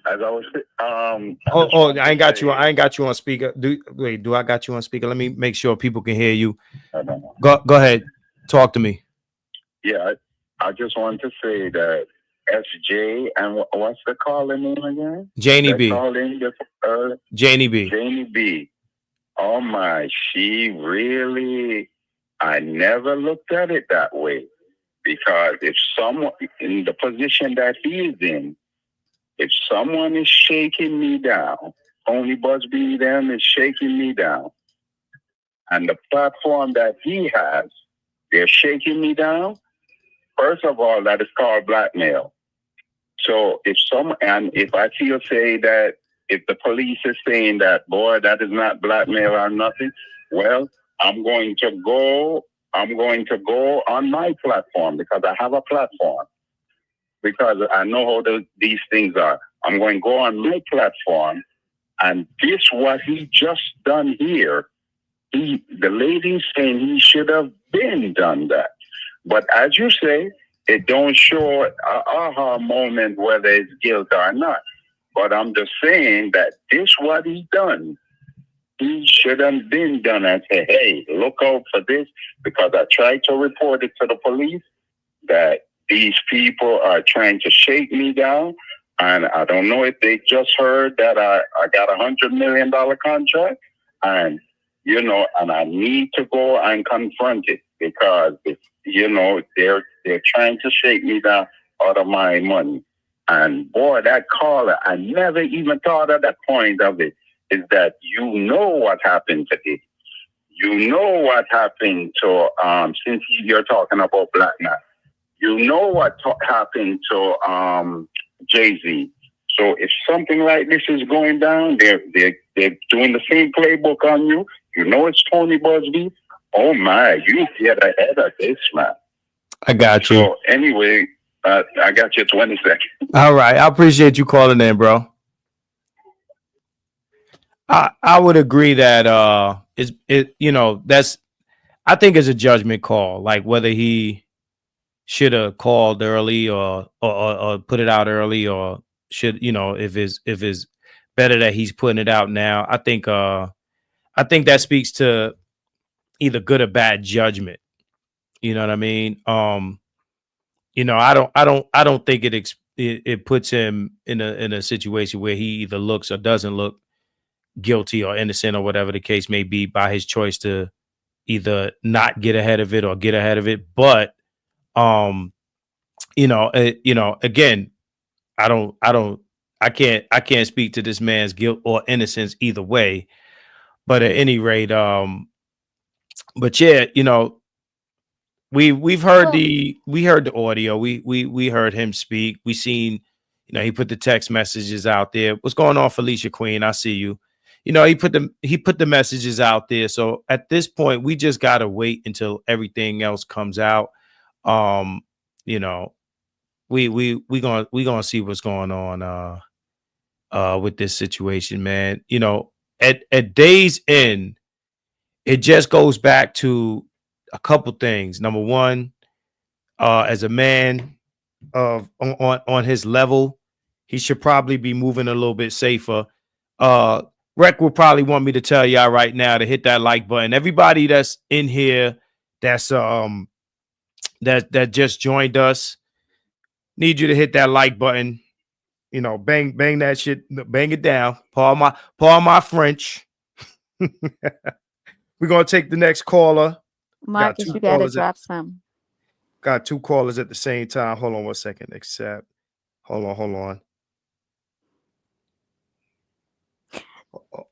As I was I ain't got you. I ain't got you on speaker. Do I got you on speaker? Let me make sure people can hear you. Go ahead. Talk to me. Yeah, I just wanted to say that SJ and what's the caller name again? Janie B. Janie B. Janie B. Oh my, she really. I never looked at it that way, because if someone in the position that he is in, if someone is shaking me down, Tony Busby them is shaking me down, and the platform that he has, they're shaking me down. First of all, that is called blackmail. So if I feel say that if the police is saying that, boy, that is not blackmail or nothing, well, I'm going to go on my platform, because I have a platform, because I know how these things are. I'm going to go on my platform, and this what he just done here. The lady's saying he should have been done that. But as you say, it don't show an aha moment whether it's guilt or not. But I'm just saying that this what he done. He should have been done and say, hey, look out for this, because I tried to report it to the police that these people are trying to shake me down. And I don't know if they just heard that I got $100 million contract, and and I need to go and confront it, because they're trying to shake me down out of my money. And boy, that caller, I never even thought of that point of it, is that what happened to it. What happened to since you're talking about Black Man. What happened to Jay-Z. So if something like this is going down, they're doing the same playbook on you. It's Tony Busby. Oh my, you get ahead of this, man. I got you. So anyway, I got you 20 seconds. All right, I appreciate you calling in, bro. I would agree that I think it's a judgment call, like whether he should have called early or put it out early, or should, if it's better that he's putting it out now. I think that speaks to either good or bad judgment. You know what I mean? I don't think it puts him in a situation where he either looks or doesn't look guilty or innocent or whatever the case may be by his choice to, either not get ahead of it or get ahead of it. But again, I can't speak to this man's guilt or innocence either way. But at any rate, but yeah, we've heard we heard the audio. We heard him speak. We seen, he put the text messages out there. What's going on, Felicia Queen? I see you. He put the messages out there. So at this point, we just gotta wait until everything else comes out. We gonna see what's going on with this situation, man. At day's end, it just goes back to a couple things. Number one, as a man on his level, he should probably be moving a little bit safer. Reck will probably want me to tell y'all right now to hit that like button. Everybody that's in here, that's that just joined us, need you to hit that like button. Bang that shit, bang it down. Paul my French. We're gonna take the next caller. Marcus, you gotta drop some. Got two callers at the same time. Hold on 1 second. Accept. Hold on.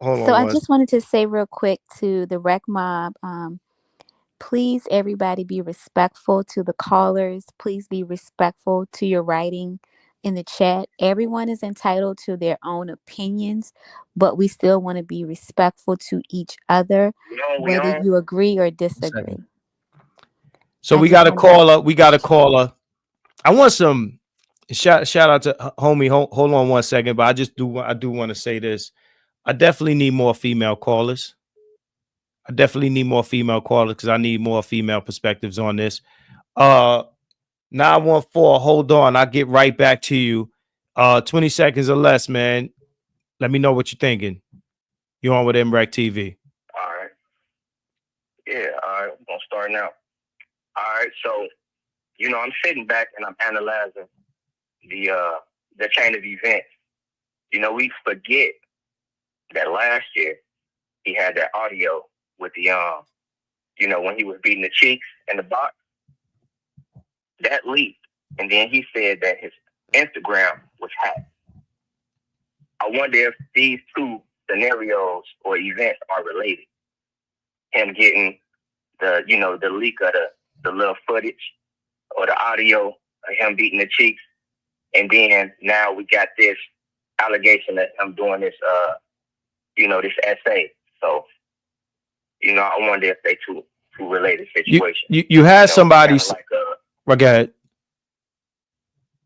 So I just wanted to say real quick to the Reckmobb, please, everybody, be respectful to the callers. Please be respectful to your writing in the chat. Everyone is entitled to their own opinions, but we still want to be respectful to each other, whether you agree or disagree. So we got a caller. I want some shout out to homie. Hold on 1 second, but I do want to say this. I definitely need more female callers. Because I need more female perspectives on this. 914, hold on. I'll get right back to you. 20 seconds or less, man. Let me know what you're thinking. You on with MRecktv. All right. Yeah, all right. We're going to start now. All right, so, I'm sitting back and I'm analyzing the chain of events. We forget that last year he had that audio with the, when he was beating the cheeks in the box. That leaked. And then he said that his Instagram was hacked. I wonder if these two scenarios or events are related. Him getting the leak of the little footage or the audio of him beating the cheeks. And then now we got this allegation that I'm doing this, this essay. So, I wonder if they two related situations. You had somebody. Go ahead.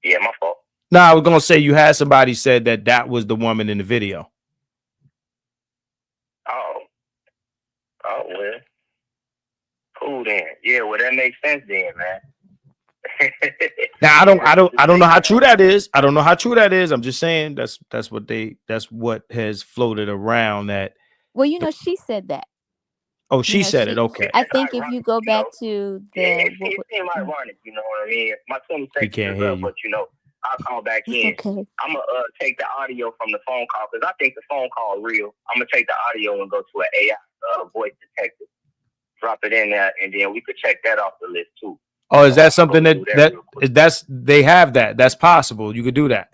Yeah, my fault. No, I was gonna say you had somebody said that was the woman in the video. Oh, well, cool then. Yeah, well that makes sense then, man. Now I don't know how true that is. I'm just saying that's what has floated around that. Well, she said that. Oh, she said it. Okay. I think if you go back to the, it seemed ironic, you know what I mean? My 20 seconds is up, but I'll call back in. Okay. I'm gonna take the audio from the phone call because I think the phone call real. I'm gonna take the audio and go to an AI voice detective, drop it in there, and then we could check that off the list too. Oh, is that something they have that? That's possible. You could do that.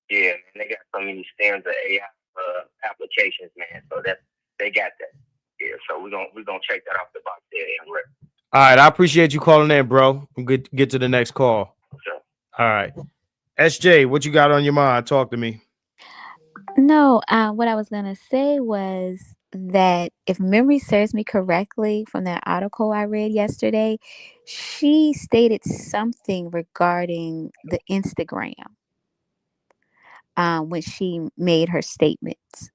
Yeah, man, they got so many stands of AI applications, man. So they got that. Yeah, so we're gonna check that off the box there, Rick. All right, I appreciate you calling in, bro. We'll get to the next call. Sure. All right, SJ, what you got on your mind? Talk to me. No, what I was gonna say was that if memory serves me correctly from that article I read yesterday, she stated something regarding the Instagram when she made her statements.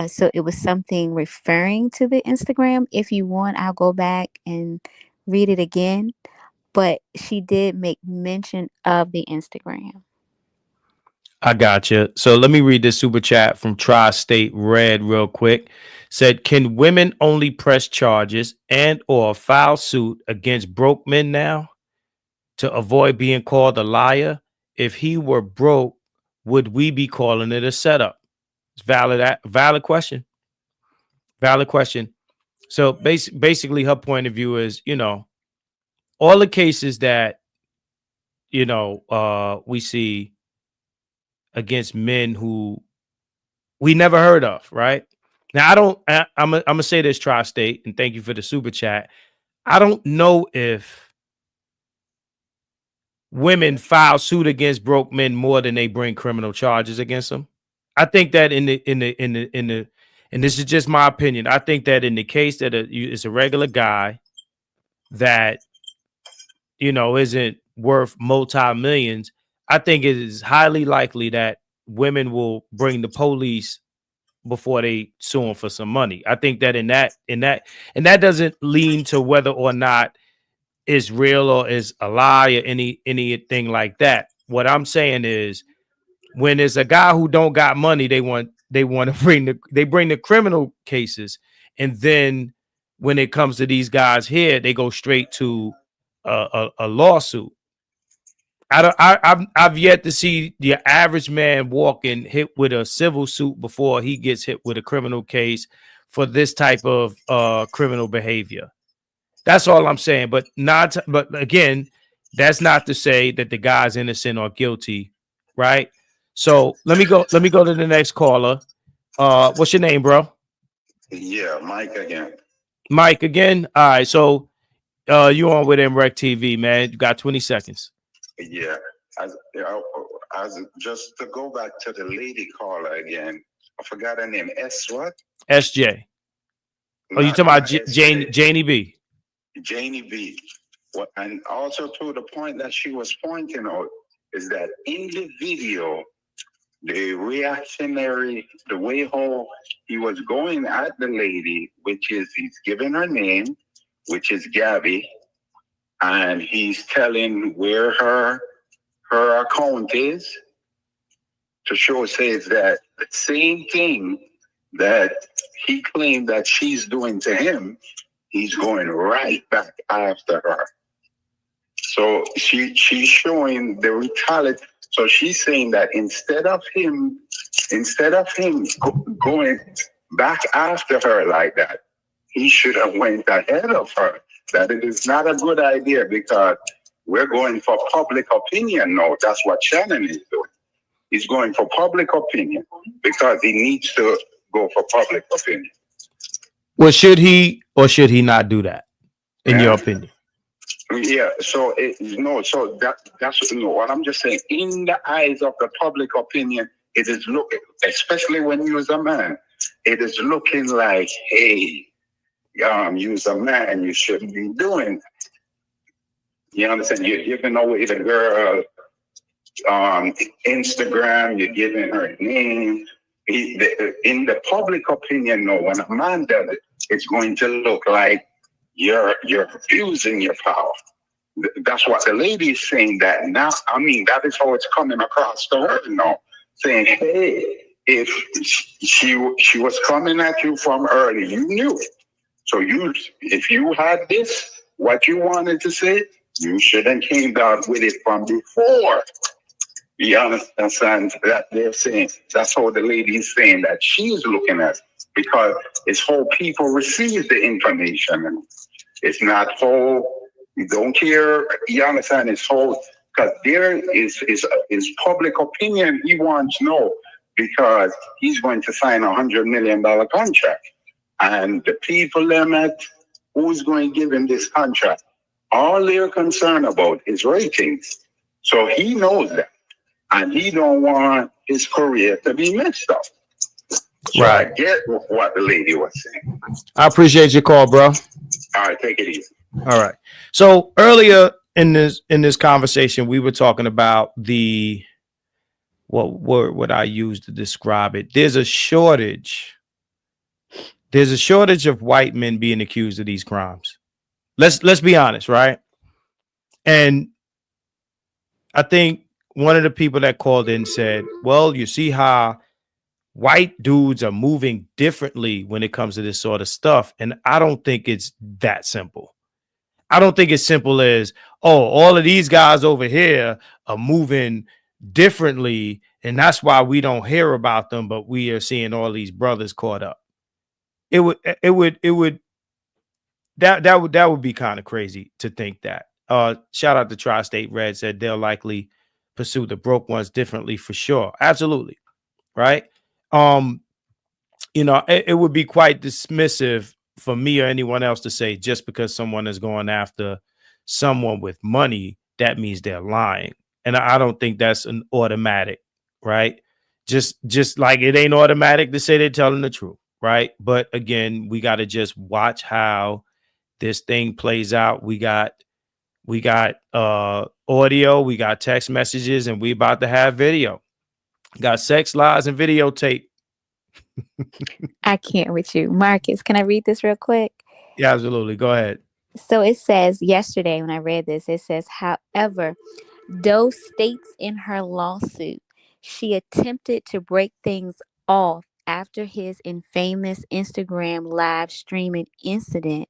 So it was something referring to the Instagram. If you want, I'll go back and read it again. But she did make mention of the Instagram. I got you. So let me read this super chat from Tri-State Red real quick. Said, can women only press charges and or file suit against broke men now to avoid being called a liar? If he were broke, would we be calling it a setup? It's valid question. Valid question. So basically, her point of view is, all the cases that we see against men who we never heard of, right? Now, I'm gonna say this, Tri-State, and thank you for the super chat. I don't know if women file suit against broke men more than they bring criminal charges against them. I think that and this is just my opinion. I think that in the case that it's a regular guy that isn't worth multi-millions, I think it is highly likely that women will bring the police before they sue him for some money. I think that and that doesn't lean to whether or not it's real or is a lie or anything like that. What I'm saying is, when there's a guy who don't got money, they want to bring the criminal cases, and then when it comes to these guys here, they go straight to a lawsuit. I've yet to see the average man walking hit with a civil suit before he gets hit with a criminal case for this type of criminal behavior. That's all I'm saying. But again, that's not to say that the guy's innocent or guilty, right? So let me go to the next caller. What's your name, bro? Yeah, Mike again. Mike again. All right. So you on with MRecktv, man. You got 20 seconds. Yeah, as just to go back to the lady caller again, I forgot her name. What? SJ. Oh, you talking about Janie B? Janie B. What, and also to the point that she was pointing out is that in the video, the reactionary, the way how he was going at the lady, which is he's giving her name, which is Gabby, and he's telling where her account is, to show says that the same thing that he claimed that she's doing to him, he's going right back after her. So she's showing the retaliation. So she's saying that instead of him going back after her like that, he should have went ahead of her. That it is not a good idea because we're going for public opinion now. That's what Shannon is doing. He's going for public opinion because he needs to go for public opinion. Well, should he or should he not do that, in your opinion? Yeah, so that's what I'm just saying. In the eyes of the public opinion, it is looking, especially when you're a man, it is looking like, hey, you're a man, you shouldn't be doing. You understand? You're giving away the girl on Instagram, you're giving her name. In the public opinion, no, when a man does it, it's going to look like you're abusing your power. That's what the lady is saying that now. I mean, that is how it's coming across to her now, saying, hey, if she was coming at you from early, you knew it. So if you had this, what you wanted to say, you should have came down with it from before. You understand that they're saying, that's how the lady is saying that she's looking at, because it's how people receive the information. It's not how you don't care. You understand? It's how, because there is public opinion he wants to know, because he's going to sign $100 million contract. And the people who's going to give him this contract, all they're concerned about is ratings. So he knows that. And he don't want his career to be messed up. So Right. I get what the lady was saying. I appreciate your call, bro. All right, take it easy. All right. So earlier in this conversation, we were talking about what word would I use to describe it? There's a shortage of white men being accused of these crimes. Let's be honest, right? And I think one of the people that called in said, well, you see how white dudes are moving differently when it comes to this sort of stuff. And I don't think it's that simple. I don't think it's simple as, oh, all of these guys over here are moving differently, and that's why we don't hear about them, but we are seeing all these brothers caught up. It would that would be kind of crazy to think that. Shout out to Tri-State Red, said they'll likely pursue the broke ones differently for sure. Absolutely. Right. It would be quite dismissive for me or anyone else to say just because someone is going after someone with money, that means they're lying. And I don't think that's an automatic, right? Just like it ain't automatic to say they're telling the truth, right? But again, we got to just watch how this thing plays out. We got audio, we got text messages, and we about to have video. Got sex, lies, and videotape. I can't with you. Marcus, can I read this real quick? Yeah, absolutely. Go ahead. So it says yesterday when I read this, it says, however, Doe states in her lawsuit she attempted to break things off after his infamous Instagram live streaming incident,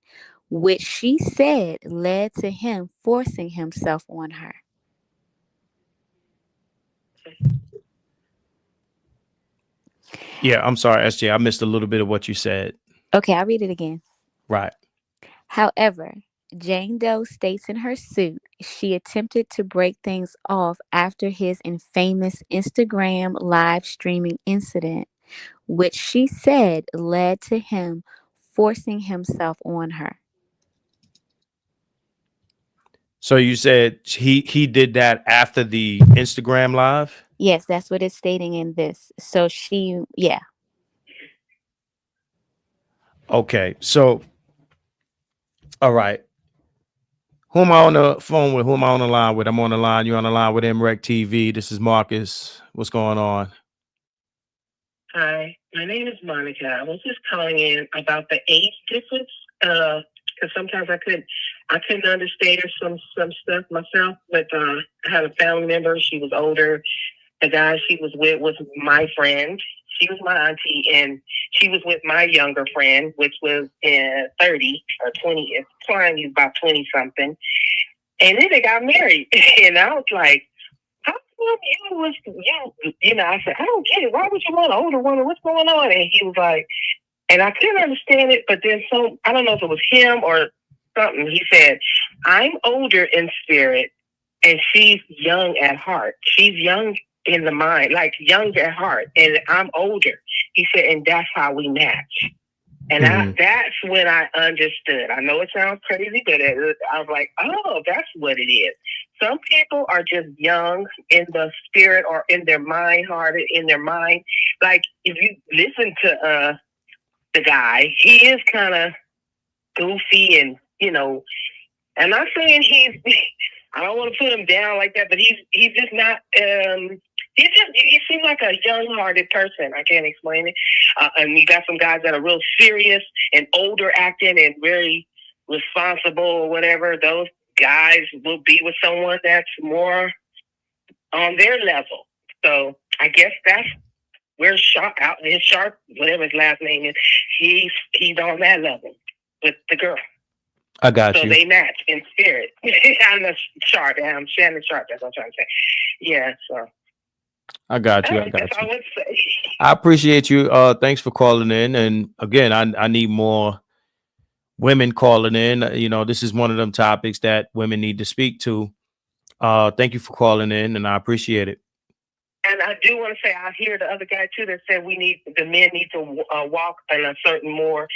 which she said led to him forcing himself on her. Yeah, I'm sorry, SJ. I missed a little bit of what you said. Okay, I'll read it again. Right. However, Jane Doe states in her suit she attempted to break things off after his infamous Instagram live streaming incident, which she said led to him forcing himself on her. So you said he did that after the Instagram live? Yes, that's what it's stating in this. So yeah. Okay, so all right. Who am I on the phone with? Who am I on the line with? I'm on the line. You're on the line with MRecktv. This is Marcus. What's going on? Hi, my name is Monica. I was just calling in about the age difference. Because sometimes I couldn't understand some stuff myself. But I had a family member. She was older. The guy she was with was my friend. She was my auntie, and she was with my younger friend, which was 30 or 20. At the time, he was about 20 something. And then they got married, and I was like, "How come you was you?" You know, I said, "I don't get it. Why would you want an older woman? What's going on?" And he was like, and I couldn't understand it. But then I don't know if it was him or something. He said, "I'm older in spirit, and she's young at heart. She's young in the mind, like young at heart, and I'm older." He said, "And that's how we match." And that's when I understood. I know it sounds crazy, but I was like, "Oh, that's what it is." Some people are just young in the spirit or in their mind, hearted in their mind. Like if you listen to the guy, he is kind of goofy, and I'm not saying I don't want to put him down like that, but he's just not. He seems like a young-hearted person. I can't explain it. And you got some guys that are real serious and older acting and very responsible or whatever. Those guys will be with someone that's more on their level. So I guess that's where Sharpe, whatever his last name is, he's on that level with the girl. I got you. So they match in spirit. I'm Sharpe. I'm Shannon Sharpe. That's what I'm trying to say. Yeah. So. I got you. That's all I would say. I appreciate you. Thanks for calling in. And again, I need more women calling in. This is one of them topics that women need to speak to. Thank you for calling in, and I appreciate it. And I do want to say, I hear the other guy too that said the men need to walk in a certain more.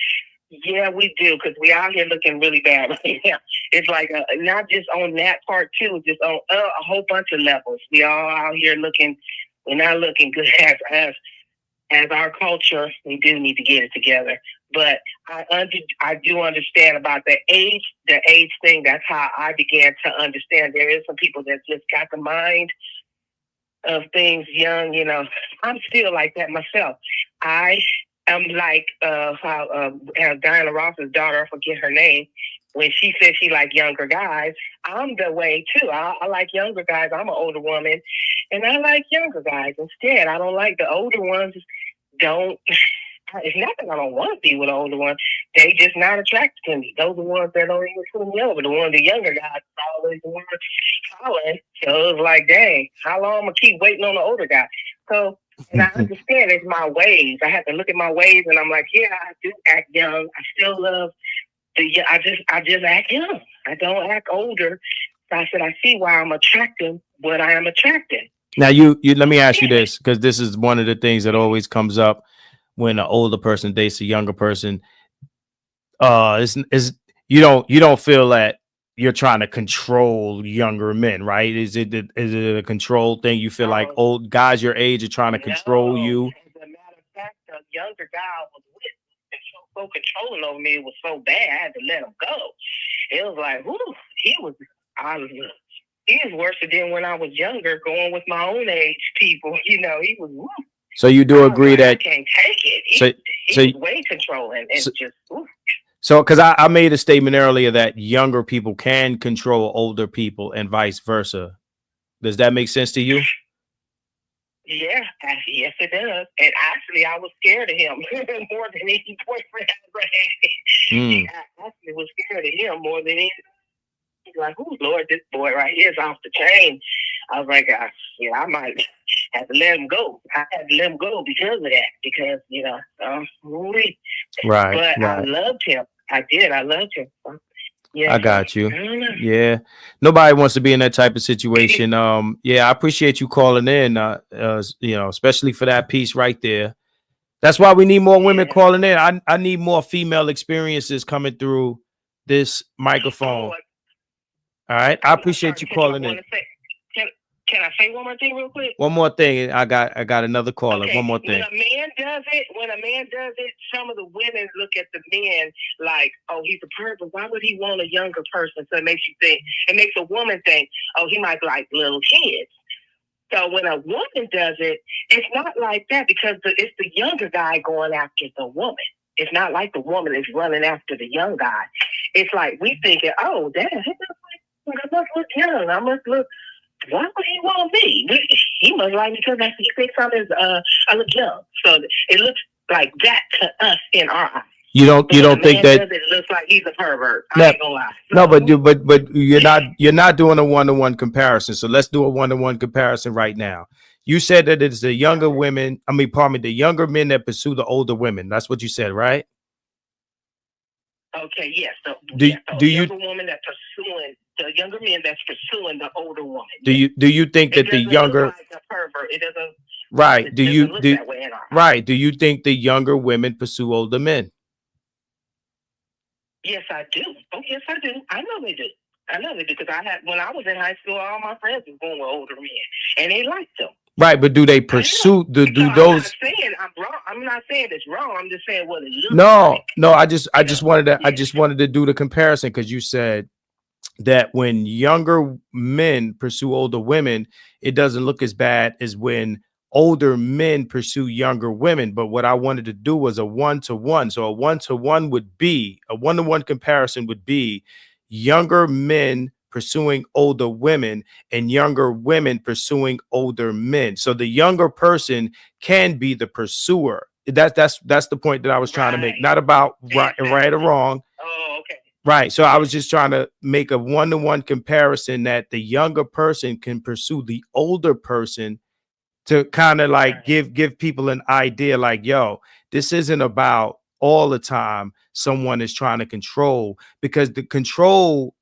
Yeah, we do, because we out here looking really bad right now. It's like not just on that part too, just on a whole bunch of levels. We all out here looking. We're not looking good as our culture. We do need to get it together. But I do understand about the age thing. That's how I began to understand. There is some people that just got the mind of things young. I'm still like that myself. I am like how Diana Ross's daughter, I forget her name, when she said she liked younger guys. I'm the way too. I like younger guys. I'm an older woman, and I like younger guys instead. I don't like the older ones. It's not that I don't want to be with an older one. They just not attracted to me. Those are the ones that don't even put me over. The younger guys are always the ones following. So it was like, dang, how long am I going to keep waiting on the older guy? So, and I understand it's my ways. I have to look at my ways, and I'm like, yeah, I do act young. I still love I just act young. I don't act older. So I said, I see why I'm attracting what I am attracting. Now, you let me ask you this, because this is one of the things that always comes up when an older person dates a younger person. Is you don't feel that you're trying to control younger men, right? Is it a control thing? You feel like old guys your age are trying to control you? As a matter of fact, the younger guy I was with so controlling over me. It was so bad, I had to let him go. It was like, whoo, he was worse than when I was younger, going with my own age people. You know, he was. Whoo. So you do agree that I can't take it. He was way controlling, and just. Whoo. So, because I made a statement earlier that younger people can control older people and vice versa. Does that make sense to you? Yeah, yes, it does. And actually, I was scared of him more than any boyfriend I ever had. I actually was scared of him more than anything. Like, oh Lord, this boy right here is off the chain. I was like, I might have to let him go. I had to let him go because of that. Because Right. But I loved him. I did. I loved him. Yeah, I got you. Yeah. Nobody wants to be in that type of situation. Yeah, I appreciate you calling in. Especially for that piece right there. That's why we need more women calling in. I need more female experiences coming through this microphone. All right. I appreciate you calling in. Can I say one more thing real quick? One more thing. I got another caller. Okay. One more thing. When a man does it, some of the women look at the men like, oh, he's a pervert. Why would he want a younger person? So it makes a woman think, oh, he might like little kids. So when a woman does it, it's not like that because it's the younger guy going after the woman. It's not like the woman is running after the young guy. It's like we thinking, oh, damn, I must look young. I must look. Why would he want me? He must like me because he thinks I look young. So it looks like that to us in our eyes. You don't think that it looks like he's a pervert? No, I ain't gonna lie. No, but you're not doing a 1-to-1 comparison. So let's do a 1-to-1 comparison right now. You said that it's the younger women. The younger men that pursue the older women. That's what you said, right? Okay. Yes. So, Do you younger woman that's pursuing the younger men that's pursuing the older woman? Do you think that the younger look like a pervert? It doesn't. Right? It Do doesn't you look do that way in our eyes. right? Do you think the younger women pursue older men? Yes, I do. Oh, yes, I do. I know they do. Because when I was in high school, all my friends were going with older men, and they liked them. Right, but do they pursue? Do those? I'm not saying I'm wrong. I'm not saying it's wrong. I'm just saying what it looks like. No. I just wanted to do the comparison because you said that when younger men pursue older women, it doesn't look as bad as when older men pursue younger women. But what I wanted to do was a 1-to-1. So a 1-to-1 comparison would be younger men pursuing older women and younger women pursuing older men. So the younger person can be the pursuer. That's the point that I was trying to make. Not about right or wrong. Oh, okay. Right. So I was just trying to make a 1-to-1 comparison that the younger person can pursue the older person to kind of like give people an idea like, yo, this isn't about all the time someone is trying to control, because the control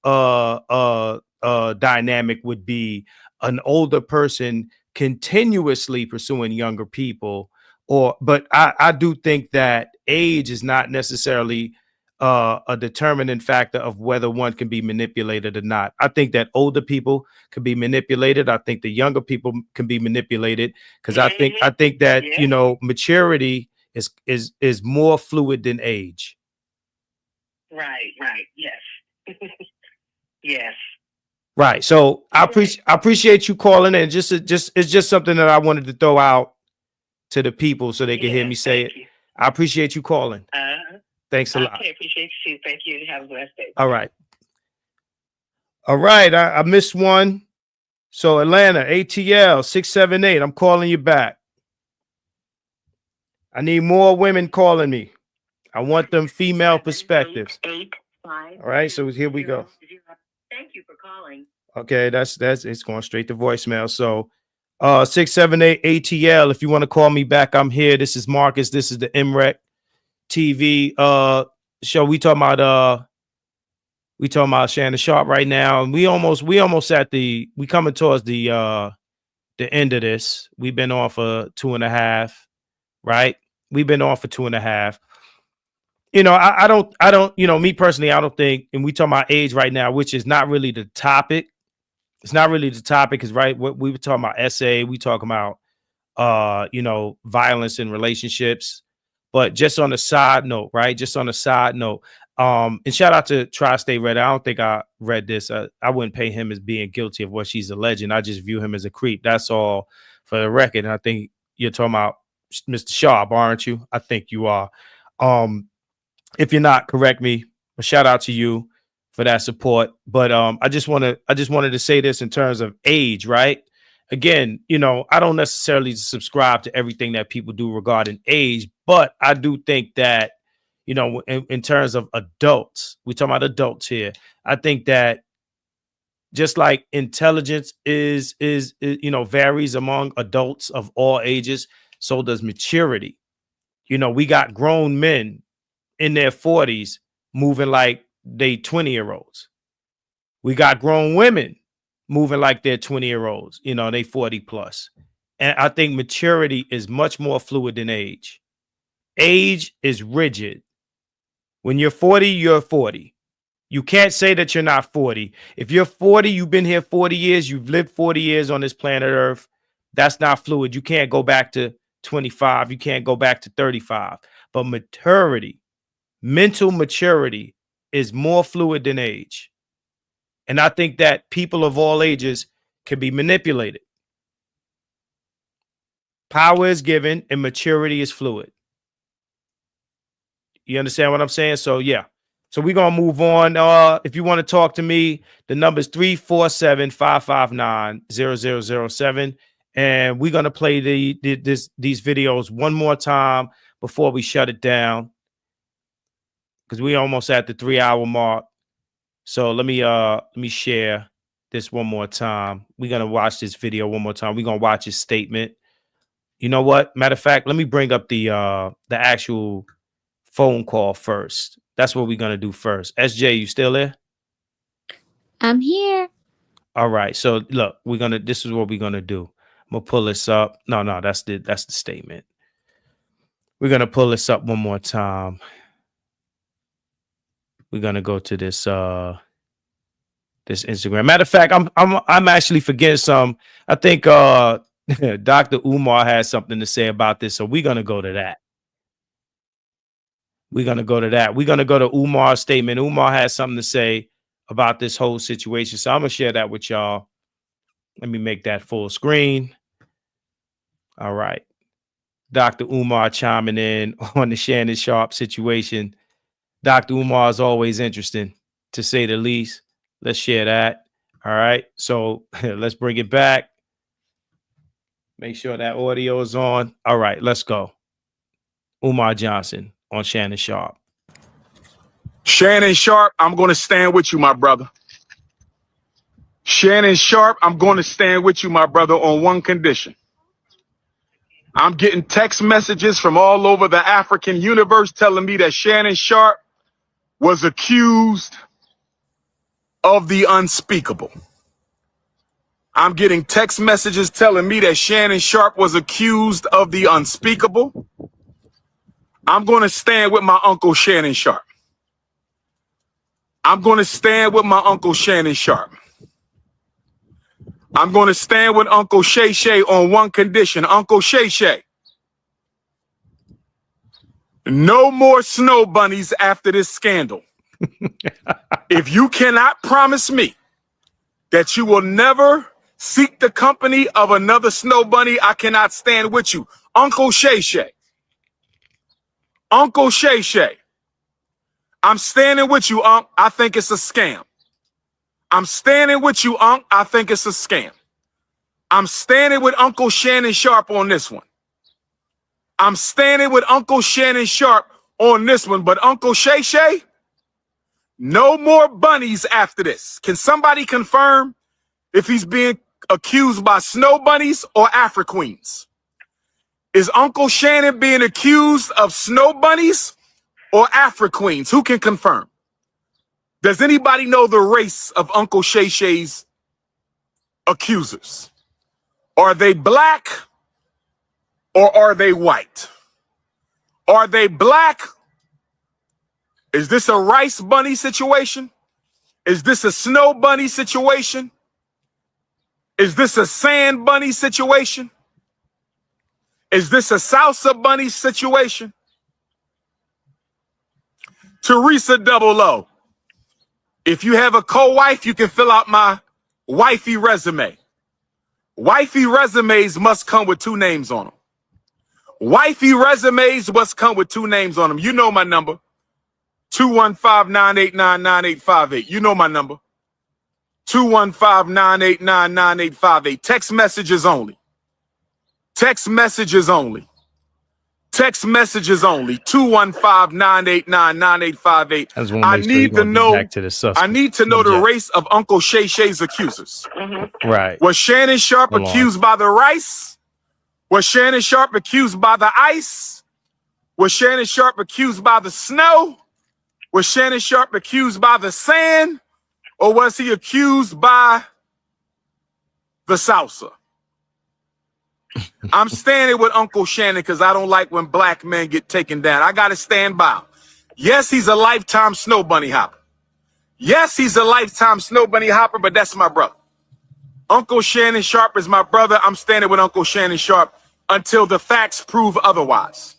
dynamic would be an older person continuously pursuing younger people. But I do think that age is not necessarily a determining factor of whether one can be manipulated or not. I think that older people can be manipulated. I think the younger people can be manipulated because I think that maturity is more fluid than age. Right. Yes. Yes. Right. So I appreciate you calling in. It's just something that I wanted to throw out to the people so they can hear me say it. I appreciate you calling. Thanks a lot. I appreciate you. Thank you. Have a blessed day. All right. I missed one. So Atlanta, ATL 678. I'm calling you back. I need more women calling me. I want them female perspectives. All right. So here we go. Thank you for calling. Okay. That's it's going straight to voicemail. So 678 ATL. If you want to call me back, I'm here. This is Marcus. This is the MRecktv show. We talking about We talking about Shannon Sharpe right now, and we almost we coming towards the end of this. We've been on for 2.5, right? We've been on for 2.5. You know, I don't, you know, me personally, I don't think, and we talking about age right now, which is not really the topic. It's not really the topic, is right. What we were talking about essay, we talking about you know, violence in relationships. But just on a side note, right? Just on a side note, and shout out to Tri-State Red. I don't think I read this. I wouldn't pay him as being guilty of what she's alleging. I just view him as a creep. That's all for the record. And I think you're talking about Mr. Sharpe, aren't you? I think you are. If you're not, correct me. But shout out to you for that support. But I just wanted to say this in terms of age, right? Again, you know, I don't necessarily subscribe to everything that people do regarding age, but I do think that, you know, in terms of adults, we're talking about adults here. I think that just like intelligence is you know, varies among adults of all ages, so does maturity. You know, we got grown men in their 40s moving like they 20-year-olds. We got grown women moving like they're 20-year-olds, you know, they 40 plus. And I think maturity is much more fluid than age. Age is rigid. When you're 40, you're 40. You can't say that you're not 40. If you're 40, you've been here 40 years, you've lived 40 years on this planet Earth. That's not fluid. You can't go back to 25. You can't go back to 35. But maturity, mental maturity is more fluid than age. And I think that people of all ages can be manipulated. Power is given and maturity is fluid. You understand what I'm saying? So, yeah. So we're going to move on. If you want to talk to me, the number is 347-559-0007. And we're going to play these videos one more time before we shut it down, because we almost at the 3-hour mark. So let me share this one more time. We're gonna watch this video one more time. We're gonna watch his statement. You know what? Matter of fact, let me bring up the actual phone call first. That's what we're gonna do first. SJ, you still there? I'm here. All right. So look, this is what we're gonna do. I'm gonna pull this up. No, that's the statement. We're gonna pull this up one more time. We're gonna go to this this Instagram. Matter of fact, I'm actually forgetting some. I think Dr. Umar has something to say about this, so we're gonna go to that. We're gonna go to Umar's statement. Umar has something to say about this whole situation, so I'm gonna share that with y'all. Let me make that full screen. All right, Dr. Umar chiming in on the Shannon Sharpe situation. Dr. Umar is always interesting, to say the least. Let's share that. All right. So let's bring it back. Make sure that audio is on. All right. Let's go. Umar Johnson on Shannon Sharpe. Shannon Sharpe, I'm going to stand with you, my brother. Shannon Sharpe, I'm going to stand with you, my brother, on one condition. I'm getting text messages from all over the African universe telling me that Shannon Sharpe was accused of the unspeakable. I'm getting text messages telling me that Shannon Sharpe was accused of the unspeakable. I'm going to stand with my uncle Shannon Sharpe. I'm going to stand with my uncle Shannon Sharpe. I'm going to stand with Uncle Shay Shay on one condition. Uncle Shay Shay, no more snow bunnies after this scandal. If you cannot promise me that you will never seek the company of another snow bunny, I cannot stand with you. Uncle Shay Shay. Uncle Shay Shay. I'm standing with you, Unc. I think it's a scam. I'm standing with you, Unc. I think it's a scam. I'm standing with Uncle Shannon Sharpe on this one. I'm standing with Uncle Shannon Sharpe on this one. But Uncle Shay Shay, no more bunnies after this. Can somebody confirm if he's being accused by snow bunnies or Afro Queens? Is Uncle Shannon being accused of snow bunnies or Afro Queens? Who can confirm? Does anybody know the race of Uncle Shay Shay's accusers? Are they black or are they white? Are they black? Is this a rice bunny situation? Is this a snow bunny situation? Is this a sand bunny situation? Is this a salsa bunny situation? Teresa Double O. If you have a co-wife, you can fill out my wifey resume. Wifey resumes must come with 2 names on them. Wifey resumes must come with 2 names on them. You know my number. 215-989-9858. You know my number. 215-989-9858. Text messages only. Text messages only. Text messages only. 215-989-9858. I need to know. I need to know the race of Uncle Shay Shay's accusers. Right. Was Shannon Sharpe accused by the rice? Was Shannon Sharpe accused by the ice? Was Shannon Sharpe accused by the snow? Was Shannon Sharpe accused by the sand? Or was he accused by the salsa? I'm standing with Uncle Shannon because I don't like when black men get taken down. I got to stand by him. Yes, he's a lifetime snow bunny hopper. Yes, he's a lifetime snow bunny hopper, but that's my brother. Uncle Shannon Sharpe is my brother. I'm standing with Uncle Shannon Sharpe until the facts prove otherwise.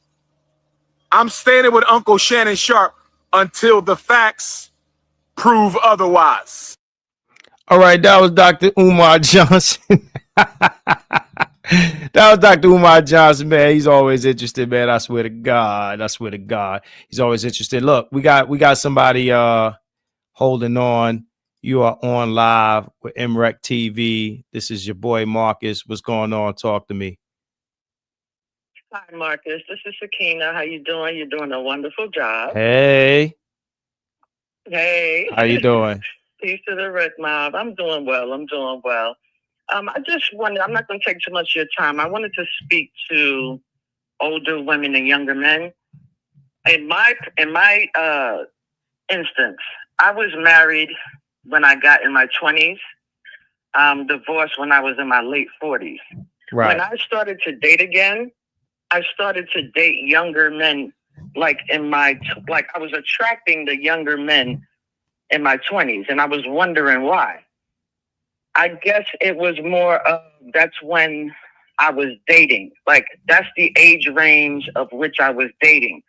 I'm standing with Uncle Shannon Sharpe until the facts prove otherwise. All right, that was Dr. Umar Johnson. That was Dr. Umar Johnson, man. He's always interested, man. I swear to God. I swear to God. He's always interested. Look, we got somebody holding on. You are on live with MRecktv. This is your boy Marcus. What's going on? Talk to me. Hi, Marcus. This is Sakina. How you doing? You're doing a wonderful job. Hey. Hey. How you doing? Peace to the Reckmobb. I'm doing well. I'm doing well. I just wanted, I'm not going to take too much of your time. I wanted to speak to older women and younger men. In my instance, I was married when I got in my 20s, divorced when I was in my late 40s. Right. When I started to date again, I started to date younger men, like I was attracting the younger men in my 20s, and I was wondering why. I guess it was more of, that's when I was dating. Like, that's the age range of which I was dating.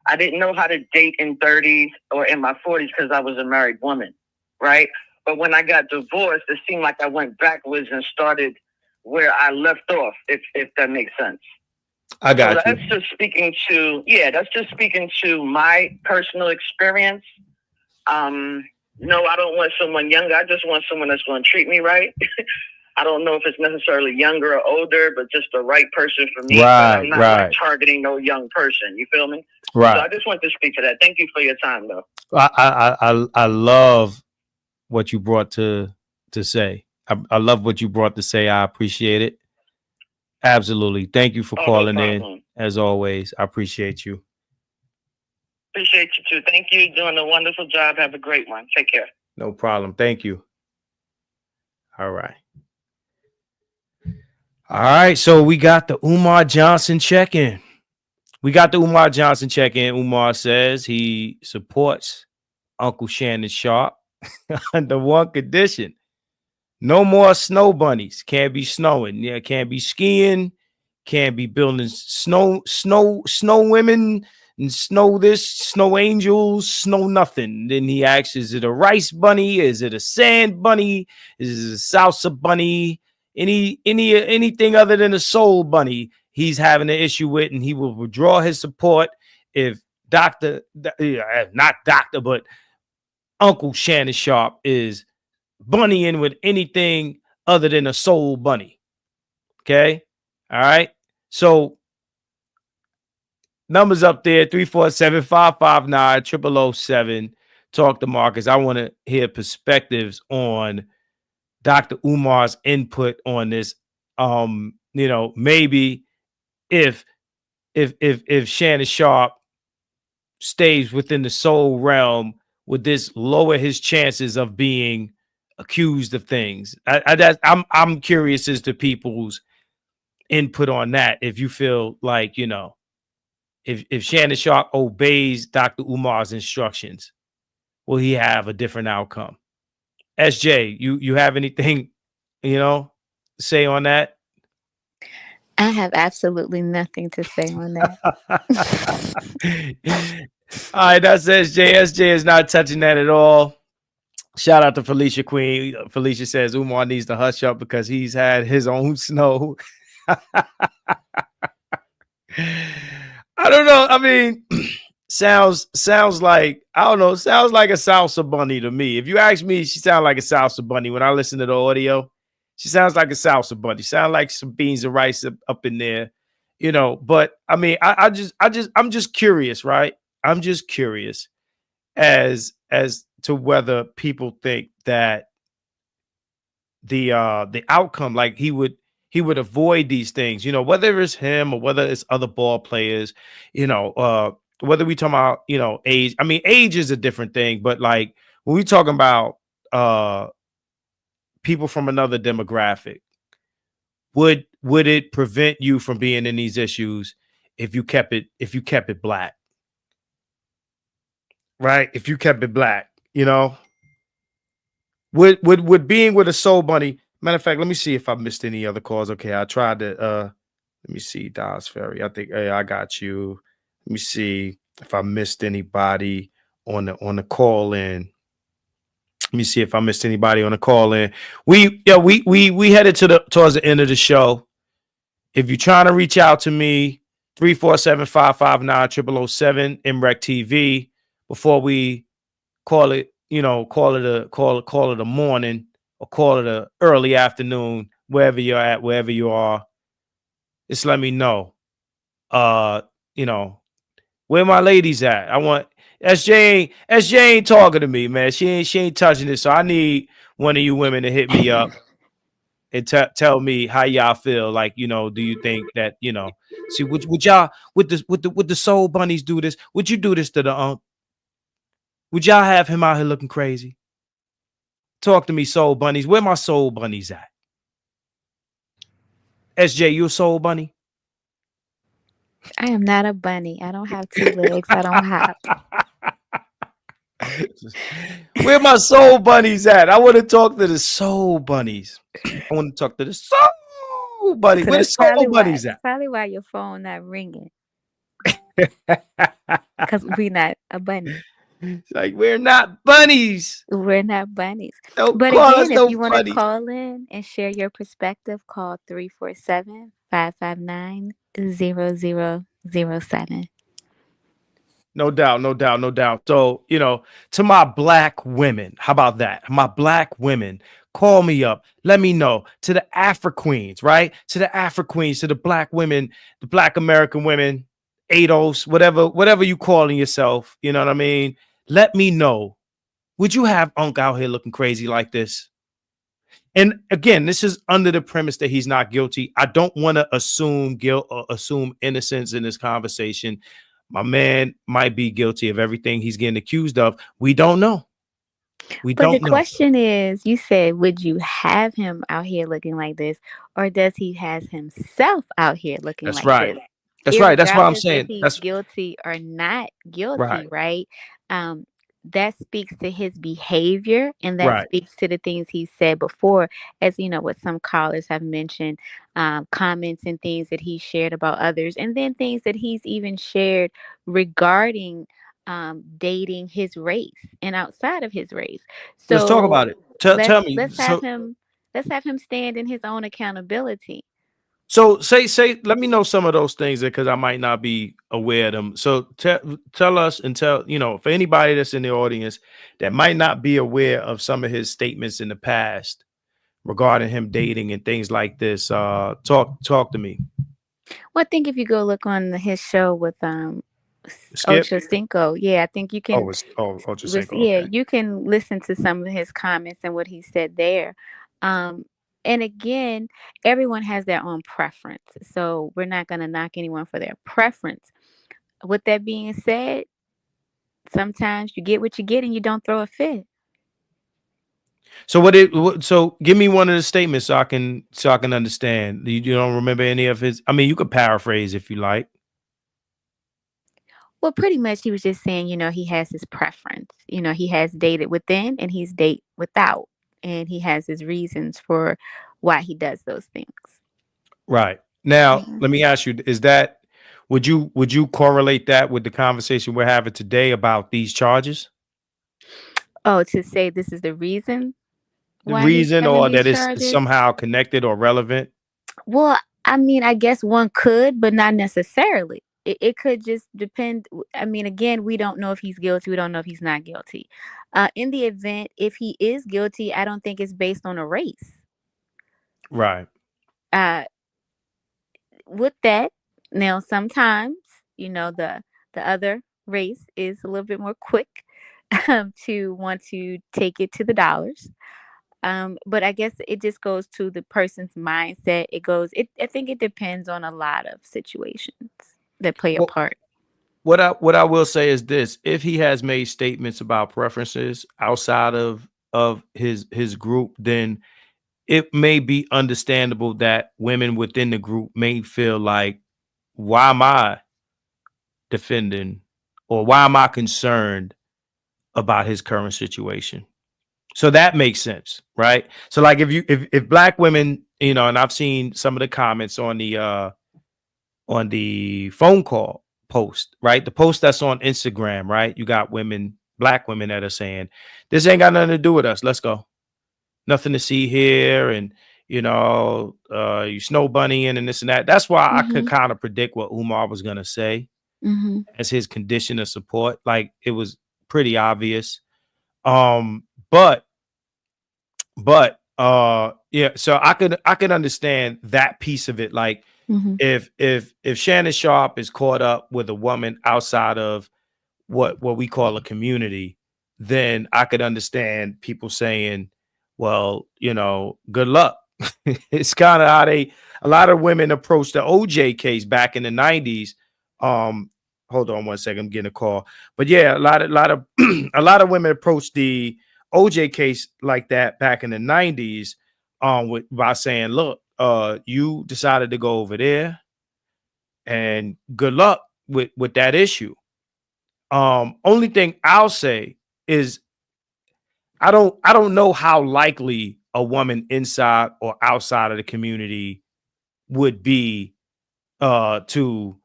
I didn't know how to date in 30s or in my 40s because I was a married woman, right? But when I got divorced, it seemed like I went backwards and started where I left off, if that makes sense. I got you. That's just speaking to my personal experience. No, I don't want someone younger. I just want someone that's going to treat me right. I don't know if it's necessarily younger or older, but just the right person for me. Right, I'm not like targeting no young person. You feel me? Right. So I just want to speak to that. Thank you for your time, though. I love what you brought to say. I love what you brought to say. I appreciate it. Absolutely. Thank you for calling in. As always, I appreciate you. Appreciate you too. Thank you. Doing a wonderful job. Have a great one. Take care. No problem. Thank you. All right. All right. So we got the Umar Johnson check-in. Umar says he supports Uncle Shannon Sharpe under one condition. No more snow bunnies. Can't be snowing. Yeah, can't be skiing. Can't be building snow women and snow this, snow angels, snow nothing. Then he asks, is it a rice bunny? Is it a sand bunny? Is it a salsa bunny? Anything other than a soul bunny, he's having an issue with, and he will withdraw his support if not doctor, but Uncle Shannon Sharpe is bunnying with anything other than a soul bunny. Okay? All right. So numbers up there, 347-559-0007. Talk to Marcus. I want to hear perspectives on Dr. Umar's input on this. Maybe if Shannon Sharpe stays within the soul realm, would this lower his chances of being accused of things? I'm curious as to people's input on that. If you feel like, you know, if Shannon Sharpe obeys Dr. Umar's instructions, will he have a different outcome? SJ, you have anything, you know, say on that? I have absolutely nothing to say on that. All right, that's SJ. SJ is not touching that at all. Shout out to Felicia Queen. Felicia says Umar needs to hush up because he's had his own snow. I don't know. I mean, sounds like, I don't know, sounds like a salsa bunny to me. If you ask me, she sounds like a salsa bunny. When I listen to the audio, she sounds like a salsa bunny. Sound like some beans and rice up in there, you know. But I mean, I'm just curious, right? I'm just curious as to whether people think that the outcome, like he would avoid these things, you know, whether it's him or whether it's other ball players, you know, whether we talking about, you know, age. I mean, age is a different thing, but like when we talking about people from another demographic, would it prevent you from being in these issues if you kept it black? Right? If you kept it black, you know, would being with a soul bunny. Matter of fact, let me see if I missed any other calls. Okay, I tried to let me see, Dallas Ferry. I think, hey, I got you. Let me see if I missed anybody on the call in. Let me see if I missed anybody on the call in. We headed towards the end of the show. If you're trying to reach out to me, 347-559-0007 MRecktv, before we call it, you know, call it a morning or call it a early afternoon, wherever you're at, wherever you are. Just let me know. You know, where my ladies at? I want SJ ain't talking to me, man. She ain't touching it. So I need one of you women to hit me up and tell me how y'all feel. Like, you know, do you think that, you know, see, would y'all with the soul bunnies do this? Would you do this to the would y'all have him out here looking crazy? Talk to me, soul bunnies. Where my soul bunnies at? SJ, you a soul bunny? I am not a bunny. I don't have 2 legs. I don't hop. Where my soul bunnies at? I want to talk to the soul bunnies. I want to talk to the soul bunnies. So Where the soul bunnies that's at? probably why your phone not ringing. Because we're not a bunny. Like, we're not bunnies. We're not bunnies. Don't But call again, us if no you want to bunnies. call in and share your perspective, call 347-559-0007. No doubt. So, you know, to my black women, how about that? My black women, call me up. Let me know. To the Afro Queens, right? To the Afro Queens, to the black women, the black American women, ADOS, whatever you calling yourself, you know what I mean? Let me know. Would you have Unc out here looking crazy like this? And again, this is under the premise that he's not guilty. I don't want to assume guilt or assume innocence in this conversation. My man might be guilty of everything he's getting accused of. We don't know. But the question is, you said, would you have him out here looking like this? Or does he has himself out here looking That's like right. this? That's right. That's what I'm Irregardless saying. if he's That's guilty or not guilty, right. right? That speaks to his behavior, and that Right. speaks to the things he said before, as you know, what some callers have mentioned, comments and things that he shared about others, and then things that he's even shared regarding dating his race and outside of his race. Let's talk So about it. Tell me. let's have him stand in his own accountability. So say let me know some of those things because I might not be aware of them. So tell us and tell, you know, for anybody that's in the audience that might not be aware of some of his statements in the past regarding him dating and things like this. Talk to me. Well, I think if you go look on his show with Skip? Ocho Cinco, yeah, I think you can. Ocho Cinco. Yeah, Okay. you can listen to some of his comments and what he said there. And again, everyone has their own preference, so we're not going to knock anyone for their preference. With that being said, sometimes you get what you get and you don't throw a fit. So give me one of the statements so I can understand. You don't remember any of his? I mean, you could paraphrase if you like. Well, pretty much he was just saying, he has his preference. He has dated within and he's date without. And he has his reasons for why he does those things. Right. Now, let me ask you, would you correlate that with the conversation we're having today about these charges? Oh, to say this is the reason The why he's reason, having or these that it's charges? somehow connected or relevant? Well, I mean, I guess one could, but not necessarily. It could just depend. I mean, again, we don't know if he's guilty. We don't know if he's not guilty. In the event, if he is guilty, I don't think it's based on a race. Right. With that, now sometimes, the other race is a little bit more quick to want to take it to the dollars. But I guess it just goes to the person's mindset. I think it depends on a lot of situations that play a part. What I will say is this: if he has made statements about preferences outside of his group, then it may be understandable that women within the group may feel like, why am I defending, or why am I concerned about his current situation? So that makes sense, right? So like if black women, and I've seen some of the comments on the phone call post, right? The post that's on Instagram, right? You got black women that are saying, this ain't got nothing to do with us. Let's go. Nothing to see here. And, you snow bunnying and this and that. That's why I could kind of predict what Umar was going to say as his condition of support. Like, it was pretty obvious. But yeah, so I could understand that piece of it. Like, if Shannon Sharpe is caught up with a woman outside of what we call a community, then I could understand people saying, well, good luck. It's kind of how a lot of women approached the OJ case back in the 90s. Hold on one second, I'm getting a call. But yeah, a lot of a lot of women approached the OJ case like that back in the 90s, by saying, look, you decided to go over there, and good luck with that issue. Only thing I'll say is I don't know how likely a woman inside or outside of the community would be to,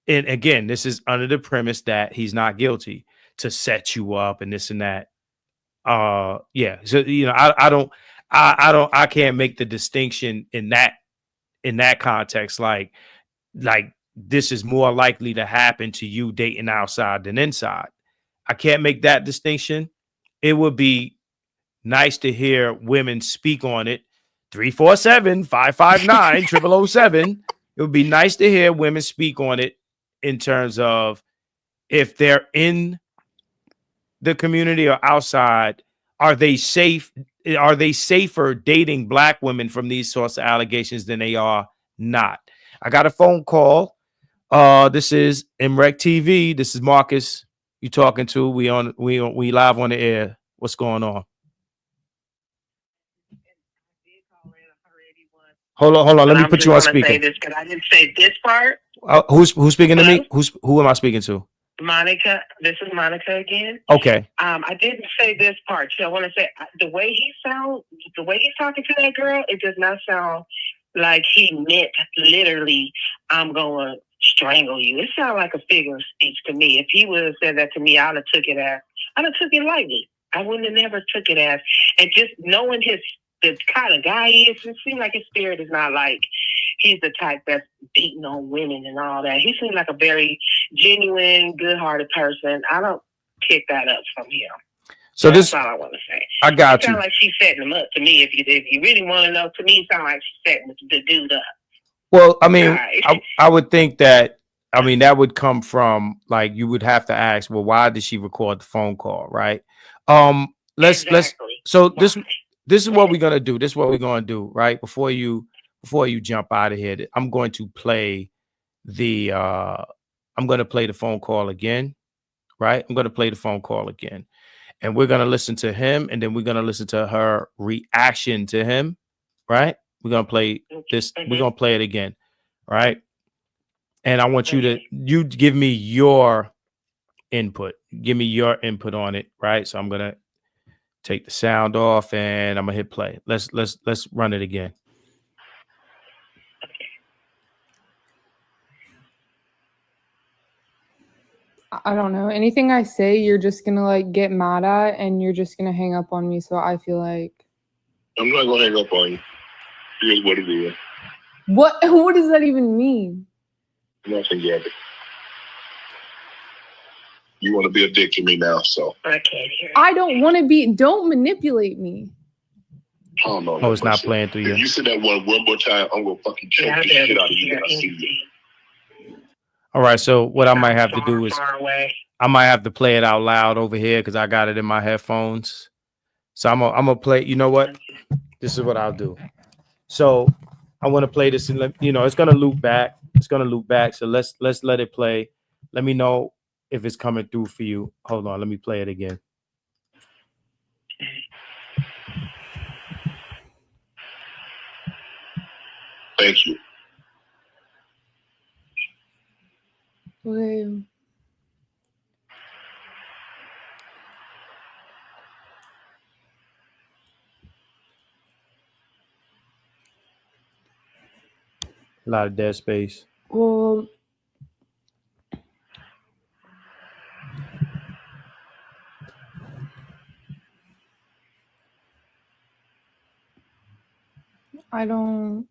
and again, this is under the premise that he's not guilty, to set you up and this and that. Yeah. So, I can't make the distinction in that context. Like this is more likely to happen to you dating outside than inside. I can't make that distinction. It would be nice to hear women speak on it. 347-559-0007. It would be nice to hear women speak on it in terms of if they're in the community or outside, are they safe? Are they safer dating black women from these sorts of allegations than they are not? I got a phone call. This is MRecktv. This is Marcus. You talking to? We live on the air. What's going on? Hold on. Let me put you on speaker. But I didn't say this part. Who's speaking to me? Who am I speaking to? Monica. This is Monica again. Okay. I didn't say this part. So I want to say the way he's talking to that girl, it does not sound like he meant literally, I'm going to strangle you. It sounds like a figure of speech to me. If he would have said that to me, I'd have took it lightly. I wouldn't have never took it as, and just knowing the kind of guy he is, it seems like his spirit is not like he's the type that's beating on women and all that. He seems like a very genuine, good-hearted person. I don't pick that up from him. So that's all I want to say. I got it you. Sounds like she's setting him up to me. If you really want to know, to me, it sounds like she's setting the dude up. Well, I mean, I would think that, that would come from, like, you would have to ask, well, why did she record the phone call, right? This is what we're gonna do. This is what we're gonna do, right? Before you jump out of here, I'm going to play the phone call again, right? I'm going to play the phone call again. And we're going to listen to him, and then we're going to listen to her reaction to him, right? We're going to play this. We're going to play it again, right? And I want you give me your input. Give me your input on it, right? So I'm going to take the sound off, and I'm going to hit play. Let's run it again. I don't know. Anything I say, you're just gonna like get mad at, and you're just gonna hang up on me. So I feel like I'm not gonna hang up on you. Here's what it is. what? What does that even mean? Nothing yet. You want to be a dick to me now, so I can't hear. I don't want to be. Don't manipulate me. I don't know. Oh, it's not playing through you. If you say that one more time, I'm gonna fucking choke the shit out of you when I see you. All right, so what I might have to do is I might have to play it out loud over here because I got it in my headphones. So I'm gonna play. You know what? This is what I'll do. So I want to play this, and it's gonna loop back. It's gonna loop back. So let's let it play. Let me know if it's coming through for you. Hold on, let me play it again. Thank you. Okay. A lot of dead space. Well, I don't.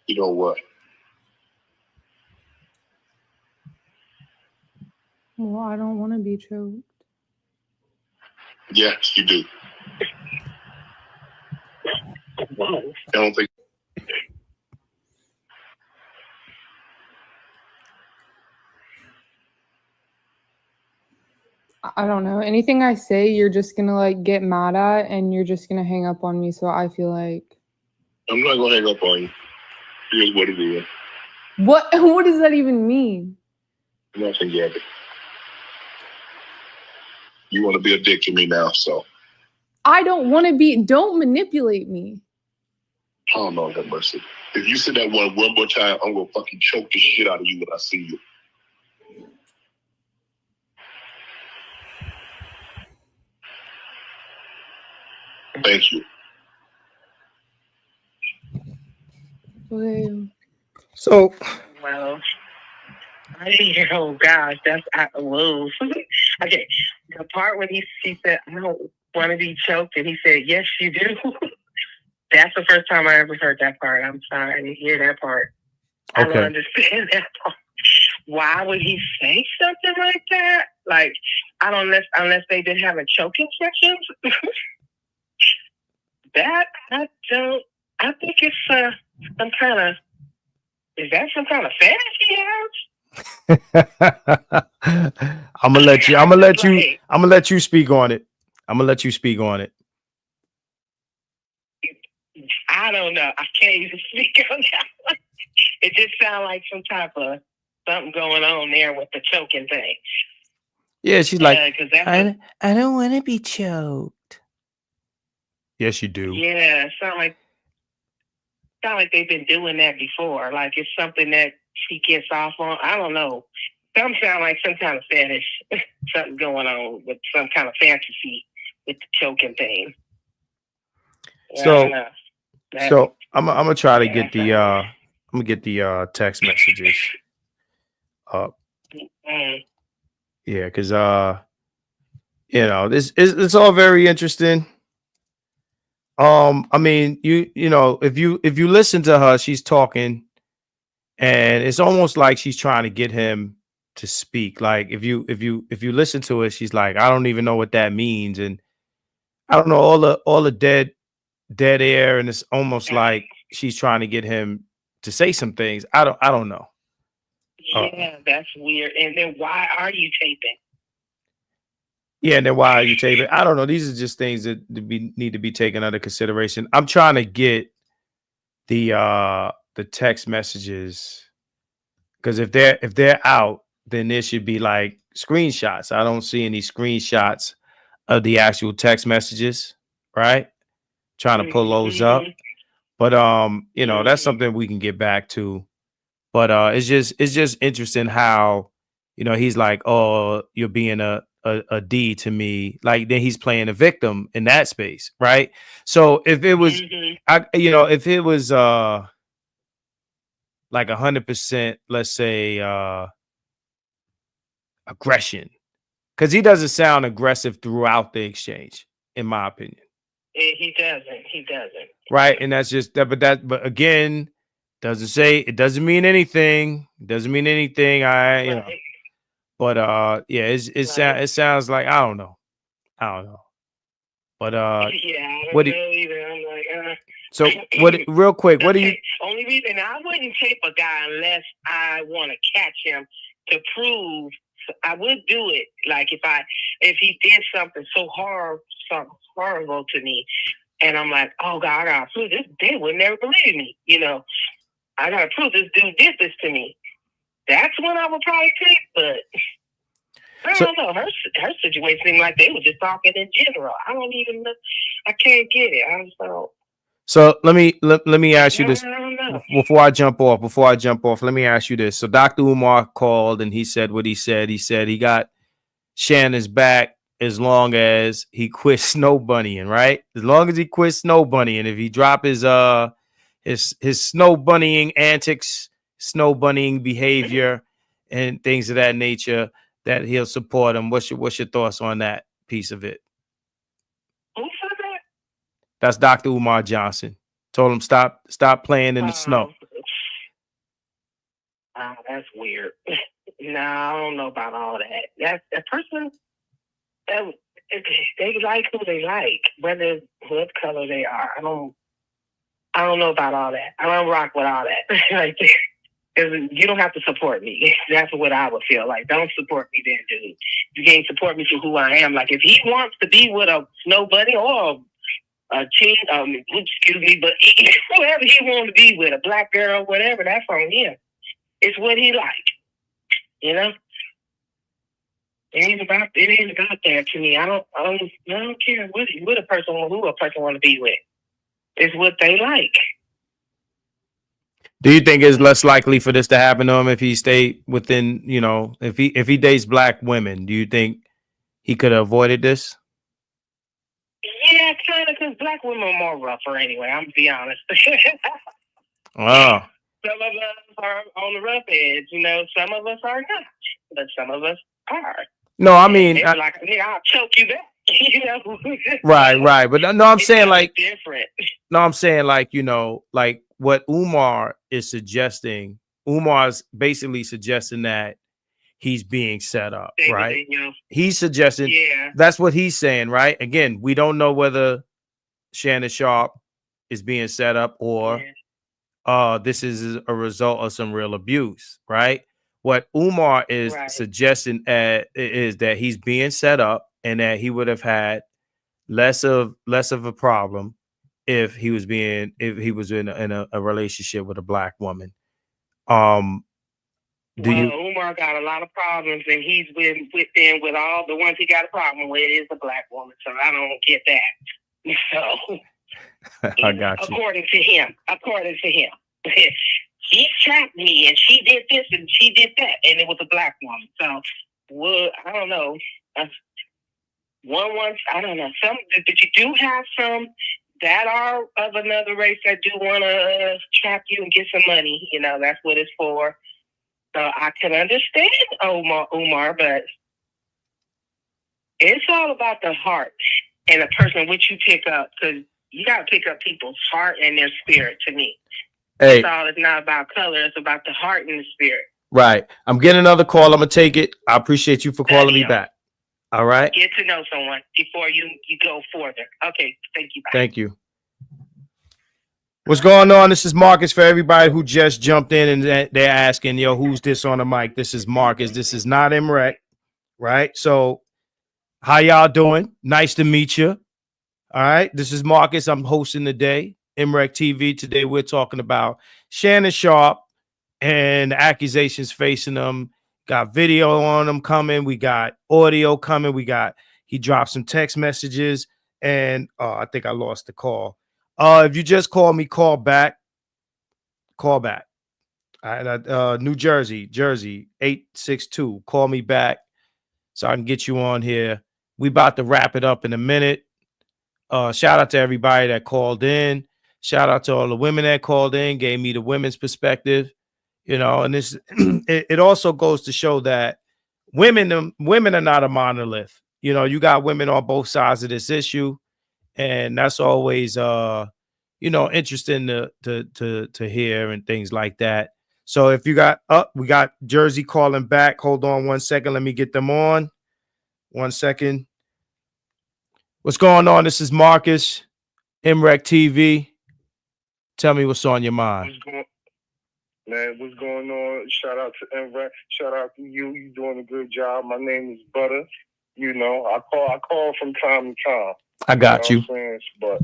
You know what? Well, I don't want to be choked. Yes, you do. I don't think. I don't know. Anything I say, you're just gonna like get mad at, and you're just gonna hang up on me. So I feel like I'm not gonna hang up on you. Here's what it is. what? What does that even mean? Nothing yet. You want to be a dick to me now, so I don't want to be. Don't manipulate me. I don't know, that mercy. If you say that one more time, I'm gonna fucking choke the shit out of you when I see you. Thank you. Okay. So, Well, I didn't hear. Oh gosh, that's whoa. Okay, the part when he said, "I don't want to be choked," and he said, "Yes, you do." That's the first time I ever heard that part. I'm sorry, I didn't hear that part. I don't understand that part. Why would he say something like that? Like, I don't unless they've been having choking sessions. That I don't. I think it's some kind of. Is that some kind of fantasy house? I'm gonna let you speak on it. I'm gonna let you speak on it. I don't know. I can't even speak on that one. It just sounds like some type of something going on there with the choking thing. Yeah, she's like, I don't want to be choked. Yes, you do. Yeah, it sound like they've been doing that before. Like it's something that she gets off on. I don't know. Some sound like some kind of fetish, something going on with some kind of fantasy with the choking thing. So I'm gonna try to get the text messages up. Yeah, because it's all very interesting. I mean, if you listen to her, she's talking, and it's almost like she's trying to get him to speak. Like if you listen to it, she's like, I don't even know what that means, and I don't know all the dead air, and it's almost like she's trying to get him to say some things. I don't know. Yeah, that's weird. And then why are you taping? Yeah, and then why are you taping? I don't know. These are just things that need to be taken under consideration. I'm trying to get the the text messages, because if they're out, then there should be like screenshots. I don't see any screenshots of the actual text messages, right? Trying to pull those up. But you know, that's something we can get back to. But it's just interesting how, you know, he's like, oh, you're being a D to me. Like, then he's playing a victim in that space, right? So if it was if it was like 100%, let's say aggression, because he doesn't sound aggressive throughout the exchange, in my opinion. He doesn't. Right. And that's just that, but again, it doesn't mean anything. It doesn't mean anything. You know. But yeah, it sounds like I don't know. But yeah, I don't know either. I'm like, so what? Real quick, what do you? Only reason I wouldn't tape a guy unless I want to catch him to prove. I would do it. Like if he did something so horrible to me, and I'm like, oh God, I gotta prove this. They would never believe me. You know, I gotta prove this dude did this to me. That's when I would probably take. But I don't know. Her situation seemed like they were just talking in general. I don't even know. I can't get it. I just don't. So let me ask you this before I jump off. Let me ask you this. So Dr. Umar called and he said what he said. He said he got Shannon's back as long as he quit snow bunnying, right? As long as he quit snow bunnying. If he drop his snow bunnying antics, snow bunnying behavior, and things of that nature, that he'll support him. What's your thoughts on that piece of it? Who said that? That's Dr. Umar Johnson. Told him stop playing in the snow. That's weird. No, I don't know about all that. That's a person that they like who they like, whether what color they are. I don't know about all that. I don't rock with all that. Right there. You don't have to support me. That's what I would feel like. Don't support me then, dude. You can't support me for who I am. Like, if he wants to be with a snow bunny or a teen, excuse me, but whoever he wants to be with, a black girl, whatever, that's on him. It's what he like. You know? It ain't about that to me. I don't care who a person want to be with. It's what they like. Do you think it's less likely for this to happen to him if he stayed within, you know, if he dates black women? Do you think he could have avoided this? Yeah, kind of, because black women are more rougher anyway. I'm gonna be honest. Oh. Some of us are on the rough edge, you know. Some of us are not, but some of us are. No, I mean, like, I'll choke you back. You know. Right. But no, I'm saying like different. No, I'm saying like, you know, like what Umar is suggesting. Umar's basically suggesting that he's being set up, right? He's suggesting that's what he's saying, right? Again, we don't know whether Shannon Sharpe is being set up or this is a result of some real abuse, right? What Umar is suggesting is that he's being set up and that he would have had less of a problem if he was in a relationship with a black woman. Umar got a lot of problems, and he's been with all the ones he got a problem with is a black woman. So I don't get that. So I got you. According to him, he trapped me, and she did this and she did that, and it was a black woman. So, well, I don't know. I don't know. But you do have some that are of another race that do want to trap you and get some money. You know, that's what it's for. So I can understand Umar, but it's all about the heart and the person which you pick up, because you got to pick up people's heart and their spirit. To me, hey, it's not about color; it's about the heart and the spirit. Right. I'm getting another call. I'm gonna take it. I appreciate you for calling me back. All right. Get to know someone before you go further. Okay. Thank you. Bye. Thank you. What's going on? This is Marcus. For everybody who just jumped in and they're asking, yo, who's this on the mic? This is Marcus. This is not M.Reck, right? So how y'all doing? Nice to meet you. All right. This is Marcus. I'm hosting today. MRecktv. Today we're talking about Shannon Sharpe and the accusations facing him. Got video on him coming. We got audio coming. He dropped some text messages, and I think I lost the call. If you just call me, call back. Call back. New Jersey 862. Call me back so I can get you on here. We about to wrap it up in a minute. Shout out to everybody that called in. Shout out to all the women that called in, gave me the women's perspective. And this it also goes to show that women are not a monolith. You got women on both sides of this issue, and that's always interesting to hear and things like that. So if you got we got Jersey calling back. Hold on 1 second. Let me get them on. 1 second. What's going on? This is Marcus, MRecktv. Tell me what's on your mind. What's going on? Shout out to M.Reck. Shout out to you. You doing a good job. My name is Butter. I call from time to time. I got you. But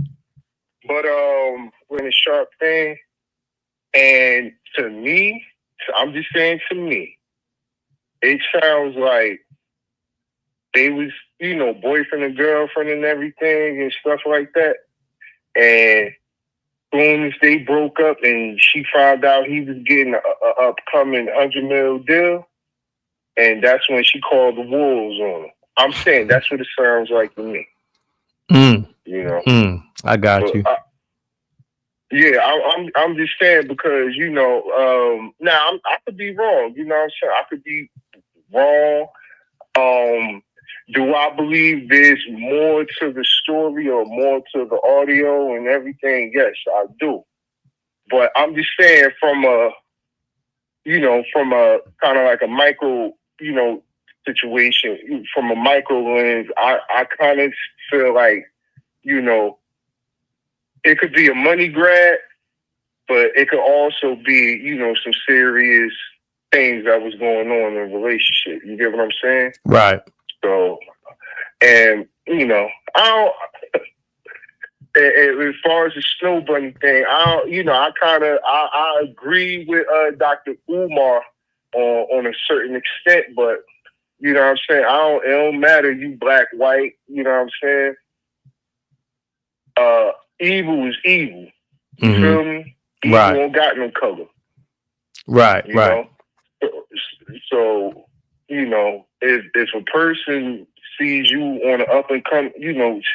when it's Sharpe thing, and to me, I'm just saying to me, it sounds like they was, boyfriend and girlfriend and everything and stuff like that. And soon as they broke up and she found out he was getting a upcoming $100 million deal, and that's when she called the wolves on him. I'm saying that's what it sounds like to me. I got you. I'm just saying because now I could be wrong. You know what I'm saying? I could be wrong. Do I believe there's more to the story or more to the audio and everything? Yes, I do. But I'm just saying from a kind of like a micro, situation, from a micro lens, I kind of feel like, it could be a money grab, but it could also be, some serious things that was going on in a relationship. You get what I'm saying? Right. So, and I don't. As far as the snow bunny thing, I agree with Dr. Umar on a certain extent, but you know what I'm saying. It don't matter. You black, white. You know what I'm saying. Evil is evil. You feel me? Evil don't got no color. Right. You know? So if a person sees you on an up and come,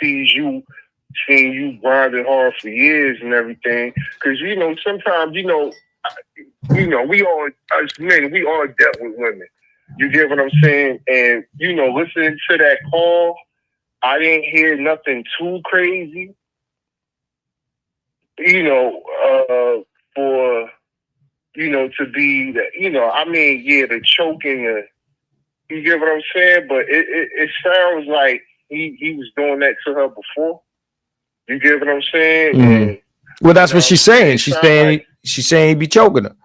seeing you grinding hard for years and everything, because sometimes we all, as men, we all dealt with women. You get what I'm saying? And listening to that call, I didn't hear nothing too crazy. For to be that, the choking, you get what I'm saying? But it sounds like he was doing that to her before. You get what I'm saying? Well, that's what she's saying. She's saying he be choking her.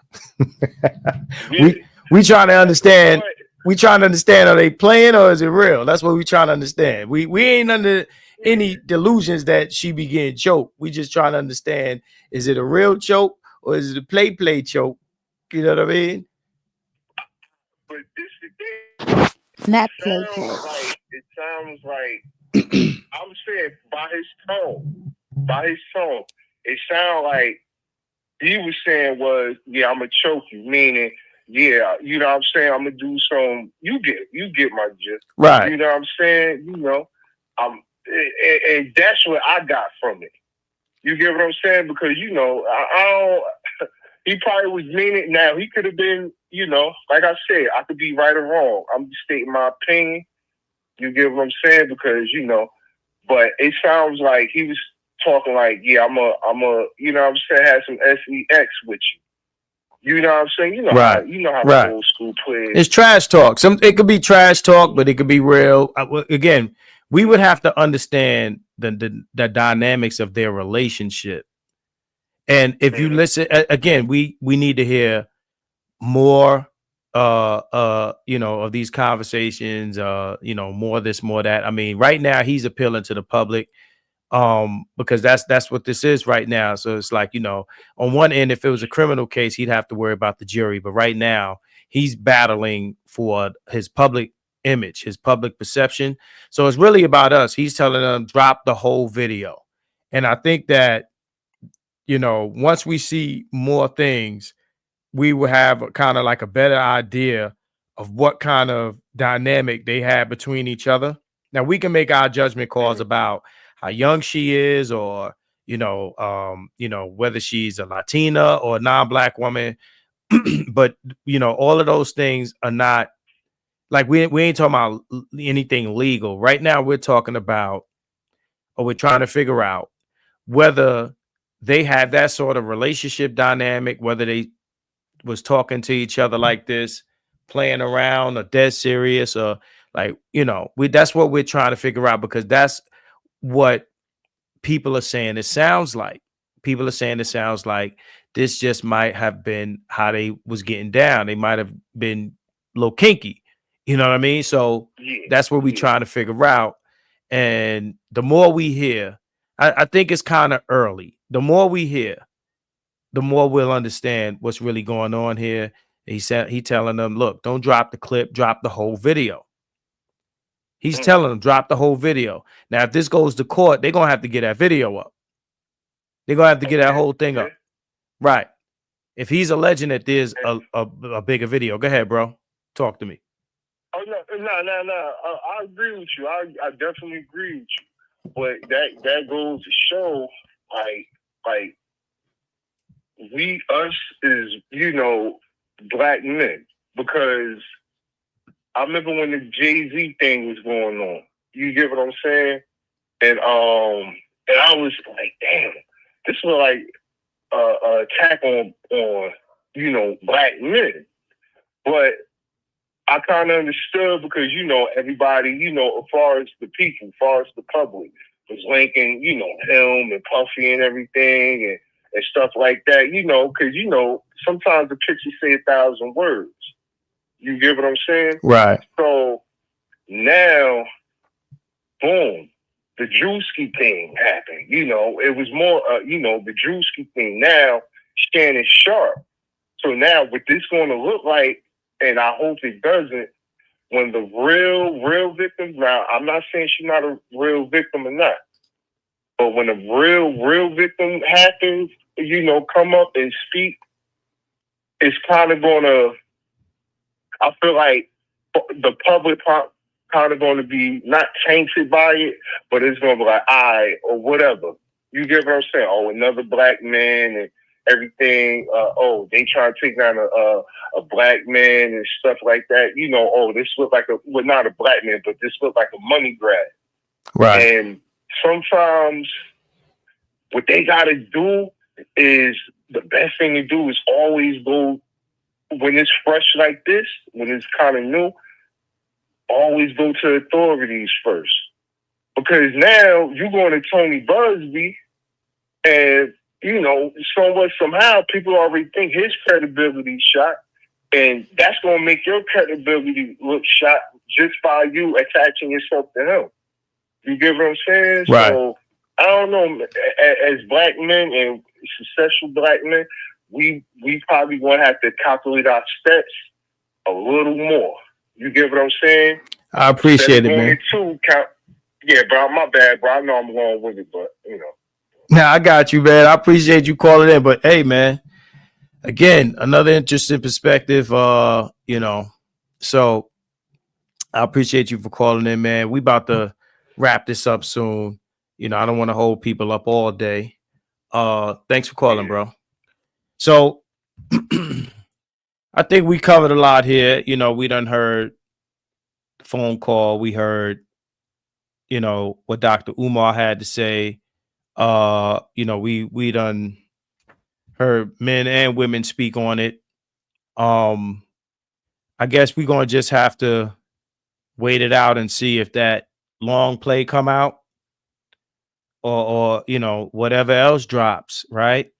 we trying to understand. We trying to understand, are they playing or is it real? That's what we trying to understand. We ain't under any delusions that she be getting choked. We just trying to understand, is it a real choke or is it a play choke? You know what I mean? But this is Not it sounds like I'm saying by his tone, it sounds like he was saying was, I'm gonna choke you, meaning, you know what I'm saying, I'm gonna do some, you get my gist. Right. You know what I'm saying? And that's what I got from it. You get what I'm saying? Because, I don't, he probably was meaning. Now, he could have been, like I said, I could be right or wrong. I'm just stating my opinion. You get what I'm saying? Because, but it sounds like he was talking like, I'm a, you know what I'm saying, have some sex with you. You know what I'm saying? Right. How the old school players. It's trash talk. It could be trash talk, but it could be real. Again, we would have to understand the dynamics of their relationship. And if you listen again, we need to hear more of these conversations, more this, more that. I mean, right now he's appealing to the public. Because that's what this is right now. So it's like, you know, on one end, if it was a criminal case, he'd have to worry about the jury. But right now, he's battling for his public image, his public perception. So it's really about us. He's telling them drop the whole video. And I think that, you know, once we see more things, we will have kind of like a better idea of what kind of dynamic they have between each other. Now we can make our judgment calls about how young she is, or you know, whether she's a Latina or a non-black woman. But you know, all of those things are not like we ain't talking about anything legal right now. We're talking about, or we're trying to figure out whether they have that sort of relationship dynamic, whether they was talking to each other like this, playing around, or dead serious, or like, you know, that's what we're trying to figure out, because that's what people are saying it sounds like. People are saying it sounds like this just might have been how they was getting down. They might have been a little kinky. You know what I mean? So that's what we're trying to figure out. And the more we hear, I think it's kind of early. The more we hear, the more we'll understand what's really going on here. He telling them, look, don't drop the clip, drop the whole video. He's telling them, drop the whole video. Now, if this goes to court, they're going to have to get that video up. They're going to have to get that whole thing up. Right. If he's alleging that there's a bigger video. Go ahead, bro. Talk to me. Oh, no. I agree with you. I definitely agree with you. But that goes to show, like, us is, you know, black men. Because I remember when the Jay-Z thing was going on. You get what I'm saying? And I was like, damn, this was like an attack on you know, black men. But I kind of understood because, you know, everybody, you know, as far as the people, as far as the public, was linking, you know, him and Puffy and everything and stuff like that, you know, because, you know, sometimes the picture say 1,000 words. You get what I'm saying? Right. So now, boom, the Drewski thing happened. You know, it was more, you know, the Drewski thing. Now, Shannon Sharpe. So now, what this going to look like, and I hope it doesn't, when the real victim, now, I'm not saying she's not a real victim or not, but when a real victim happens, you know, come up and speak, it's kind of going to, I feel like the public kind of going to be not tainted by it, but it's going to be like, or whatever. You get what I'm saying? Oh, another black man and everything. They try to take down a black man and stuff like that. You know, this look like not a black man, but this look like a money grab. Right. And sometimes what they got to do is, the best thing to do is always go, when it's fresh like this, when it's kind of new, always go to authorities first. Because now you're going to Tony Busby, and, you know, somehow people already think his credibility shot, and that's going to make your credibility look shot just by you attaching yourself to him. You get what I'm saying? Right. So, I don't know, as black men and successful black men, we probably going to have to calculate our steps a little more. You get what I'm saying? I appreciate it, man. Yeah, bro, my bad, bro. I know I'm going with it, but, you know. Now, I got you, man. I appreciate you calling in. But, hey, man, again, another interesting perspective, you know. So, I appreciate you for calling in, man. We about to wrap this up soon. You know, I don't want to hold people up all day. Thanks for calling, bro. So I think we covered a lot here. You know, we done heard the phone call. We heard, you know, what Dr. Umar had to say. You know, we done heard men and women speak on it. I guess we're gonna just have to wait it out and see if that long play come out, or you know, whatever else drops, right?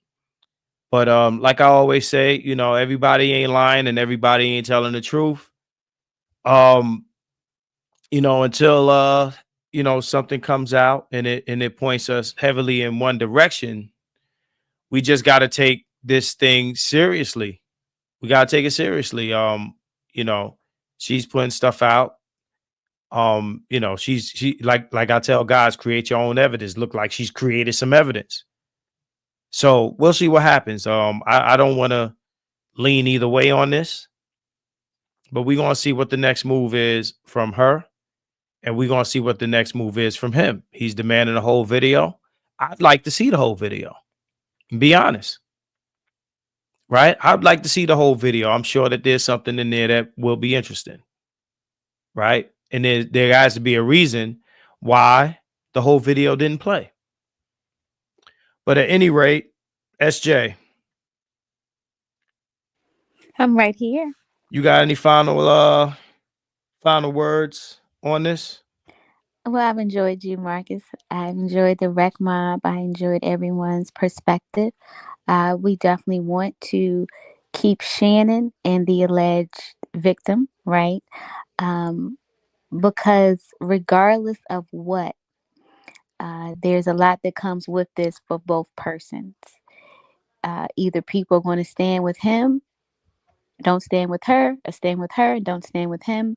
But like I always say, you know, everybody ain't lying and everybody ain't telling the truth. You know, until you know, something comes out and it points us heavily in one direction, we just got to take this thing seriously. We got to take it seriously. You know, she's putting stuff out. You know, she like I tell guys, create your own evidence. Look like she's created some evidence. So we'll see what happens. I don't want to lean either way on this, but we're going to see what the next move is from her. And we're going to see what the next move is from him. He's demanding the whole video. I'd like to see the whole video. Be honest. Right? I'd like to see the whole video. I'm sure that there's something in there that will be interesting. Right? And there has to be a reason why the whole video didn't play. But at any rate, SJ. I'm right here. You got any final words on this? Well, I've enjoyed you, Marcus. I've enjoyed the Reckmobb. I enjoyed everyone's perspective. We definitely want to keep Shannon and the alleged victim, right? Because regardless of what, there's a lot that comes with this for both persons. Either people are going to stand with him, don't stand with her, or stand with her, don't stand with him.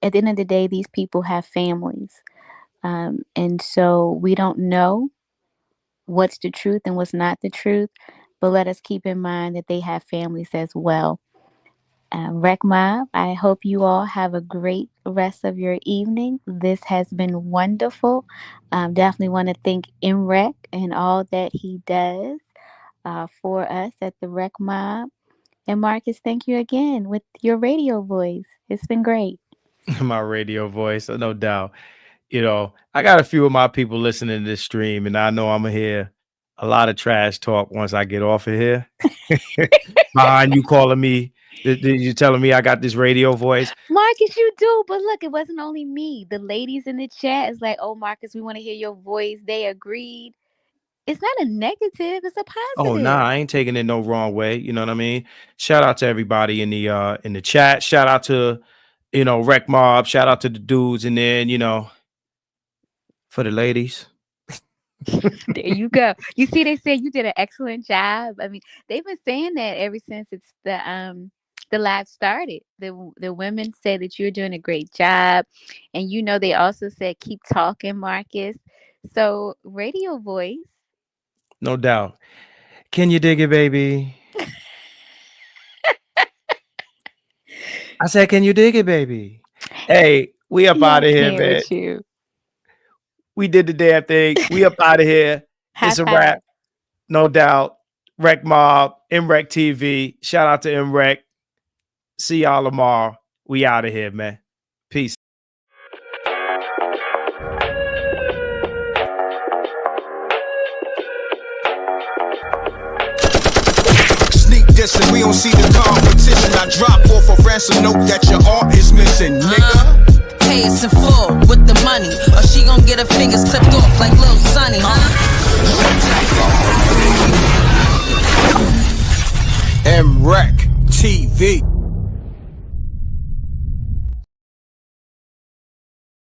At the end of the day, these people have families. And so we don't know what's the truth and what's not the truth, but let us keep in mind that they have families as well. Reckmobb, I hope you all have a great rest of your evening. This has been wonderful. Definitely want to thank M.Reck and all that he does for us at the Reckmobb. And Marcus, thank you again with your radio voice. It's been great. My radio voice, no doubt. You know, I got a few of my people listening to this stream, and I know I'm going to hear a lot of trash talk once I get off of here. Behind you calling me, you telling me I got this radio voice. Marcus, you do. But look, it wasn't only me. The ladies in the chat is like, oh, Marcus, we want to hear your voice. They agreed. It's not a negative. It's a positive. Oh, nah, I ain't taking it no wrong way. You know what I mean? Shout out to everybody in the chat. Shout out to, you know, Reckmobb. Shout out to the dudes in there, and, you know, for the ladies. There you go. You see, they said you did an excellent job. I mean, they've been saying that ever since it's the live started. The women said that you're doing a great job, and you know they also said keep talking, Marcus. So radio voice, No doubt. Can you dig it, baby? I said, can you dig it, baby? Hey, we up out of here, man. you. We did the damn thing. We up out of here. It's a wrap. No doubt. Reckmobb, MRecktv. Shout out to M.Reck. See y'all tomorrow. We out of here, man. Peace. Sneak dissing, we don't see the competition. I drop off a ransom note that your art is missing, nigga. Pay us in full with the money, or she gon' get her fingers clipped off like Lil Sonny, MRecktv.